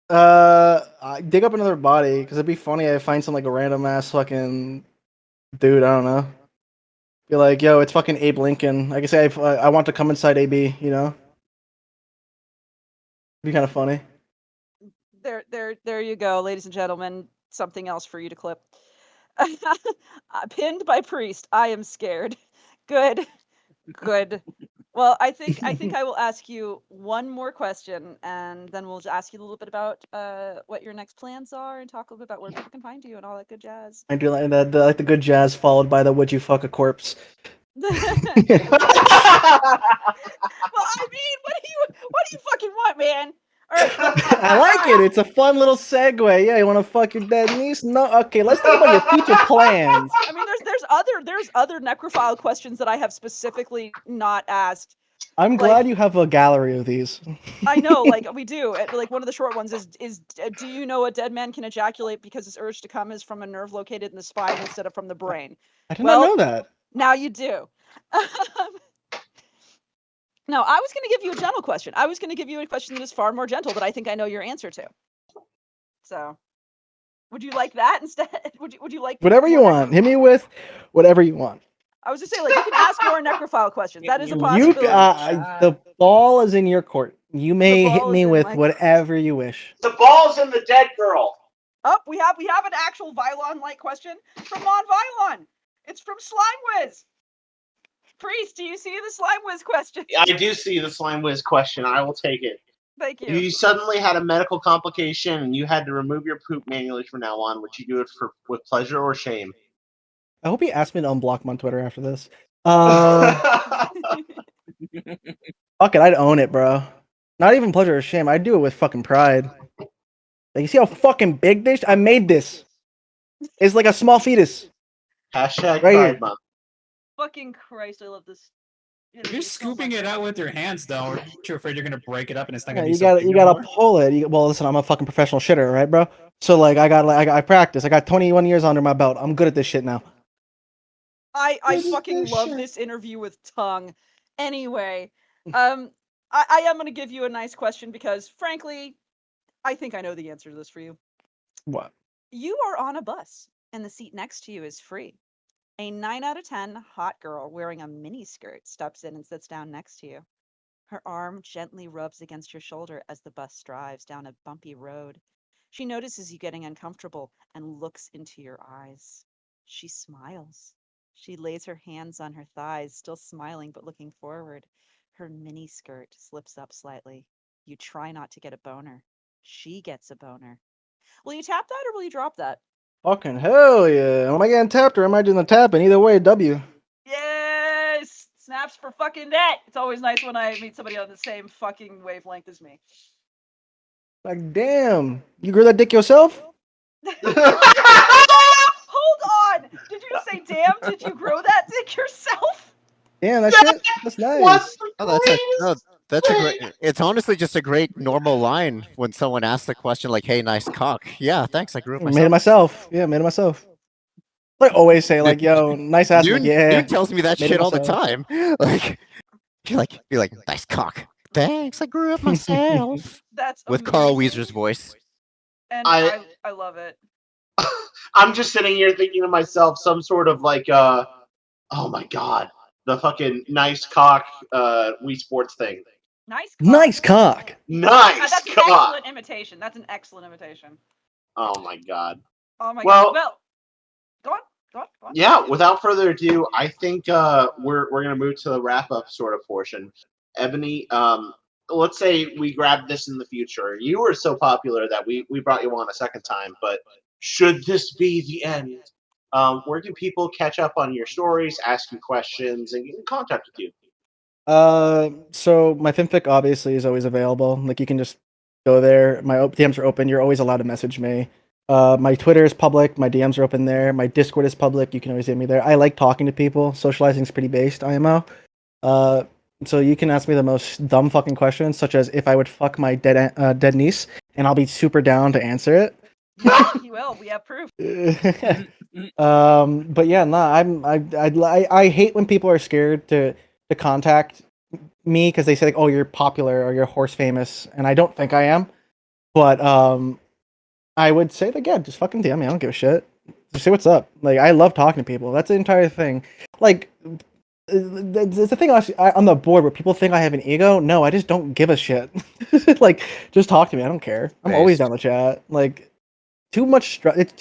Dig up another body, because it'd be funny if I find some like a random ass fucking dude, I don't know. Be like, yo, it's fucking Abe Lincoln. I can say I want to come inside AB. You know, be kind of funny. There you go, ladies and gentlemen. Something else for you to clip. Pinned by Priest. I am scared. Good. Well, I think I will ask you one more question, and then we'll just ask you a little bit about what your next plans are, and talk a little bit about where people can find you and all that good jazz. I do like that. Like the good jazz followed by the "Would you fuck a corpse?" Well, I mean, what do you fucking want, man? All right. I like it. It's a fun little segue. Yeah, you want to fuck your dead niece? No. Okay, let's talk about your future plans. I mean, there's other necrophile questions that I have specifically not asked. I'm glad you have a gallery of these. I know, like we do. Like one of the short ones is do you know a dead man can ejaculate because his urge to come is from a nerve located in the spine instead of from the brain? I did not know that. Now you do. No, I was going to give you a gentle question. I was going to give you a question that is far more gentle that I think I know your answer to. So, would you like that instead? Would you like whatever you want? Hit me with whatever you want. I was just saying, like, you can ask more necrophile questions. That is a possibility. The ball is in your court. You may hit me with whatever you wish. The ball's in the dead girl. Oh, we have an actual Vylon-like question from Mon-Vylon. It's from Slime Wiz. Priest, do you see the Slime Wiz question? I do see the Slime Wiz question. I will take it. Thank you. If you suddenly had a medical complication and you had to remove your poop manually from now on, would you do it with pleasure or shame? I hope he asked me to unblock him on Twitter after this. Fuck it, I'd own it, bro. Not even pleasure or shame. I'd do it with fucking pride. Like, you see how fucking big this? I made this. It's like a small fetus. Hashtag right Pride Month. Fucking Christ, I love this. You're scooping it out with your hands, though. Aren't you afraid you're gonna break it up and it's not Yeah, gonna be you gotta pull it. Well, listen, I'm a fucking professional shitter, right, bro? So like, I practice. I got 21 years under my belt. I'm good at this shit now. I fucking love this interview with tongue. Anyway, I am gonna give you a nice question because, frankly, I think I know the answer to this for you. What? You are on a bus, and the seat next to you is free. A 9 out of 10 hot girl wearing a mini skirt steps in and sits down next to you. Her arm gently rubs against your shoulder as the bus drives down a bumpy road. She notices you getting uncomfortable and looks into your eyes. She smiles. She lays her hands on her thighs, still smiling but looking forward. Her mini skirt slips up slightly. You try not to get a boner. She gets a boner. Will you tap that or will you drop that? Fucking hell yeah. Am I getting tapped or am I doing the tapping? Either way, W. Yes! Snaps for fucking that! It's always nice when I meet somebody on the same fucking wavelength as me. Like, damn. You grew that dick yourself? Hold on! Did you just say, damn, did you grow that dick yourself? Damn, that shit? That's nice. That's a great. It's honestly just a great normal line when someone asks the question like, "Hey, nice cock." Yeah, thanks. I grew it myself. Made it myself. Yeah, made it myself. I always say like, "Yo, nice ass." Like, yeah. Dude tells me that shit all the time. Like, be like, "Nice cock." Thanks. I grew it myself. That's with amazing. Carl Weezer's voice. And I love it. I'm just sitting here thinking to myself, some sort of like, oh my god, the fucking nice cock Wii Sports thing. Nice cock. That's an excellent imitation. That's an excellent imitation. Oh my god. Oh my god. Well, go on. Yeah, without further ado, I think we're gonna move to the wrap up sort of portion. Ebony, let's say we grabbed this in the future. You were so popular that we brought you on a second time, but should this be the end? Where can people catch up on your stories, ask you questions, and get in contact with you? So my fanfic obviously is always available. Like, you can just go there. My DMs are open. You're always allowed to message me. My Twitter is public. My DMs are open there. My Discord is public. You can always hit me there. I like talking to people. Socializing is pretty based, IMO. So you can ask me the most dumb fucking questions, such as if I would fuck my dead niece, and I'll be super down to answer it. You will. We have proof. But yeah, I hate when people are scared to contact me because they say like, "Oh, you're popular or you're horse famous," and I don't think I am. But I would say like, yeah, just fucking DM me. I don't give a shit. Just say what's up. Like, I love talking to people. That's the entire thing. Like, it's the thing on the board where people think I have an ego. No, I just don't give a shit. Like, just talk to me. I don't care. I'm always down the chat. Like, too much stress.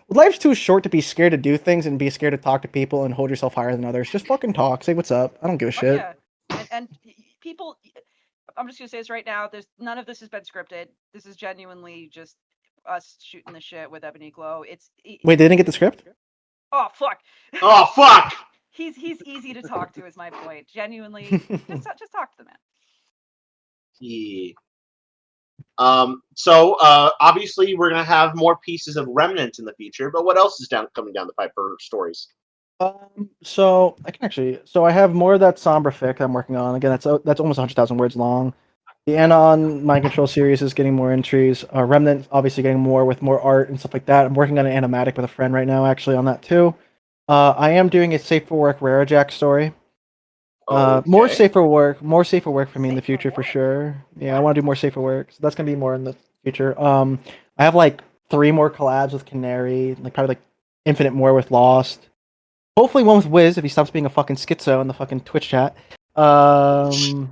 Life's too short to be scared to do things and be scared to talk to people and hold yourself higher than others. Just fucking talk. Say what's up. I don't give a shit. Yeah, and people. I'm just gonna say this right now. There's none of this has been scripted. This is genuinely just us shooting the shit with Ebonyglow. Wait, they didn't get the script? Oh fuck! Oh fuck! He's easy to talk to. Is my point. Genuinely, just talk to the man. Yeah. So obviously we're gonna have more pieces of Remnant in the future, but what else is coming down the pipe for stories? So I can actually. So I have more of that somber fic I'm working on. Again, that's almost 100,000 words long. The Anon Mind Control series is getting more entries. Remnant obviously getting more with more art and stuff like that. I'm working on an animatic with a friend right now, actually, on that too. I am doing a Safe for Work Rara Jack story. More safer work for me in the future for sure. Yeah, I want to do more safer work, so that's gonna be more in the future. I have like 3 more collabs with Canary, like probably like infinite more with Lost. Hopefully one with Wiz if he stops being a fucking schizo in the fucking Twitch chat. And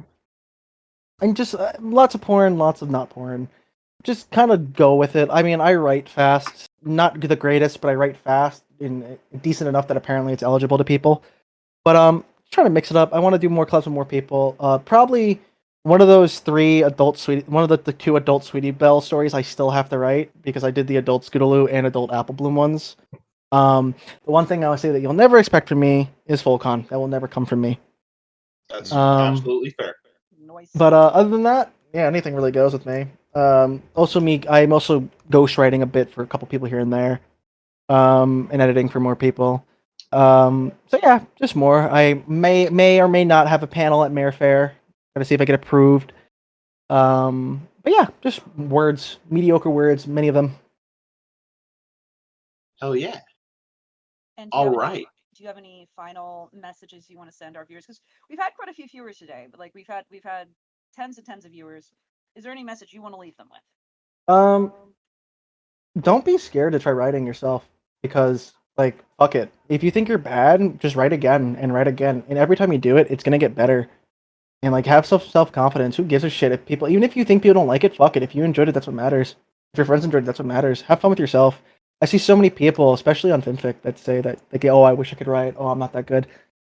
just lots of porn, lots of not porn. Just kind of go with it. I mean, I write fast, not the greatest, but I write fast and decent enough that apparently it's eligible to people. But trying to mix it up. I want to do more clubs with more people. Probably one of those 3 adult sweetie, one of the 2 adult Sweetie Belle stories I still have to write because I did the adult Scootaloo and adult Apple Bloom ones. The one thing I would say that you'll never expect from me is Volcon. That will never come from me. That's absolutely fair. But other than that, yeah, anything really goes with me. I'm also ghostwriting a bit for a couple people here and there, and editing for more people. So yeah, just more. I may or may not have a panel at Mayor Fair. Gotta see if I get approved. But yeah, just words, mediocre words, many of them. Oh yeah. And all right. Do you have any final messages you want to send our viewers? Because we've had quite a few viewers today, but like we've had tens and tens of viewers. Is there any message you want to leave them with? Don't be scared to try writing yourself because like fuck it. If you think you're bad, just write again and write again. And every time you do it, it's gonna get better. And like have self confidence. Who gives a shit if people even if you think people don't like it, fuck it. If you enjoyed it, that's what matters. If your friends enjoyed it, that's what matters. Have fun with yourself. I see so many people, especially on FinFic, that say that like, oh, I wish I could write. Oh, I'm not that good.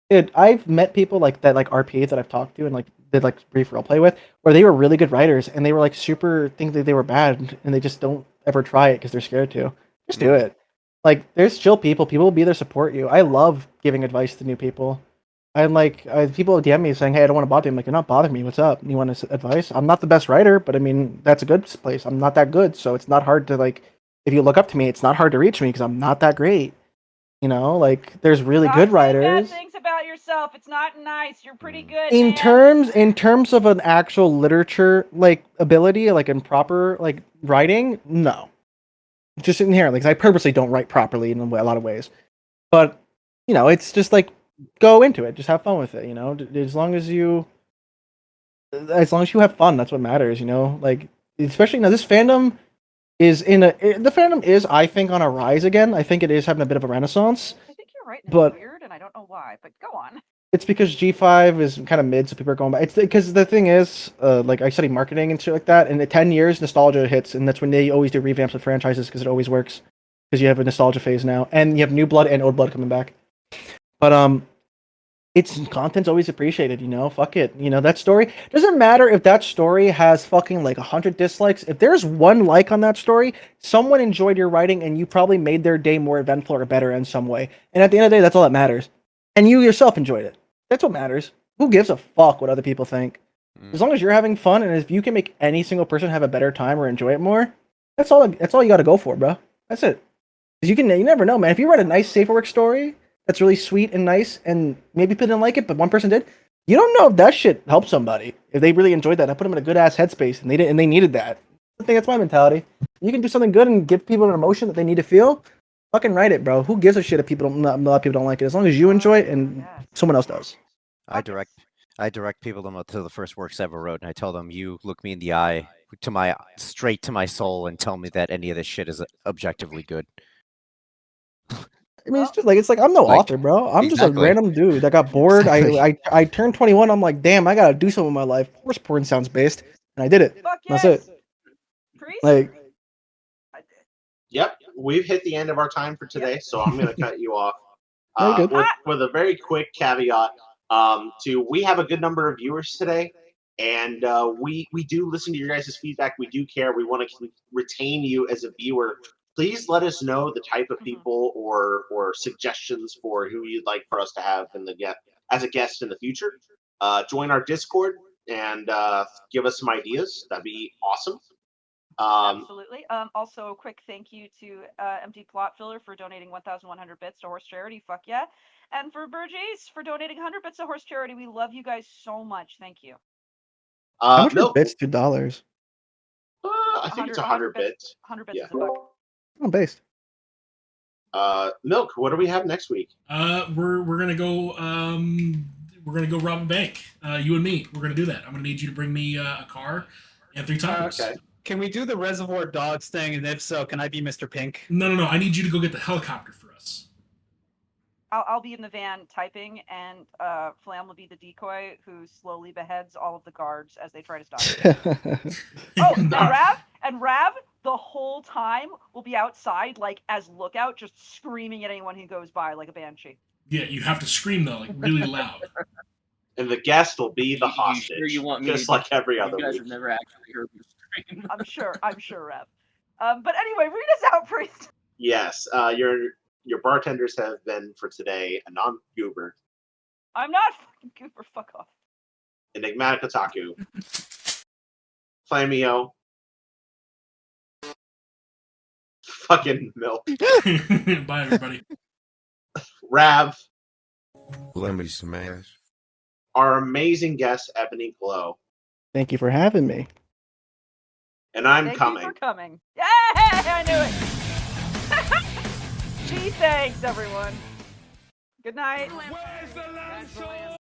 Dude, I've met people like that, like RP that I've talked to and like did like brief roleplay with, where they were really good writers and they were like super think that they were bad and they just don't ever try it because they're scared to. Just do it. Like, there's chill people. People will be there to support you. I love giving advice to new people. I'm like, people DM me saying, "Hey, I don't want to bother you." I'm like, "You're not bothering me. What's up? You want advice?" I'm not the best writer, but I mean, that's a good place. I'm not that good, so it's not hard to like. If you look up to me, it's not hard to reach me because I'm not that great. You know, like there's really good writers. Bad things about yourself. It's not nice. You're pretty good. In terms of an actual literature like ability, like in proper like writing, no. Just inherently, because I purposely don't write properly in a lot of ways. But you know, it's just like go into it, just have fun with it. You know, as long as you have fun, that's what matters. You know, like especially now this fandom is the fandom is I think on a rise again. I think it is having a bit of a renaissance. I think you're right. But it's weird, and I don't know why. But go on. It's because G5 is kind of mid, so people are going back. It's because the thing is, like I study marketing and shit like that, and in 10 years, nostalgia hits, and that's when they always do revamps of franchises because it always works. Because you have a nostalgia phase now, and you have New Blood and Old Blood coming back. But it's content's always appreciated, you know. Fuck it, you know that story doesn't matter if that story has fucking like 100 dislikes. If there's 1 like on that story, someone enjoyed your writing, and you probably made their day more eventful or better in some way. And at the end of the day, that's all that matters. And you yourself enjoyed it. That's what matters. Who gives a fuck what other people think? As long as you're having fun, and if you can make any single person have a better time or enjoy it more, that's all you got to go for, bro. That's it. Because you never know, man. If you write a nice safe work story that's really sweet and nice, and maybe people didn't like it, but one person did, you don't know if that shit helped somebody. If they really enjoyed that, I put them in a good ass headspace, and they needed that. I think that's my mentality. You can do something good and give people an emotion that they need to feel. Fucking write it, bro. Who gives a shit if a lot of people don't like it? As long as you enjoy it and someone else does. I direct people to the first works I ever wrote, and I tell them, "You look me in the eye, straight to my soul, and tell me that any of this shit is objectively good." I mean, it's just like I'm no Like, author, bro. I'm just a exactly. random dude that got bored. Exactly. I turned 21. I'm like, damn, I gotta do something with my life. Horse porn sounds based, and I did it. Fuck That's yes. it. Priest? Like, Yep, we've hit the end of our time for today, so I'm going to cut you off very good. with a very quick caveat. We have a good number of viewers today, and we do listen to your guys' feedback. We do care. We want to retain you as a viewer. Please let us know the type of people or suggestions for who you'd like for us to have as a guest in the future. Join our Discord and give us some ideas. That'd be awesome. Absolutely. Also, a quick thank you to Empty Plot Filler for donating 1,100 bits to Horse Charity. Fuck yeah. And for Burgess for donating 100 bits to Horse Charity. We love you guys so much. Thank you. How much are Milk, bits? $2. I think it's 100 bits. 100 bits Yeah. is a buck. Oh, based. Milk, what do we have next week? We're gonna go rob a bank. You and me. We're gonna do that. I'm gonna need you to bring me a car and 3 tacos. Okay. Can we do the Reservoir Dogs thing? And if so, can I be Mr. Pink? No. I need you to go get the helicopter for us. I'll be in the van typing, and Flam will be the decoy who slowly beheads all of the guards as they try to stop you. and Rav, the whole time will be outside, like as lookout, just screaming at anyone who goes by like a banshee. Yeah, you have to scream though, like really loud. And the guest will be the hostage, sure you want me just to like every other You guys week. have never actually heard me scream. I'm sure, Rav. But anyway, read us out, Priest. Yes, your bartenders have been for today Anon Goober, I'm not fucking Goober. Fuck off. Enigmatic Otaku, Flamio, fucking Milk, Bye, everybody. Rav, Let me smash. our amazing guest Ebonyglow, Thank you for having me. and I'm Thank coming. you for coming. Yay! I knew it. Gee, thanks, everyone. Good night.